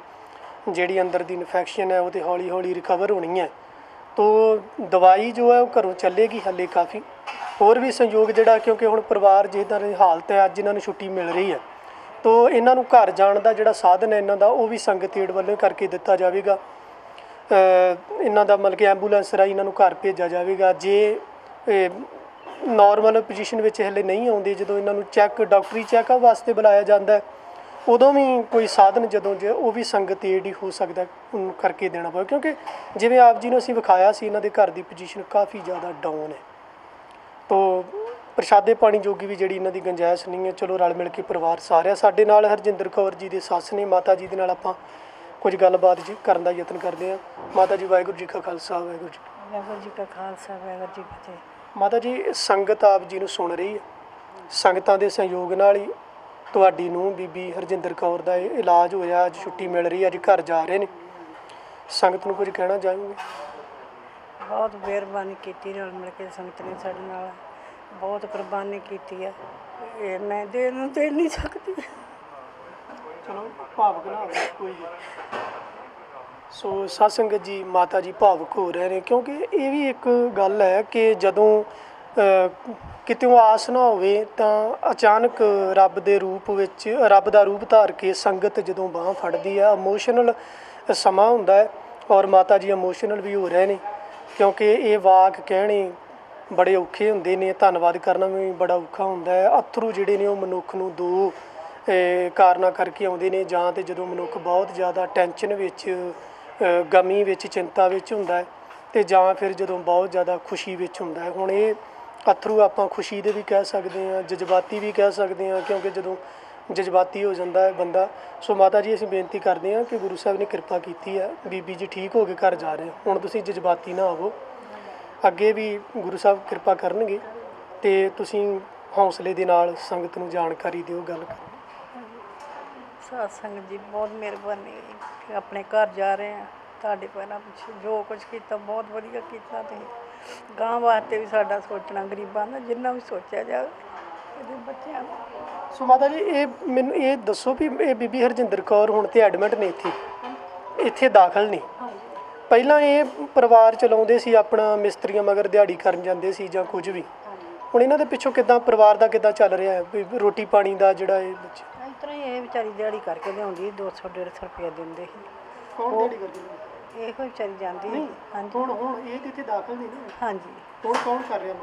ਜਿਹੜੀ ਅੰਦਰ ਦੀ ਇਨਫੈਕਸ਼ਨ ਹੈ ਉਹ ਤਾਂ ਹੌਲੀ ਹੌਲੀ ਰਿਕਵਰ ਹੋਣੀ ਹੈ। ਤੋ ਦਵਾਈ ਜੋ ਹੈ ਉਹ ਘਰੋਂ ਚੱਲੇਗੀ ਹਾਲੇ ਕਾਫੀ, ਹੋਰ ਵੀ ਸਹਿਯੋਗ ਜਿਹੜਾ, ਕਿਉਂਕਿ ਹੁਣ ਪਰਿਵਾਰ ਜਿੱਦਾਂ ਦੀ ਹਾਲਤ ਹੈ, ਅੱਜ ਇਹਨਾਂ ਨੂੰ ਛੁੱਟੀ ਮਿਲ ਰਹੀ ਹੈ, ਤੋ ਇਹਨਾਂ ਨੂੰ ਘਰ ਜਾਣ ਦਾ ਜਿਹੜਾ ਸਾਧਨ ਹੈ ਇਹਨਾਂ ਦਾ ਉਹ ਵੀ ਸੰਗਤ ਏਡ ਵੱਲੋਂ ਕਰਕੇ ਦਿੱਤਾ ਜਾਵੇਗਾ। ਇਹਨਾਂ ਦਾ ਮਤਲਬ ਕਿ ਐਂਬੂਲੈਂਸ ਰਾਹੀਂ ਇਹਨਾਂ ਨੂੰ ਘਰ ਭੇਜਿਆ ਜਾਵੇਗਾ। ਜੇ ਨਾਰਮਲ ਪੋਜੀਸ਼ਨ ਵਿੱਚ ਹਲੇ ਨਹੀਂ ਆਉਂਦੇ, ਜਦੋਂ ਇਹਨਾਂ ਨੂੰ ਡਾਕਟਰੀ ਚੈੱਕਅਪ ਵਾਸਤੇ ਬੁਲਾਇਆ ਜਾਂਦਾ, ਉਦੋਂ ਵੀ ਕੋਈ ਸਾਧਨ ਜਦੋਂ ਜੇ ਉਹ ਵੀ ਸੰਗਤ ਏਡ ਹੀ ਹੋ ਸਕਦਾ ਉਹਨੂੰ ਕਰਕੇ ਦੇਣਾ ਪਵੇ, ਕਿਉਂਕਿ ਜਿਵੇਂ ਆਪ ਜੀ ਨੂੰ ਅਸੀਂ ਵਿਖਾਇਆ ਸੀ ਇਹਨਾਂ ਦੇ ਘਰ ਦੀ ਪੋਜੀਸ਼ਨ ਕਾਫੀ ਜ਼ਿਆਦਾ ਡਾਊਨ ਹੈ। ਤੋ ਪ੍ਰਸ਼ਾਦੇ ਪਾਣੀ ਜੋਗੀ ਵੀ ਜਿਹੜੀ ਇਹਨਾਂ ਦੀ ਗੁੰਜਾਇਸ਼ ਨਹੀਂ ਹੈ। ਚਲੋ ਰਲ ਮਿਲ ਕੇ ਪਰਿਵਾਰ ਸਾਰਿਆ ਸਾਡੇ ਨਾਲ ਹਰਜਿੰਦਰ ਕੌਰ ਜੀ ਦੇ ਸੱਸ ਨੇ, ਮਾਤਾ ਜੀ ਦੇ ਨਾਲ ਆਪਾਂ ਕੁਝ ਗੱਲਬਾਤ ਜੀ ਕਰਨ ਦਾ ਯਤਨ ਕਰਦੇ ਹਾਂ। ਮਾਤਾ ਜੀ ਵਾਹਿਗੁਰੂ ਜੀ ਕਾ ਖਾਲਸਾ, ਵਾਹਿਗੁਰੂ ਜੀ। ਵਾਹਿਗੁਰੂ ਜੀ ਕਾ ਖਾਲਸਾ, ਵਾਹਿਗੁਰੂ ਜੀ ਕੀ ਫਤਿਹ। ਮਾਤਾ ਜੀ, ਸੰਗਤ ਆਪ ਜੀ ਨੂੰ ਸੁਣ ਰਹੀ ਹੈ, ਸੰਗਤਾਂ ਦੇ ਸਹਿਯੋਗ ਨਾਲ ਹੀ ਤੁਹਾਡੀ ਨੂੰ ਬੀਬੀ ਹਰਜਿੰਦਰ ਕੌਰ ਦਾ ਇਹ ਇਲਾਜ ਹੋਇਆ, ਅੱਜ ਛੁੱਟੀ ਮਿਲ ਰਹੀ ਹੈ, ਅੱਜ ਘਰ ਜਾ ਰਹੇ ਨੇ, ਸੰਗਤ ਨੂੰ ਕੁਝ ਕਹਿਣਾ ਚਾਹੋਗੇ? ਬਹੁਤ ਮਿਹਰਬਾਨੀ ਕੀਤੀ, ਰਲ ਮਿਲ ਕੇ ਸੰਗਤ ਨੇ ਸਾਡੇ ਨਾਲ ਬਹੁਤ ਕੁਰਬਾਨੀ ਕੀਤੀ ਹੈ, ਇਹ ਮੈਂ ਦੇਣ ਨੂੰ ਦੇ ਨਹੀਂ ਸਕਦੀ। ਚਲੋ ਭਾਵੁਕ ਨਾ ਹੋਵੇ ਕੋਈ। ਸੋ ਸਾਧ ਸੰਗਤ ਜੀ, ਮਾਤਾ ਜੀ ਭਾਵੁਕ ਹੋ ਰਹੇ ਨੇ, ਕਿਉਂਕਿ ਇਹ ਵੀ ਇੱਕ ਗੱਲ ਹੈ ਕਿ ਜਦੋਂ ਕਿਤਿਓਂ ਆਸ ਨਾ ਹੋਵੇ ਤਾਂ ਅਚਾਨਕ ਰੱਬ ਦੇ ਰੂਪ ਵਿੱਚ, ਰੱਬ ਦਾ ਰੂਪ ਧਾਰ ਕੇ ਸੰਗਤ ਜਦੋਂ ਬਾਂਹ ਫੜਦੀ ਹੈ, ਇਮੋਸ਼ਨਲ ਸਮਾਂ ਹੁੰਦਾ ਹੈ, ਔਰ ਮਾਤਾ ਜੀ ਇਮੋਸ਼ਨਲ ਵੀ ਹੋ ਰਹੇ ਨੇ, ਕਿਉਂਕਿ ਇਹ ਵਾਕ ਕਹਿਣੇ ਬੜੇ ਔਖੇ ਹੁੰਦੇ ਨੇ, ਧੰਨਵਾਦ ਕਰਨਾ ਵੀ ਬੜਾ ਔਖਾ ਹੁੰਦਾ ਹੈ। ਅਥਰੂ ਜਿਹੜੇ ਨੇ ਉਹ ਮਨੁੱਖ ਨੂੰ ਦੋ ਕਾਰਨਾਂ ਕਰਕੇ ਆਉਂਦੇ ਨੇ, ਜਾਂ ਤਾਂ ਜਦੋਂ ਮਨੁੱਖ ਬਹੁਤ ਜ਼ਿਆਦਾ ਟੈਨਸ਼ਨ ਵਿੱਚ, ਗਮੀ ਵਿੱਚ, ਚਿੰਤਾ ਵਿੱਚ ਹੁੰਦਾ ਹੈ, ਅਤੇ ਜਾਂ ਫਿਰ ਜਦੋਂ ਬਹੁਤ ਜ਼ਿਆਦਾ ਖੁਸ਼ੀ ਵਿੱਚ ਹੁੰਦਾ ਹੈ। ਹੁਣ ਇਹ ਅਥਰੂ ਆਪਾਂ ਖੁਸ਼ੀ ਦੇ ਵੀ ਕਹਿ ਸਕਦੇ ਹਾਂ, ਜਜ਼ਬਾਤੀ ਵੀ ਕਹਿ ਸਕਦੇ ਹਾਂ, ਕਿਉਂਕਿ ਜਦੋਂ ਜਜ਼ਬਾਤੀ ਹੋ ਜਾਂਦਾ ਹੈ ਬੰਦਾ। ਸੋ ਮਾਤਾ ਜੀ, ਅਸੀਂ ਬੇਨਤੀ ਕਰਦੇ ਹਾਂ ਕਿ ਗੁਰੂ ਸਾਹਿਬ ਨੇ ਕਿਰਪਾ ਕੀਤੀ ਹੈ, ਬੀਬੀ ਜੀ ਠੀਕ ਹੋ ਕੇ ਘਰ ਜਾ ਰਹੇ, ਹੁਣ ਤੁਸੀਂ ਜਜ਼ਬਾਤੀ ਨਾ ਹੋਵੋ, ਅੱਗੇ ਵੀ ਗੁਰੂ ਸਾਹਿਬ ਕਿਰਪਾ ਕਰਨਗੇ, ਅਤੇ ਤੁਸੀਂ ਹੌਸਲੇ ਦੇ ਨਾਲ ਸੰਗਤ ਨੂੰ ਜਾਣਕਾਰੀ ਦਿਓ, ਗੱਲ ਕਰੋ। ਸਾਧ ਸੰਗਤ ਜੀ, ਬਹੁਤ ਮਿਹਰਬਾਨੀ, ਆਪਣੇ ਘਰ ਜਾ ਰਹੇ ਹਾਂ, ਤੁਹਾਡੇ ਪੈਰਾਂ ਪਿੱਛੇ ਜੋ ਕੁਝ ਕੀਤਾ ਬਹੁਤ ਵਧੀਆ ਕੀਤਾ। ਤੁਸੀਂ ਗਾਂ ਵਾਸਤੇ ਵੀ ਸਾਡਾ ਸੋਚਣਾ, ਗਰੀਬਾਂ ਦਾ ਜਿੰਨਾ ਵੀ ਸੋਚਿਆ ਜਾਵੇ, ਇਹਦੇ ਬੱਚਿਆਂ ਦਾ। ਸੋ ਮਾਤਾ ਜੀ, ਇਹ ਮੈਨੂੰ ਇਹ ਦੱਸੋ ਵੀ ਇਹ ਬੀਬੀ ਹਰਜਿੰਦਰ ਕੌਰ ਹੁਣ ਤੇ ਐਡਮਿਟ ਨੇ, ਇੱਥੇ ਦਾਖਲ ਨੇ, ਪਹਿਲਾਂ ਇਹ ਪਰਿਵਾਰ ਚਲਾਉਂਦੇ ਸੀ ਆਪਣਾ, ਮਿਸਤਰੀਆਂ ਮਗਰ ਦਿਹਾੜੀ ਕਰਨ ਜਾਂਦੇ ਸੀ ਜਾਂ ਕੁਝ ਵੀ, ਹੁਣ ਇਹਨਾਂ ਦੇ ਪਿੱਛੋਂ ਕਿੱਦਾਂ ਪਰਿਵਾਰ ਦਾ ਕਿੱਦਾਂ ਚੱਲ ਰਿਹਾ ਹੈ, ਵੀ ਰੋਟੀ ਪਾਣੀ ਦਾ ਜਿਹੜਾ ਇਹ ਬੱਚੇ? ਇਸ ਤਰ੍ਹਾਂ ਹੀ ਇਹ ਵਿਚਾਰੀ ਦਿਹਾੜੀ ਕਰਕੇ ਲਿਆਉਂਦੀ, 200-150 ਰੁਪਇਆ ਦਿੰਦੇ ਸੀ। ਕੌਣ ਦਿਹਾੜੀ ਕਰਦੇ? ਇਹੋ ਵਿਚਾਰੀ ਜਾਂਦੀ ਸੀ। ਹਾਂਜੀ, ਹੁਣ ਇਹ ਇੱਥੇ ਦਾਖਲ ਨਹੀਂ ਨਾ, ਹਾਂਜੀ। ਹੁਣ ਕੌਣ ਕਰ ਰਿਹਾ?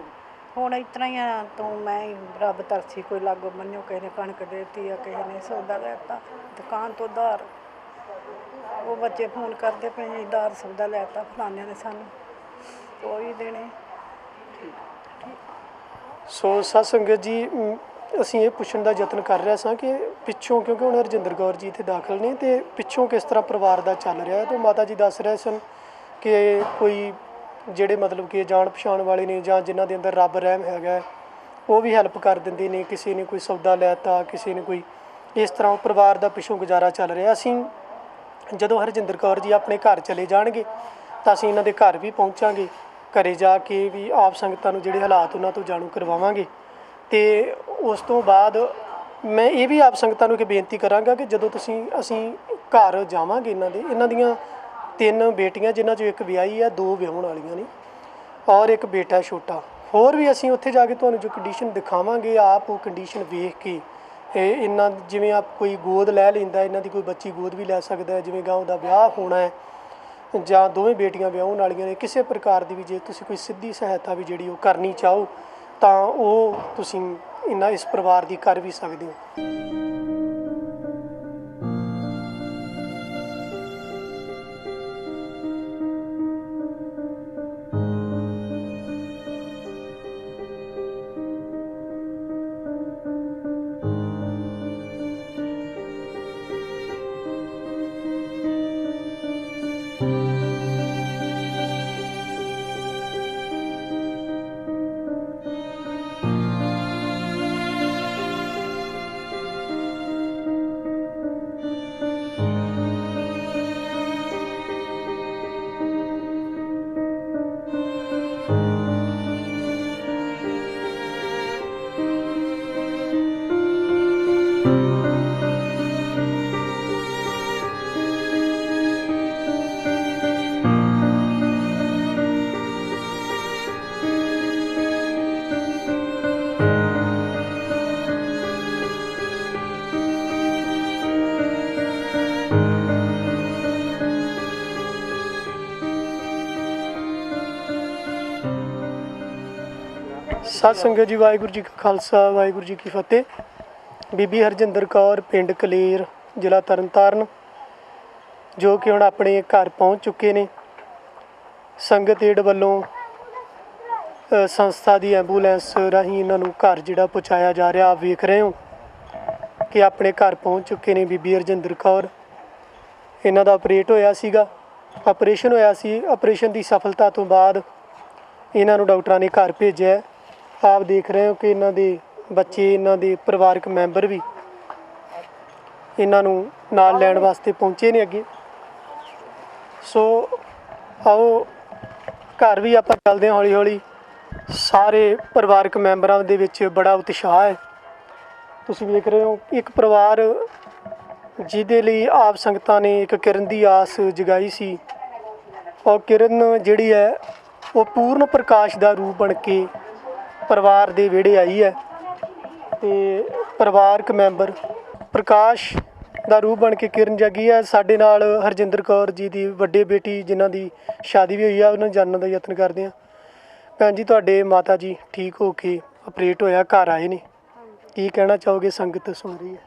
ਹੁਣ ਇਸ ਤਰ੍ਹਾਂ ਹੀ ਆ, ਤੂੰ ਮੈਂ ਹੀ ਰੱਬ ਤਰਸੀ, ਕੋਈ ਲਾਗੋ ਮੰਨਿਓ, ਕਿਸੇ ਨੇ ਕਣਕ ਦੇਤੀ ਆ, ਕਿਸੇ ਨੇ ਸੌਦਾ ਲੈਤਾ ਦੁਕਾਨ ਤੋਂ ਉਧਾਰ, ਉਹ ਬੱਚੇ ਫੋਨ ਕਰਦੇ ਪਏ ਜੀ, ਉਧਾਰ ਸੌਦਾ ਲੈਤਾ ਫਲਾਨਿਆਂ ਨੇ ਸਾਨੂੰ, ਕੋਈ ਦੇਣੇ। ਸੋ ਸਾਧ ਸੰਗਤ ਜੀ, ਅਸੀਂ ਇਹ ਪੁੱਛਣ ਦਾ ਯਤਨ ਕਰ ਰਹੇ ਸਾਂ ਕਿ ਪਿੱਛੋਂ, ਕਿਉਂਕਿ ਹੁਣ ਹਰਜਿੰਦਰ ਕੌਰ ਜੀ ਇੱਥੇ ਦਾਖਲ ਨੇ, ਅਤੇ ਪਿੱਛੋਂ ਕਿਸ ਤਰ੍ਹਾਂ ਪਰਿਵਾਰ ਦਾ ਚੱਲ ਰਿਹਾ ਹੈ। ਤਾਂ ਮਾਤਾ ਜੀ ਦੱਸ ਰਹੇ ਸਨ ਕਿ ਕੋਈ ਜਿਹੜੇ ਮਤਲਬ ਕਿ ਜਾਣ ਪਛਾਣ ਵਾਲੇ ਨੇ, ਜਾਂ ਜਿਨ੍ਹਾਂ ਦੇ ਅੰਦਰ ਰੱਬ ਰਹਿਮ ਹੈਗਾ, ਉਹ ਵੀ ਹੈਲਪ ਕਰ ਦਿੰਦੇ ਨੇ, ਕਿਸੇ ਨੇ ਕੋਈ ਸੌਦਾ ਲੈਤਾ, ਕਿਸੇ ਨੇ ਕੋਈ, ਇਸ ਤਰ੍ਹਾਂ ਪਰਿਵਾਰ ਦਾ ਪਿੱਛੋਂ ਗੁਜ਼ਾਰਾ ਚੱਲ ਰਿਹਾ। ਅਸੀਂ ਜਦੋਂ ਹਰਜਿੰਦਰ ਕੌਰ ਜੀ ਆਪਣੇ ਘਰ ਚਲੇ ਜਾਣਗੇ ਤਾਂ ਅਸੀਂ ਇਹਨਾਂ ਦੇ ਘਰ ਵੀ ਪਹੁੰਚਾਂਗੇ, ਘਰੇ ਜਾ ਕੇ ਵੀ ਆਪ ਸੰਗਤਾਂ ਨੂੰ ਜਿਹੜੇ ਹਾਲਾਤ ਉਹਨਾਂ ਤੋਂ ਜਾਣੂ ਕਰਵਾਵਾਂਗੇ। ਅਤੇ ਉਸ ਤੋਂ ਬਾਅਦ ਮੈਂ ਇਹ ਵੀ ਆਪ ਸੰਗਤਾਂ ਨੂੰ ਇੱਕ ਬੇਨਤੀ ਕਰਾਂਗਾ ਕਿ ਜਦੋਂ ਅਸੀਂ ਘਰ ਜਾਵਾਂਗੇ ਇਹਨਾਂ ਦੀਆਂ 3 ਬੇਟੀਆਂ ਜਿਨ੍ਹਾਂ 'ਚੋਂ ਇੱਕ ਵਿਆਹੀ ਆ, 2 ਵਿਆਹੁਣ ਵਾਲੀਆਂ ਨੇ ਔਰ ਇੱਕ ਬੇਟਾ ਛੋਟਾ। ਹੋਰ ਵੀ ਅਸੀਂ ਉੱਥੇ ਜਾ ਕੇ ਤੁਹਾਨੂੰ ਜੋ ਕੰਡੀਸ਼ਨ ਦਿਖਾਵਾਂਗੇ, ਆਪ ਉਹ ਕੰਡੀਸ਼ਨ ਵੇਖ ਕੇ ਇਹਨਾਂ ਜਿਵੇਂ ਆਪ ਕੋਈ ਗੋਦ ਲੈ ਲੈਂਦਾ, ਇਹਨਾਂ ਦੀ ਕੋਈ ਬੱਚੀ ਗੋਦ ਵੀ ਲੈ ਸਕਦਾ, ਜਿਵੇਂ ਗਾਂ ਉਹਦਾ ਵਿਆਹ ਹੋਣਾ ਹੈ ਜਾਂ ਦੋਵੇਂ ਬੇਟੀਆਂ ਵਿਆਹੁਣ ਵਾਲੀਆਂ ਨੇ, ਕਿਸੇ ਪ੍ਰਕਾਰ ਦੀ ਵੀ ਜੇ ਤੁਸੀਂ ਕੋਈ ਸਿੱਧੀ ਸਹਾਇਤਾ ਵੀ ਜਿਹੜੀ ਉਹ ਕਰਨੀ ਚਾਹੋ ਤਾਂ ਉਹ ਤੁਸੀਂ ਇਸ ਪਰਿਵਾਰ ਦੀ ਕਰ ਵੀ ਸਕਦੇ ਹੋ। ਸਤਿ ਸੰਗਤ ਜੀ, ਵਾਹਿਗੁਰੂ ਜੀ ਕਾ ਖਾਲਸਾ, ਵਾਹਿਗੁਰੂ ਜੀ ਕੀ ਫਤਿਹ। ਬੀਬੀ ਹਰਜਿੰਦਰ ਕੌਰ, ਪਿੰਡ ਕਲੇਰ, ਜ਼ਿਲ੍ਹਾ ਤਰਨਤਾਰਨ, ਜੋ ਕਿ ਹੁਣ ਆਪਣੇ ਘਰ ਪਹੁੰਚ ਚੁੱਕੇ ਨੇ। ਸੰਗਤ ਏਡ ਵੱਲੋਂ ਸੰਸਥਾ ਦੀ ਐਂਬੂਲੈਂਸ ਰਾਹੀਂ ਇਹਨਾਂ ਨੂੰ ਘਰ ਜਿਹੜਾ ਪਹੁੰਚਾਇਆ ਜਾ ਰਿਹਾ। ਆਪ ਵੇਖ ਰਹੇ ਹੋ ਕਿ ਆਪਣੇ ਘਰ ਪਹੁੰਚ ਚੁੱਕੇ ਨੇ ਬੀਬੀ ਹਰਜਿੰਦਰ ਕੌਰ। ਇਹਨਾਂ ਦਾ ਆਪਰੇਸ਼ਨ ਹੋਇਆ ਸੀ। ਆਪਰੇਸ਼ਨ ਦੀ ਸਫਲਤਾ ਤੋਂ ਬਾਅਦ ਇਹਨਾਂ ਨੂੰ ਡਾਕਟਰਾਂ ਨੇ ਘਰ ਭੇਜਿਆ। ਆਪ ਦੇਖ ਰਹੇ ਹੋ ਕਿ ਇਹਨਾਂ ਦੇ ਬੱਚੇ, ਇਹਨਾਂ ਦੇ ਪਰਿਵਾਰਕ ਮੈਂਬਰ ਵੀ ਇਹਨਾਂ ਨੂੰ ਨਾਲ ਲੈਣ ਵਾਸਤੇ ਪਹੁੰਚੇ ਨੇ ਅੱਗੇ। ਸੋ ਆਓ ਘਰ ਵੀ ਆਪਾਂ ਚੱਲਦੇ ਹਾਂ ਹੌਲੀ ਹੌਲੀ। ਸਾਰੇ ਪਰਿਵਾਰਕ ਮੈਂਬਰਾਂ ਦੇ ਵਿੱਚ ਬੜਾ ਉਤਸ਼ਾਹ ਹੈ। ਤੁਸੀਂ ਵੇਖ ਰਹੇ ਹੋ ਇੱਕ ਪਰਿਵਾਰ ਜਿਹਦੇ ਲਈ ਆਪ ਸੰਗਤਾਂ ਨੇ ਇੱਕ ਕਿਰਨ ਦੀ ਆਸ ਜਗਾਈ ਸੀ, ਔਰ ਕਿਰਨ ਜਿਹੜੀ ਹੈ ਉਹ ਪੂਰਨ ਪ੍ਰਕਾਸ਼ ਦਾ ਰੂਪ ਬਣ ਕੇ ਪਰਿਵਾਰ ਦੇ ਵਿਹੜੇ ਆਈ ਹੈ। ਅਤੇ ਪਰਿਵਾਰਕ ਮੈਂਬਰ ਪ੍ਰਕਾਸ਼ ਦਾ ਰੂਪ ਬਣ ਕੇ ਕਿਰਨ ਜਾਗੀ ਹੈ। ਸਾਡੇ ਨਾਲ ਹਰਜਿੰਦਰ ਕੌਰ ਜੀ ਦੀ ਵੱਡੇ ਬੇਟੀ ਜਿਨ੍ਹਾਂ ਦੀ ਸ਼ਾਦੀ ਵੀ ਹੋਈ ਆ, ਉਹਨਾਂ ਨੂੰ ਜਾਣਨ ਦਾ ਯਤਨ ਕਰਦੇ ਹਾਂ। ਭੈਣ ਜੀ, ਤੁਹਾਡੇ ਮਾਤਾ ਜੀ ਠੀਕ ਹੋ ਕੇ ਆਪਰੇਟ ਹੋਇਆ, ਘਰ ਆਏ ਨੇ, ਕੀ ਕਹਿਣਾ ਚਾਹੋਗੇ? ਸੰਗਤ ਸੁਣ ਰਹੀ ਹੈ।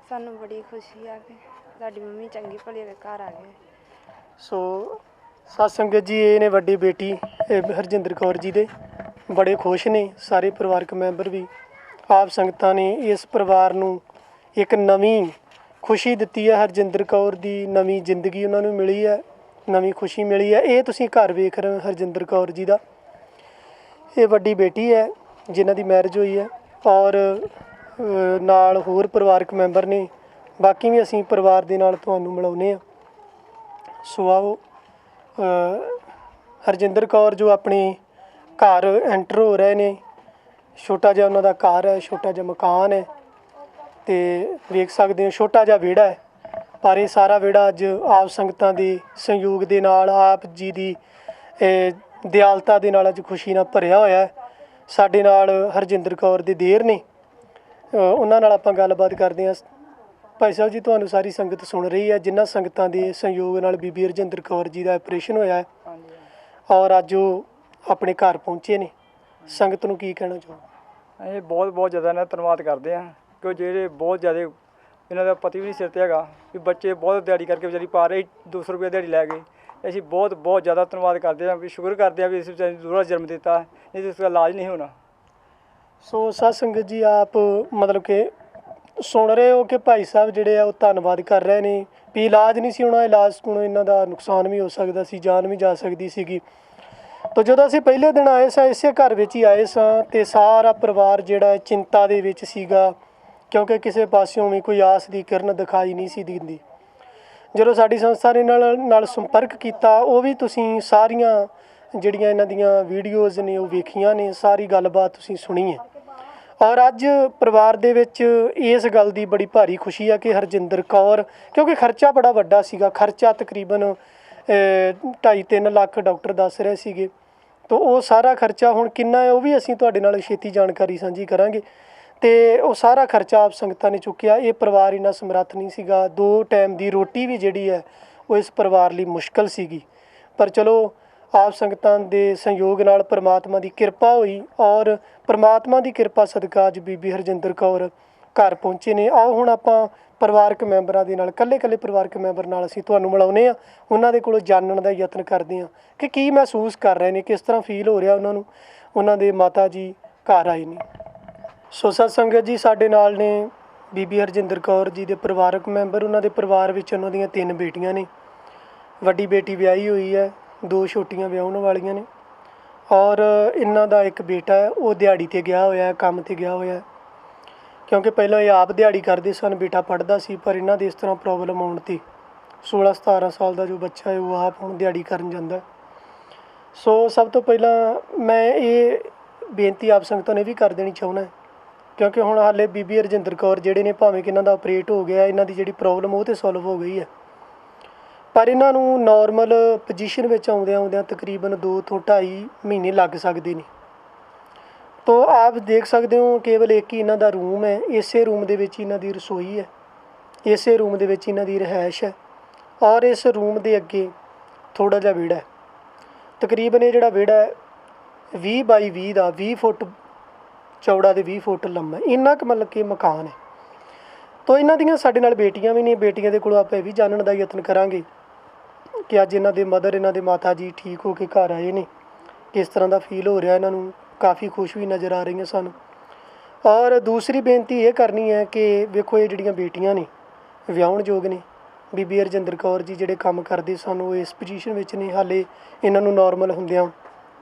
ਸਾਨੂੰ ਬੜੀ ਖੁਸ਼ੀ ਆ ਕਿ ਸਾਡੀ ਮੰਮੀ ਚੰਗੀ ਭਲੀ ਦੇ ਘਰ ਆ ਗਏ। ਸੋ ਸਤ ਸੰਗਤ ਜੀ, ਇਹ ਨੇ ਵੱਡੀ ਬੇਟੀ ਹਰਜਿੰਦਰ ਕੌਰ ਜੀ ਦੇ, ਬੜੇ ਖੁਸ਼ ਨੇ ਸਾਰੇ ਪਰਿਵਾਰਕ ਮੈਂਬਰ ਵੀ। ਆਪ ਸੰਗਤਾਂ ਨੇ ਇਸ ਪਰਿਵਾਰ ਨੂੰ ਇੱਕ ਨਵੀਂ ਖੁਸ਼ੀ ਦਿੱਤੀ ਹੈ। ਹਰਜਿੰਦਰ ਕੌਰ ਦੀ ਨਵੀਂ ਜ਼ਿੰਦਗੀ ਉਹਨਾਂ ਨੂੰ ਮਿਲੀ ਹੈ, ਨਵੀਂ ਖੁਸ਼ੀ ਮਿਲੀ ਹੈ। ਇਹ ਤੁਸੀਂ ਘਰ ਵੇਖ ਰਹੇ ਹੋ ਹਰਜਿੰਦਰ ਕੌਰ ਜੀ ਦਾ। ਇਹ ਵੱਡੀ ਬੇਟੀ ਹੈ ਜਿਨ੍ਹਾਂ ਦੀ ਮੈਰਿਜ ਹੋਈ ਹੈ, ਔਰ ਨਾਲ ਹੋਰ ਪਰਿਵਾਰਕ ਮੈਂਬਰ ਨੇ। ਬਾਕੀ ਵੀ ਅਸੀਂ ਪਰਿਵਾਰ ਦੇ ਨਾਲ ਤੁਹਾਨੂੰ ਮਿਲਾਉਂਦੇ ਹਾਂ। ਸੋ ਆਓ, ਹਰਜਿੰਦਰ ਕੌਰ ਜੋ ਆਪਣੇ ਘਰ ਐਂਟਰ ਹੋ ਰਹੇ ਨੇ। ਛੋਟਾ ਜਿਹਾ ਉਹਨਾਂ ਦਾ ਘਰ ਹੈ, ਛੋਟਾ ਜਿਹਾ ਮਕਾਨ ਹੈ, ਅਤੇ ਵੇਖ ਸਕਦੇ ਹੋ ਛੋਟਾ ਜਿਹਾ ਵਿਹੜਾ ਹੈ, ਪਰ ਇਹ ਸਾਰਾ ਵਿਹੜਾ ਅੱਜ ਆਪ ਸੰਗਤਾਂ ਦੇ ਸਹਿਯੋਗ ਦੇ ਨਾਲ, ਆਪ ਜੀ ਦੀ ਦਿਆਲਤਾ ਦੇ ਨਾਲ ਅੱਜ ਖੁਸ਼ੀ ਨਾਲ ਭਰਿਆ ਹੋਇਆ ਹੈ। ਸਾਡੇ ਨਾਲ ਹਰਜਿੰਦਰ ਕੌਰ ਦੇ ਦੇਰ ਨੇ, ਉਹਨਾਂ ਨਾਲ ਆਪਾਂ ਗੱਲਬਾਤ ਕਰਦੇ ਹਾਂ। ਭਾਈ ਸਾਹਿਬ ਜੀ, ਤੁਹਾਨੂੰ ਸਾਰੀ ਸੰਗਤ ਸੁਣ ਰਹੀ ਹੈ। ਜਿਨ੍ਹਾਂ ਸੰਗਤਾਂ ਦੇ ਸਹਿਯੋਗ ਨਾਲ ਬੀਬੀ ਹਰਜਿੰਦਰ ਕੌਰ ਜੀ ਦਾ ਆਪਰੇਸ਼ਨ ਹੋਇਆ ਹੈ, ਔਰ ਅੱਜ ਉਹ ਆਪਣੇ ਘਰ ਪਹੁੰਚੇ ਨੇ, ਸੰਗਤ ਨੂੰ ਕੀ ਕਹਿਣਾ ਚਾਹੋ? ਇਹ ਬਹੁਤ ਜ਼ਿਆਦਾ ਇਹਨਾਂ ਦਾ ਧੰਨਵਾਦ ਕਰਦੇ ਹਾਂ ਕਿ ਜਿਹੜੇ ਬਹੁਤ ਜ਼ਿਆਦਾ ਇਹਨਾਂ ਦਾ ਪਤੀ ਵੀ ਨਹੀਂ ਸਿਰ 'ਤੇ ਹੈਗਾ, ਵੀ ਬੱਚੇ ਬਹੁਤ ਦਿਹਾੜੀ ਕਰਕੇ ਵਿਚਾਰੀ ਪਾ ਰਹੇ, 200 ਰੁਪਏ ਦਿਹਾੜੀ ਲੈ ਗਏ। ਅਸੀਂ ਬਹੁਤ ਜ਼ਿਆਦਾ ਧੰਨਵਾਦ ਕਰਦੇ ਹਾਂ, ਵੀ ਸ਼ੁਕਰ ਕਰਦੇ ਹਾਂ ਵੀ ਇਸ ਵਿਚਾਰੀ ਨੂੰ ਦੂਰਾ ਜਨਮ ਦਿੱਤਾ, ਨਹੀਂ ਤਾਂ ਇਸਦਾ ਇਲਾਜ ਨਹੀਂ ਹੋਣਾ। ਸੋ ਸਤ ਸੰਗਤ ਜੀ, ਆਪ ਮਤਲਬ ਕਿ ਸੁਣ ਰਹੇ ਹੋ ਕਿ ਭਾਈ ਸਾਹਿਬ ਜਿਹੜੇ ਆ ਉਹ ਧੰਨਵਾਦ ਕਰ ਰਹੇ ਨੇ ਵੀ ਇਲਾਜ ਨਹੀਂ ਸੀ ਹੋਣਾ, ਇਲਾਜ ਤੋਂ ਇਹਨਾਂ ਦਾ ਨੁਕਸਾਨ ਵੀ ਹੋ ਸਕਦਾ ਸੀ, ਜਾਨ ਵੀ ਜਾ ਸਕਦੀ ਸੀਗੀ। ਤਾਂ ਜਦੋਂ ਅਸੀਂ ਪਹਿਲੇ ਦਿਨ ਆਏ ਸਾਂ, ਇਸੇ ਘਰ ਵਿੱਚ ਹੀ ਆਏ ਸਾਂ, ਅਤੇ ਸਾਰਾ ਪਰਿਵਾਰ ਜਿਹੜਾ ਚਿੰਤਾ ਦੇ ਵਿੱਚ ਸੀਗਾ, ਕਿਉਂਕਿ ਕਿਸੇ ਪਾਸਿਓਂ ਵੀ ਕੋਈ ਆਸ ਦੀ ਕਿਰਨ ਦਿਖਾਈ ਨਹੀਂ ਸੀ ਦਿੰਦੀ। ਜਦੋਂ ਸਾਡੀ ਸੰਸਥਾ ਨੇ ਨਾਲ ਸੰਪਰਕ ਕੀਤਾ, ਉਹ ਵੀ ਤੁਸੀਂ ਸਾਰੀਆਂ ਜਿਹੜੀਆਂ ਇਹਨਾਂ ਦੀਆਂ ਵੀਡੀਓਜ਼ ਨੇ ਉਹ ਵੇਖੀਆਂ ਨੇ, ਸਾਰੀ ਗੱਲਬਾਤ ਤੁਸੀਂ ਸੁਣੀ ਹੈ। ਔਰ ਅੱਜ ਪਰਿਵਾਰ ਦੇ ਵਿੱਚ ਇਸ ਗੱਲ ਦੀ ਬੜੀ ਭਾਰੀ ਖੁਸ਼ੀ ਆ ਕਿ ਹਰਜਿੰਦਰ ਕੌਰ, ਕਿਉਂਕਿ ਖਰਚਾ ਬੜਾ ਵੱਡਾ ਸੀਗਾ, ਖਰਚਾ ਤਕਰੀਬਨ 2.5-3 ਲੱਖ ਡਾਕਟਰ ਦੱਸ ਰਹੇ ਸੀਗੇ। ਤਾਂ ਉਹ ਸਾਰਾ ਖਰਚਾ ਹੁਣ ਕਿੰਨਾ ਹੈ ਉਹ ਵੀ ਅਸੀਂ ਤੁਹਾਡੇ ਨਾਲ ਛੇਤੀ ਜਾਣਕਾਰੀ ਸਾਂਝੀ ਕਰਾਂਗੇ। ਅਤੇ ਉਹ ਸਾਰਾ ਖਰਚਾ ਆਪ ਸੰਗਤਾਂ ਨੇ ਚੁੱਕਿਆ। ਇਹ ਪਰਿਵਾਰ ਇੰਨਾ ਸਮਰੱਥ ਨਹੀਂ ਸੀਗਾ, 2 ਟਾਈਮ ਦੀ ਰੋਟੀ ਵੀ ਜਿਹੜੀ ਹੈ ਉਹ ਇਸ ਪਰਿਵਾਰ ਲਈ ਮੁਸ਼ਕਲ ਸੀਗੀ। ਪਰ ਚਲੋ ਆਪ ਸੰਗਤਾਂ ਦੇ ਸਹਿਯੋਗ ਨਾਲ ਪਰਮਾਤਮਾ ਦੀ ਕਿਰਪਾ ਹੋਈ ਔਰ ਪਰਮਾਤਮਾ ਦੀ ਕਿਰਪਾ ਸਦਕਾ ਅੱਜ ਬੀਬੀ ਹਰਜਿੰਦਰ ਕੌਰ ਘਰ ਪਹੁੰਚੇ ਨੇ। ਆਓ ਹੁਣ ਆਪਾਂ ਪਰਿਵਾਰਕ ਮੈਂਬਰਾਂ ਦੇ ਨਾਲ, ਇਕੱਲੇ ਪਰਿਵਾਰਕ ਮੈਂਬਰ ਨਾਲ ਅਸੀਂ ਤੁਹਾਨੂੰ ਮਿਲਾਉਂਦੇ ਹਾਂ, ਉਹਨਾਂ ਦੇ ਕੋਲੋਂ ਜਾਣਨ ਦਾ ਯਤਨ ਕਰਦੇ ਹਾਂ ਕਿ ਕੀ ਮਹਿਸੂਸ ਕਰ ਰਹੇ ਨੇ, ਕਿਸ ਤਰ੍ਹਾਂ ਫੀਲ ਹੋ ਰਿਹਾ ਉਹਨਾਂ ਨੂੰ। ਉਹਨਾਂ ਦੇ ਮਾਤਾ ਜੀ ਘਰ ਆਏ ਨੇ। ਸੋ ਸਤ ਸੰਗਤ ਜੀ, ਸਾਡੇ ਨਾਲ ਨੇ ਬੀਬੀ ਹਰਜਿੰਦਰ ਕੌਰ ਜੀ ਦੇ ਪਰਿਵਾਰਕ ਮੈਂਬਰ। ਉਹਨਾਂ ਦੇ ਪਰਿਵਾਰ ਵਿੱਚ ਉਹਨਾਂ ਦੀਆਂ 3 ਬੇਟੀਆਂ ਨੇ। ਵੱਡੀ ਬੇਟੀ ਵਿਆਹੀ ਹੋਈ ਹੈ, 2 ਛੋਟੀਆਂ ਵਿਆਹੁਣ ਵਾਲੀਆਂ ਨੇ ਔਰ ਇਹਨਾਂ ਦਾ ਇੱਕ ਬੇਟਾ ਹੈ, ਉਹ ਦਿਹਾੜੀ 'ਤੇ ਗਿਆ ਹੋਇਆ, ਕੰਮ 'ਤੇ ਗਿਆ ਹੋਇਆ। ਕਿਉਂਕਿ ਪਹਿਲਾਂ ਇਹ ਆਪ ਦਿਹਾੜੀ ਕਰਦੇ ਸਨ, ਬੇਟਾ ਪੜ੍ਹਦਾ ਸੀ, ਪਰ ਇਹਨਾਂ ਦੇ ਇਸ ਤਰ੍ਹਾਂ ਪ੍ਰੋਬਲਮ ਆਉਣ 'ਤੇ 16-17 ਸਾਲ ਦਾ ਜੋ ਬੱਚਾ ਹੈ ਉਹ ਆਪ ਹੁਣ ਦਿਹਾੜੀ ਕਰਨ ਜਾਂਦਾ। ਸੋ ਸਭ ਤੋਂ ਪਹਿਲਾਂ ਮੈਂ ਇਹ ਬੇਨਤੀ ਆਪ ਸੰਗਤਾਂ ਨੇ ਵੀ ਕਰ ਦੇਣੀ ਚਾਹੁੰਦਾ, ਕਿਉਂਕਿ ਹੁਣ ਹਾਲੇ ਬੀਬੀ ਹਰਜਿੰਦਰ ਕੌਰ ਜਿਹੜੇ ਨੇ, ਭਾਵੇਂ ਕਿ ਇਹਨਾਂ ਦਾ ਆਪਰੇਟ ਹੋ ਗਿਆ, ਇਹਨਾਂ ਦੀ ਜਿਹੜੀ ਪ੍ਰੋਬਲਮ ਉਹ ਤਾਂ ਸੋਲਵ ਹੋ ਗਈ ਹੈ, ਪਰ ਇਹਨਾਂ ਨੂੰ ਨੋਰਮਲ ਪੋਜੀਸ਼ਨ ਵਿੱਚ ਆਉਂਦਿਆਂ ਤਕਰੀਬਨ 2 ਤੋਂ 2.5 ਮਹੀਨੇ ਲੱਗ ਸਕਦੇ ਨੇ। ਤੋ ਆਪ ਦੇਖ ਸਕਦੇ ਹੋ ਕੇਵਲ ਇੱਕ ਹੀ ਇਹਨਾਂ ਦਾ ਰੂਮ ਹੈ, ਇਸੇ ਰੂਮ ਦੇ ਵਿੱਚ ਇਹਨਾਂ ਦੀ ਰਸੋਈ ਹੈ, ਇਸੇ ਰੂਮ ਦੇ ਵਿੱਚ ਇਹਨਾਂ ਦੀ ਰਿਹਾਇਸ਼ ਹੈ ਔਰ ਇਸ ਰੂਮ ਦੇ ਅੱਗੇ ਥੋੜ੍ਹਾ ਜਿਹਾ ਵਿਹੜਾ ਹੈ। ਤਕਰੀਬਨ ਇਹ ਜਿਹੜਾ ਵਿਹੜਾ ਹੈ 20 ਬਾਈ 20 ਦਾ, 20 ਫੁੱਟ ਚੌੜਾ ਅਤੇ 20 ਫੁੱਟ ਲੰਮਾ, ਇੰਨਾ ਕੁ ਮਤਲਬ ਕਿ ਮਕਾਨ ਹੈ। ਤੋ ਇਹਨਾਂ ਦੀਆਂ ਸਾਡੇ ਨਾਲ ਬੇਟੀਆਂ ਵੀ ਨੇ। ਬੇਟੀਆਂ ਦੇ ਕੋਲੋਂ ਆਪਾਂ ਇਹ ਵੀ ਜਾਣਨ ਦਾ ਯਤਨ ਕਰਾਂਗੇ ਕਿ ਅੱਜ ਇਹਨਾਂ ਦੇ ਮਦਰ, ਇਹਨਾਂ ਦੇ ਮਾਤਾ ਜੀ ਠੀਕ ਹੋ ਕੇ ਘਰ ਆਏ ਨੇ, ਕਿਸ ਤਰ੍ਹਾਂ ਦਾ ਫੀਲ ਹੋ ਰਿਹਾ ਇਹਨਾਂ ਨੂੰ। ਕਾਫੀ ਖੁਸ਼ ਵੀ ਨਜ਼ਰ ਆ ਰਹੀਆਂ ਸਾਨੂੰ। ਔਰ ਦੂਸਰੀ ਬੇਨਤੀ ਇਹ ਕਰਨੀ ਹੈ ਕਿ ਵੇਖੋ, ਇਹ ਜਿਹੜੀਆਂ ਬੇਟੀਆਂ ਨੇ ਵਿਆਹੁਣ ਯੋਗ ਨੇ। ਬੀਬੀ ਹਰਜਿੰਦਰ ਕੌਰ ਜੀ ਜਿਹੜੇ ਕੰਮ ਕਰਦੇ ਸਨ ਉਹ ਇਸ ਪੋਜੀਸ਼ਨ ਵਿੱਚ ਨੇ, ਹਾਲੇ ਇਹਨਾਂ ਨੂੰ ਨੋਰਮਲ ਹੁੰਦਿਆਂ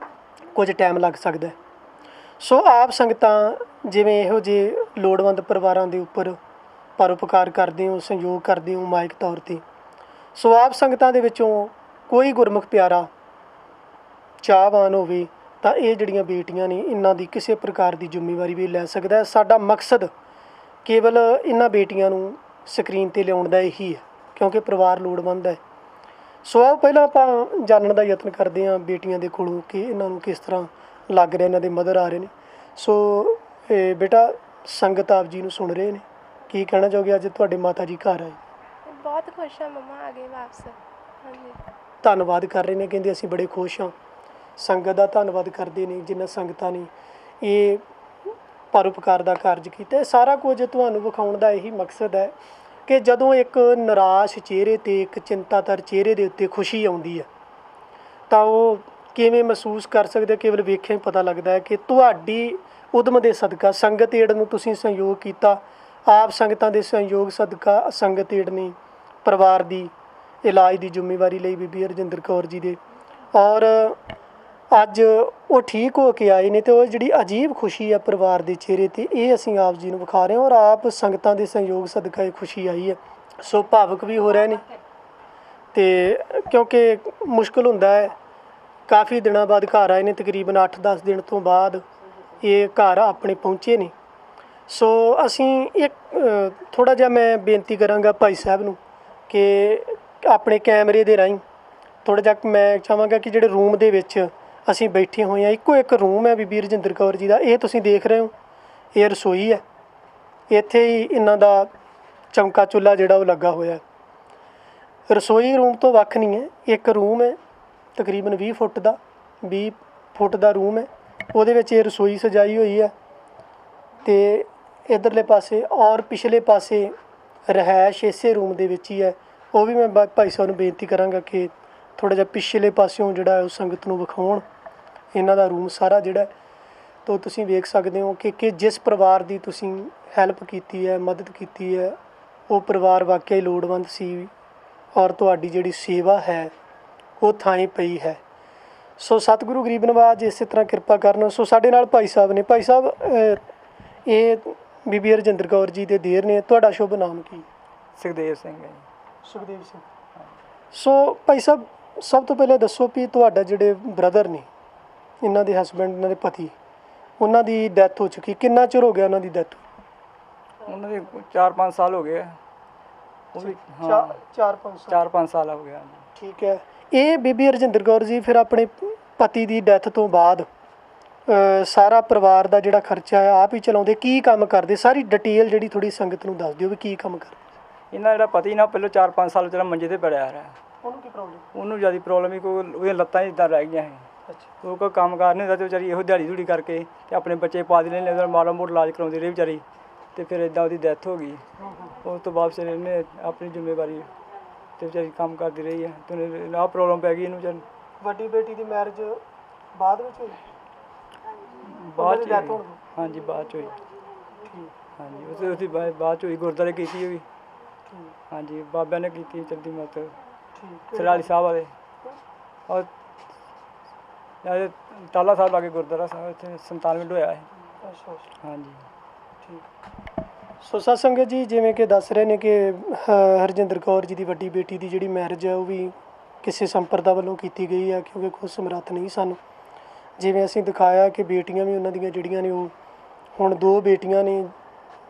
ਕੁਝ ਟਾਈਮ ਲੱਗ ਸਕਦਾ। ਸੋ ਆਪ ਸੰਗਤਾਂ ਜਿਵੇਂ ਇਹੋ ਜਿਹੇ ਲੋੜਵੰਦ ਪਰਿਵਾਰਾਂ ਦੇ ਉੱਪਰ ਪਰਉਪਕਾਰ ਕਰਦੇ ਹੋ, ਸਹਿਯੋਗ ਕਰਦੇ ਹੋ ਮਾਇਕ ਤੌਰ 'ਤੇ। ਸੋ ਆਪ ਸੰਗਤਾਂ ਦੇ ਵਿੱਚੋਂ ਕੋਈ ਗੁਰਮੁਖ ਪਿਆਰਾ ਚਾਹਵਾਨ ਹੋਵੇ ਤਾਂ ਇਹ ਜਿਹੜੀਆਂ ਬੇਟੀਆਂ ਨੇ, ਇਹਨਾਂ ਦੀ ਕਿਸੇ ਪ੍ਰਕਾਰ ਦੀ ਜ਼ਿੰਮੇਵਾਰੀ ਵੀ ਲੈ ਸਕਦਾ ਹੈ। ਸਾਡਾ ਮਕਸਦ ਕੇਵਲ ਇਹਨਾਂ ਬੇਟੀਆਂ ਨੂੰ ਸਕਰੀਨ 'ਤੇ ਲਿਆਉਣ ਦਾ ਇਹੀ ਹੈ, ਕਿਉਂਕਿ ਪਰਿਵਾਰ ਲੋੜਵੰਦ ਹੈ। ਸੋ ਆਓ ਪਹਿਲਾਂ ਆਪਾਂ ਜਾਣਨ ਦਾ ਯਤਨ ਕਰਦੇ ਹਾਂ ਬੇਟੀਆਂ ਦੇ ਕੋਲੋਂ ਕਿ ਇਹਨਾਂ ਨੂੰ ਕਿਸ ਤਰ੍ਹਾਂ ਲੱਗ ਰਿਹਾ, ਇਹਨਾਂ ਦੇ ਮਦਰ ਆ ਰਹੇ ਨੇ। ਸੋ ਬੇਟਾ, ਸੰਗਤ ਆਪ ਜੀ ਨੂੰ ਸੁਣ ਰਹੇ ਨੇ, ਕੀ ਕਹਿਣਾ ਚਾਹੋਗੇ ਅੱਜ ਤੁਹਾਡੇ ਮਾਤਾ ਜੀ ਘਰ ਆਏ? ਬਹੁਤ ਖੁਸ਼ ਹਾਂ, ਮੰਮਾ ਆ ਗਏ ਵਾਪਸ। ਹਾਂਜੀ, ਧੰਨਵਾਦ ਕਰ ਰਹੇ ਨੇ, ਕਹਿੰਦੇ ਅਸੀਂ ਬੜੇ ਖੁਸ਼ ਹਾਂ। ਸੰਗਤ ਦਾ ਧੰਨਵਾਦ ਕਰਦੇ ਨੇ ਜਿਨ੍ਹਾਂ ਸੰਗਤਾਂ ਨੇ ਇਹ ਪਰਉਪਕਾਰ ਦਾ ਕਾਰਜ ਕੀਤਾ। ਸਾਰਾ ਕੁਝ ਤੁਹਾਨੂੰ ਵਿਖਾਉਣ ਦਾ ਇਹੀ ਮਕਸਦ ਹੈ ਕਿ ਜਦੋਂ ਇੱਕ ਨਿਰਾਸ਼ ਚਿਹਰੇ 'ਤੇ, ਇੱਕ ਚਿੰਤਾਤਰ ਚਿਹਰੇ ਦੇ ਉੱਤੇ ਖੁਸ਼ੀ ਆਉਂਦੀ ਹੈ ਤਾਂ ਉਹ ਕਿਵੇਂ ਮਹਿਸੂਸ ਕਰ ਸਕਦੇ, ਕੇਵਲ ਵੇਖਿਆ ਹੀ ਪਤਾ ਲੱਗਦਾ ਹੈ ਕਿ ਤੁਹਾਡੀ ਉਦਮ ਦੇ ਸਦਕਾ ਸੰਗਤ ਏਡ ਨੂੰ ਤੁਸੀਂ ਸਹਿਯੋਗ ਕੀਤਾ। ਆਪ ਸੰਗਤਾਂ ਦੇ ਸਹਿਯੋਗ ਸਦਕਾ ਸੰਗਤ ਏਡ ਨੇ ਪਰਿਵਾਰ ਦੀ ਇਲਾਜ ਦੀ ਜ਼ਿੰਮੇਵਾਰੀ ਲਈ ਬੀਬੀ ਹਰਜਿੰਦਰ ਕੌਰ ਜੀ ਦੇ, ਔਰ ਅੱਜ ਉਹ ਠੀਕ ਹੋ ਕੇ ਆਏ ਨੇ। ਅਤੇ ਉਹ ਜਿਹੜੀ ਅਜੀਬ ਖੁਸ਼ੀ ਆ ਪਰਿਵਾਰ ਦੇ ਚਿਹਰੇ 'ਤੇ, ਇਹ ਅਸੀਂ ਆਪ ਜੀ ਨੂੰ ਵਿਖਾ ਰਹੇ ਹਾਂ ਔਰ ਆਪ ਸੰਗਤਾਂ ਦੇ ਸਹਿਯੋਗ ਸਦਕਾ ਇਹ ਖੁਸ਼ੀ ਆਈ ਹੈ। ਸੋ ਭਾਵੁਕ ਵੀ ਹੋ ਰਹੇ ਨੇ, ਅਤੇ ਕਿਉਂਕਿ ਮੁਸ਼ਕਿਲ ਹੁੰਦਾ ਹੈ। ਕਾਫੀ ਦਿਨਾਂ ਬਾਅਦ ਘਰ ਆਏ ਨੇ, ਤਕਰੀਬਨ 8-10 ਦਿਨ ਤੋਂ ਬਾਅਦ ਇਹ ਘਰ ਆਪਣੇ ਪਹੁੰਚੇ ਨੇ। ਸੋ ਅਸੀਂ ਇੱਕ ਥੋੜ੍ਹਾ ਜਿਹਾ ਮੈਂ ਬੇਨਤੀ ਕਰਾਂਗਾ ਭਾਈ ਸਾਹਿਬ ਨੂੰ ਕਿ ਆਪਣੇ ਕੈਮਰੇ ਦੇ ਰਾਹੀਂ ਥੋੜ੍ਹਾ ਜਿਹਾ ਮੈਂ ਚਾਹਾਂਗਾ ਕਿ ਜਿਹੜੇ ਰੂਮ ਦੇ ਵਿੱਚ ਅਸੀਂ ਬੈਠੇ ਹੋਏ ਹਾਂ, ਇੱਕੋ ਇੱਕ ਰੂਮ ਹੈ ਬੀਬੀ ਹਰਜਿੰਦਰ ਕੌਰ ਜੀ ਦਾ, ਇਹ ਤੁਸੀਂ ਦੇਖ ਰਹੇ ਹੋ, ਇਹ ਰਸੋਈ ਹੈ। ਇੱਥੇ ਹੀ ਇਹਨਾਂ ਦਾ ਚੌਂਕਾ ਚੁੱਲ੍ਹਾ ਜਿਹੜਾ ਉਹ ਲੱਗਾ ਹੋਇਆ। ਰਸੋਈ ਰੂਮ ਤੋਂ ਵੱਖ ਨਹੀਂ ਹੈ, ਇੱਕ ਰੂਮ ਹੈ ਤਕਰੀਬਨ 20 ਫੁੱਟ ਦਾ ਰੂਮ ਹੈ, ਉਹਦੇ ਵਿੱਚ ਇਹ ਰਸੋਈ ਸਜਾਈ ਹੋਈ ਹੈ। ਅਤੇ ਇੱਧਰਲੇ ਪਾਸੇ ਔਰ ਪਿਛਲੇ ਪਾਸੇ ਰਿਹਾਇਸ਼ ਇਸੇ ਰੂਮ ਦੇ ਵਿੱਚ ਹੀ ਹੈ। ਉਹ ਵੀ ਮੈਂ ਭਾਈ ਸਾਹਿਬ ਨੂੰ ਬੇਨਤੀ ਕਰਾਂਗਾ ਕਿ ਥੋੜ੍ਹਾ ਜਿਹਾ ਪਿਛਲੇ ਪਾਸਿਓਂ ਜਿਹੜਾ ਉਹ ਸੰਗਤ ਨੂੰ ਵਿਖਾਉਣ ਇਹਨਾਂ ਦਾ ਰੂਮ ਸਾਰਾ ਜਿਹੜਾ। ਤਾਂ ਤੁਸੀਂ ਵੇਖ ਸਕਦੇ ਹੋ ਕਿ ਜਿਸ ਪਰਿਵਾਰ ਦੀ ਤੁਸੀਂ ਹੈਲਪ ਕੀਤੀ ਹੈ, ਮਦਦ ਕੀਤੀ ਹੈ, ਉਹ ਪਰਿਵਾਰ ਵਾਕਿਆ ਹੀ ਲੋੜਵੰਦ ਸੀ ਔਰ ਤੁਹਾਡੀ ਜਿਹੜੀ ਸੇਵਾ ਹੈ ਉਹ ਥਾਂ ਪਈ ਹੈ। ਸੋ ਸਤਿਗੁਰੂ ਗਰੀਬ ਨਵਾਜ ਇਸੇ ਤਰ੍ਹਾਂ ਕਿਰਪਾ ਕਰਨ। ਸੋ ਸਾਡੇ ਨਾਲ ਭਾਈ ਸਾਹਿਬ ਨੇ। ਭਾਈ ਸਾਹਿਬ, ਇਹ ਬੀਬੀ ਹਰਜਿੰਦਰ ਕੌਰ ਜੀ ਦੇ ਦੇਰ ਨੇ, ਤੁਹਾਡਾ ਸ਼ੁਭ ਨਾਮ ਕੀ? ਸੁਖਦੇਵ ਸਿੰਘ ਹੈ ਜੀ। ਸੁਖਦੇਵ ਸਿੰਘ। ਸੋ ਭਾਈ ਸਾਹਿਬ, ਸਭ ਤੋਂ ਪਹਿਲਾਂ ਦੱਸੋ ਵੀ ਤੁਹਾਡਾ ਜਿਹੜੇ ਬ੍ਰਦਰ ਨੇ, ਇਹਨਾਂ ਦੇ ਹਸਬੈਂਡ, ਇਹਨਾਂ ਦੇ ਪਤੀ, ਉਹਨਾਂ ਦੀ ਡੈਥ ਹੋ ਚੁੱਕੀ। ਕਿੰਨਾ ਚਿਰ ਹੋ ਗਿਆ ਉਹਨਾਂ ਦੀ ਡੈਥ? ਉਹਨਾਂ ਦੇ 4-5 ਸਾਲ ਹੋ ਗਏ ਆ। ਉਹ ਵੀ 4-5 ਸਾਲ। 4-5 ਸਾਲ ਹੋ ਗਿਆ। ਠੀਕ ਹੈ। ਇਹ ਬੀਬੀ ਹਰਜਿੰਦਰ ਕੌਰ ਜੀ ਫਿਰ ਆਪਣੇ ਪਤੀ ਦੀ ਡੈਥ ਤੋਂ ਬਾਅਦ ਸਾਰਾ ਪਰਿਵਾਰ ਦਾ ਜਿਹੜਾ ਖਰਚਾ ਹੈ ਆਪ ਹੀ ਚਲਾਉਂਦੇ, ਕੀ ਕੰਮ ਕਰਦੇ? ਸਾਰੀ ਡਿਟੇਲ ਜਿਹੜੀ ਥੋੜੀ ਸੰਗਤ ਨੂੰ ਦੱਸ ਦਿਓ ਵੀ ਕੀ ਕੰਮ ਕਰਦੇ। ਇਹਨਾਂ ਜਿਹੜਾ ਪਤੀ ਨਾ ਪਹਿਲਾਂ 4-5 ਸਾਲ ਜਿਹੜਾ ਮੰਜੇ ਤੇ ਪਿਆ ਰਿਹਾ। ਉਹਨੂੰ ਕੀ ਪ੍ਰੋਬਲਮ? ਉਹਨੂੰ ਜ਼ਿਆਦਾ ਪ੍ਰੋਬਲਮ ਹੀ ਕੋਈ, ਉਹਦੀਆਂ ਲੱਤਾਂ ਹੀ ਇੱਦਾਂ ਰਹਿ ਗਈਆਂ ਸੀ। ਅੱਛਾ। ਉਹ ਕੋਈ ਕੰਮ ਕਾਰ ਨਹੀਂ ਹੁੰਦਾ, ਤੇ ਵਿਚਾਰੀ ਇਹੋ ਦਿਹਾੜੀ ਧੂੜੀ ਕਰਕੇ ਤੇ ਆਪਣੇ ਬੱਚੇ ਪਾਲ ਲੈਂਦੇ, ਉਹਦਾ ਮਾੜਾ ਮੋਟਾ ਇਲਾਜ ਕਰਾਉਂਦੀ ਰਹੀ ਵਿਚਾਰੀ, ਤੇ ਫਿਰ ਇੱਦਾਂ ਉਹਦੀ ਡੈਥ ਹੋ ਗਈ। ਉਸ ਤੋਂ ਬਾਅਦ ਫਿਰ ਇਹਨੇ ਆਪਣੀ ਜ਼ਿੰਮੇਵਾਰੀ ਤੇ ਵਿਚਾਰੀ ਕੰਮ ਕਰਦੀ ਰਹੀ ਹੈ, ਤੇ ਆਹ ਪ੍ਰੋਬਲਮ ਪੈ ਗਈ ਇਹਨੂੰ ਵਿਚਾਰੀ। ਵੱਡੀ ਬੇਟੀ ਦੀ ਮੈਰਿਜ ਬਾਅਦ ਵਿੱਚ ਹੋਈ? ਬਾਅਦ 'ਚ ਹੋਈ। ਹਾਂਜੀ ਬਾਅਦ 'ਚ ਹੋਈ। ਹਾਂਜੀ ਉਹਦੀ ਬਾਅਦ 'ਚ ਹੋਈ, ਗੁਰਦੁਆਰੇ ਕੀਤੀ ਹੋਈ। ਹਾਂਜੀ ਬਾਬਿਆਂ ਨੇ ਕੀਤੀ ਚੰਦੀ ਮਤ ਸਰਾਲੀ ਸਾਹਿਬ ਵਾਲੇ, ਔਰ ਟਾਲਾ ਸਾਹਿਬ ਲਾਗੇ ਗੁਰਦੁਆਰਾ ਸਾਹਿਬ, ਇੱਥੇ 97 ਹੋਇਆ ਹੈ। ਅੱਛਾ। ਹਾਂਜੀ ਠੀਕ। ਸੋ ਸਤ ਸੰਗਤ ਜੀ, ਜਿਵੇਂ ਕਿ ਦੱਸ ਰਹੇ ਨੇ ਕਿ ਹਰਜਿੰਦਰ ਕੌਰ ਜੀ ਦੀ ਵੱਡੀ ਬੇਟੀ ਦੀ ਜਿਹੜੀ ਮੈਰਿਜ ਹੈ ਉਹ ਵੀ ਕਿਸੇ ਸੰਪਰਦਾ ਵੱਲੋਂ ਕੀਤੀ ਗਈ ਹੈ, ਕਿਉਂਕਿ ਕੋਈ ਸਮਰੱਥ ਨਹੀਂ ਸਾਨੂੰ। ਜਿਵੇਂ ਅਸੀਂ ਦਿਖਾਇਆ ਕਿ ਬੇਟੀਆਂ ਵੀ ਉਹਨਾਂ ਦੀਆਂ ਜਿਹੜੀਆਂ ਨੇ ਉਹ ਹੁਣ 2 ਬੇਟੀਆਂ ਨੇ,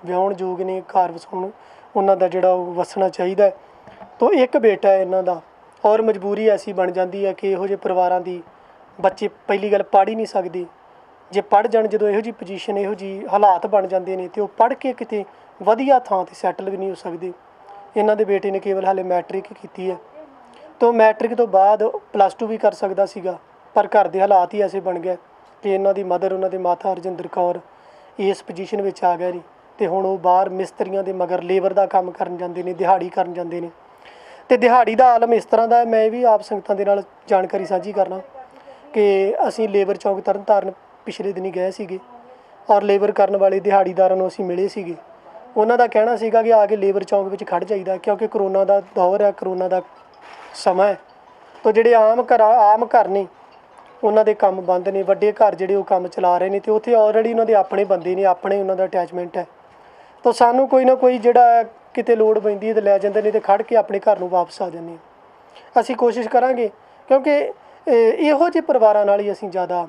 ਵਿਆਹੁਣ ਯੋਗ ਨੇ, ਘਰ ਵਸਾਉਣ ਉਹਨਾਂ ਦਾ ਜਿਹੜਾ ਉਹ ਵਸਣਾ ਚਾਹੀਦਾ। ਤਾਂ 1 ਬੇਟਾ ਹੈ ਇਹਨਾਂ ਦਾ, ਔਰ ਮਜਬੂਰੀ ਐਸੀ ਬਣ ਜਾਂਦੀ ਹੈ ਕਿ ਇਹੋ ਜਿਹੇ ਪਰਿਵਾਰਾਂ ਦੀ ਬੱਚੇ ਪਹਿਲੀ ਗੱਲ ਪੜ੍ਹ ਹੀ ਨਹੀਂ ਸਕਦੇ। ਜੇ ਪੜ੍ਹ ਜਾਣ, ਜਦੋਂ ਇਹੋ ਜਿਹੀ ਪੋਜੀਸ਼ਨ, ਇਹੋ ਜਿਹੀ ਹਾਲਾਤ ਬਣ ਜਾਂਦੇ ਨੇ, ਤੇ ਉਹ ਪੜ੍ਹ ਕੇ ਕਿਤੇ ਵਧੀਆ ਥਾਂ 'ਤੇ ਸੈਟਲ ਵੀ ਨਹੀਂ ਹੋ ਸਕਦੇ। ਇਹਨਾਂ ਦੇ ਬੇਟੇ ਨੇ ਕੇਵਲ ਹਾਲੇ ਮੈਟ੍ਰਿਕ ਕੀਤੀ ਹੈ, ਤਾਂ ਮੈਟ੍ਰਿਕ ਤੋਂ ਬਾਅਦ +2 ਵੀ ਕਰ ਸਕਦਾ ਸੀਗਾ, ਪਰ ਘਰ ਦੇ ਹਾਲਾਤ ਹੀ ਐਸੇ ਬਣ ਗਏ ਕਿ ਇਹਨਾਂ ਦੀ ਮਦਰ, ਉਹਨਾਂ ਦੇ ਮਾਤਾ ਹਰਜਿੰਦਰ ਕੌਰ ਇਸ ਪੋਜੀਸ਼ਨ ਵਿੱਚ ਆ ਗਏ ਨੇ, ਅਤੇ ਹੁਣ ਉਹ ਬਾਹਰ ਮਿਸਤਰੀਆਂ ਦੇ ਮਗਰ ਲੇਬਰ ਦਾ ਕੰਮ ਕਰਨ ਜਾਂਦੇ ਨੇ, ਦਿਹਾੜੀ ਕਰਨ ਜਾਂਦੇ ਨੇ। ਅਤੇ ਦਿਹਾੜੀ ਦਾ ਆਲਮ ਇਸ ਤਰ੍ਹਾਂ ਦਾ ਹੈ, ਮੈਂ ਇਹ ਵੀ ਆਪ ਸੰਗਤਾਂ ਦੇ ਨਾਲ ਜਾਣਕਾਰੀ ਸਾਂਝੀ ਕਰਨਾ ਕਿ ਅਸੀਂ ਲੇਬਰ ਚੌਂਕ ਤਰਨਤਾਰਨ ਪਿਛਲੇ ਦਿਨੀ ਗਏ ਸੀਗੇ, ਔਰ ਲੇਬਰ ਕਰਨ ਵਾਲੇ ਦਿਹਾੜੀਦਾਰਾਂ ਨੂੰ ਅਸੀਂ ਮਿਲੇ ਸੀਗੇ। ਉਹਨਾਂ ਦਾ ਕਹਿਣਾ ਸੀਗਾ ਕਿ ਆ ਕੇ ਲੇਬਰ ਚੌਂਕ ਵਿੱਚ ਖੜ੍ਹ ਜਾਈਦਾ, ਕਿਉਂਕਿ ਕਰੋਨਾ ਦਾ ਦੌਰ ਹੈ, ਕਰੋਨਾ ਦਾ ਸਮਾਂ ਹੈ। ਤਾਂ ਜਿਹੜੇ ਆਮ ਘਰ ਨੇ ਉਹਨਾਂ ਦੇ ਕੰਮ ਬੰਦ ਨੇ, ਵੱਡੇ ਘਰ ਜਿਹੜੇ ਉਹ ਕੰਮ ਚਲਾ ਰਹੇ ਨੇ, ਅਤੇ ਉੱਥੇ ਆਲਰੇਡੀ ਉਹਨਾਂ ਦੇ ਆਪਣੇ ਬੰਦੇ ਨੇ, ਆਪਣੇ ਉਹਨਾਂ ਦਾ ਅਟੈਚਮੈਂਟ ਹੈ। ਤਾਂ ਸਾਨੂੰ ਕੋਈ ਨਾ ਕੋਈ ਜਿਹੜਾ ਕਿਤੇ ਲੋੜ ਪੈਂਦੀ ਹੈ ਤਾਂ ਲੈ ਜਾਂਦੇ ਨੇ, ਅਤੇ ਖੜ੍ਹ ਕੇ ਆਪਣੇ ਘਰ ਨੂੰ ਵਾਪਸ ਆ ਜਾਂਦੇ ਹਾਂ। ਅਸੀਂ ਕੋਸ਼ਿਸ਼ ਕਰਾਂਗੇ, ਕਿਉਂਕਿ ਇਹੋ ਜਿਹੇ ਪਰਿਵਾਰਾਂ ਨਾਲ ਹੀ ਅਸੀਂ ਜ਼ਿਆਦਾ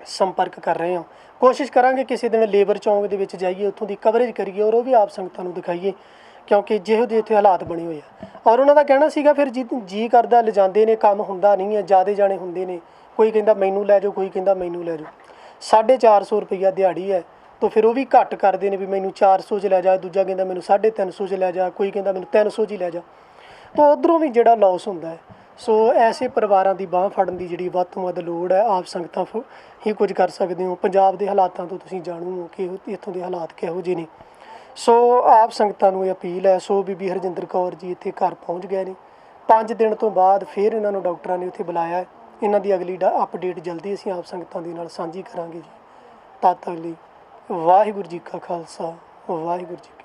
ਸੰਪਰਕ ਕਰ ਰਹੇ ਹਾਂ। ਕੋਸ਼ਿਸ਼ ਕਰਾਂਗੇ ਕਿਸੇ ਦਿਨ ਲੇਬਰ ਚੌਂਕ ਦੇ ਵਿੱਚ ਜਾਈਏ, ਉੱਥੋਂ ਦੀ ਕਵਰੇਜ ਕਰੀਏ, ਔਰ ਉਹ ਵੀ ਆਪ ਸੰਗਤਾਂ ਨੂੰ ਦਿਖਾਈਏ, ਕਿਉਂਕਿ ਜਿਹੋ ਜਿਹੇ ਇੱਥੇ ਹਾਲਾਤ ਬਣੇ ਹੋਏ ਆ। ਔਰ ਉਹਨਾਂ ਦਾ ਕਹਿਣਾ ਸੀਗਾ ਫਿਰ ਜੀ ਕਰਦਾ ਲਿਜਾਂਦੇ ਨੇ, ਕੰਮ ਹੁੰਦਾ ਨਹੀਂ ਹੈ, ਜ਼ਿਆਦਾ ਜਾਣੇ ਹੁੰਦੇ ਨੇ, ਕੋਈ ਕਹਿੰਦਾ ਮੈਨੂੰ ਲੈ ਜਾਓ, ਕੋਈ ਕਹਿੰਦਾ ਮੈਨੂੰ ਲੈ ਜਾਓ। 450 ਰੁਪਈਆ ਦਿਹਾੜੀ ਹੈ, ਤਾਂ ਫਿਰ ਉਹ ਵੀ ਘੱਟ ਕਰਦੇ ਨੇ ਵੀ ਮੈਨੂੰ 400 'ਚ ਲੈ ਜਾ, ਦੂਜਾ ਕਹਿੰਦਾ ਮੈਨੂੰ 350 'ਚ ਲੈ ਜਾ, ਕੋਈ ਕਹਿੰਦਾ ਮੈਨੂੰ 300 'ਚ ਹੀ ਲੈ ਜਾ। ਤਾਂ ਉੱਧਰੋਂ ਵੀ ਜਿਹੜਾ ਲੋਸ ਹੁੰਦਾ ਹੈ। ਸੋ ਐਸੇ ਪਰਿਵਾਰਾਂ ਦੀ ਬਾਂਹ ਫੜਨ ਦੀ ਜਿਹੜੀ ਵੱਧ ਤੋਂ ਵੱਧ ਲੋੜ ਹੈ, ਆਪ ਸੰਗਤਾਂ ਹੀ ਕੁਝ ਕਰ ਸਕਦੇ ਹੋ। ਪੰਜਾਬ ਦੇ ਹਾਲਾਤਾਂ ਤੋਂ ਤੁਸੀਂ ਜਾਣੂ ਹੋ ਕਿ ਇੱਥੋਂ ਦੇ ਹਾਲਾਤ ਕਿਹੋ ਜਿਹੇ ਨੇ। ਸੋ ਆਪ ਸੰਗਤਾਂ ਨੂੰ ਇਹ ਅਪੀਲ ਹੈ। ਸੋ ਬੀਬੀ ਹਰਜਿੰਦਰ ਕੌਰ ਜੀ ਇੱਥੇ ਘਰ ਪਹੁੰਚ ਗਏ ਨੇ। 5 ਦਿਨ ਤੋਂ ਬਾਅਦ ਫਿਰ ਇਹਨਾਂ ਨੂੰ ਡਾਕਟਰਾਂ ਨੇ ਉੱਥੇ ਬੁਲਾਇਆ। ਇਹਨਾਂ ਦੀ ਅਗਲੀ ਅਪਡੇਟ ਜਲਦੀ ਅਸੀਂ ਆਪ ਸੰਗਤਾਂ ਦੇ ਨਾਲ ਸਾਂਝੀ ਕਰਾਂਗੇ ਜੀ। ਤਦ ਤੱਕ ਲਈ ਵਾਹਿਗੁਰੂ ਜੀ ਕਾ ਖਾਲਸਾ, ਵਾਹਿਗੁਰੂ ਜੀ।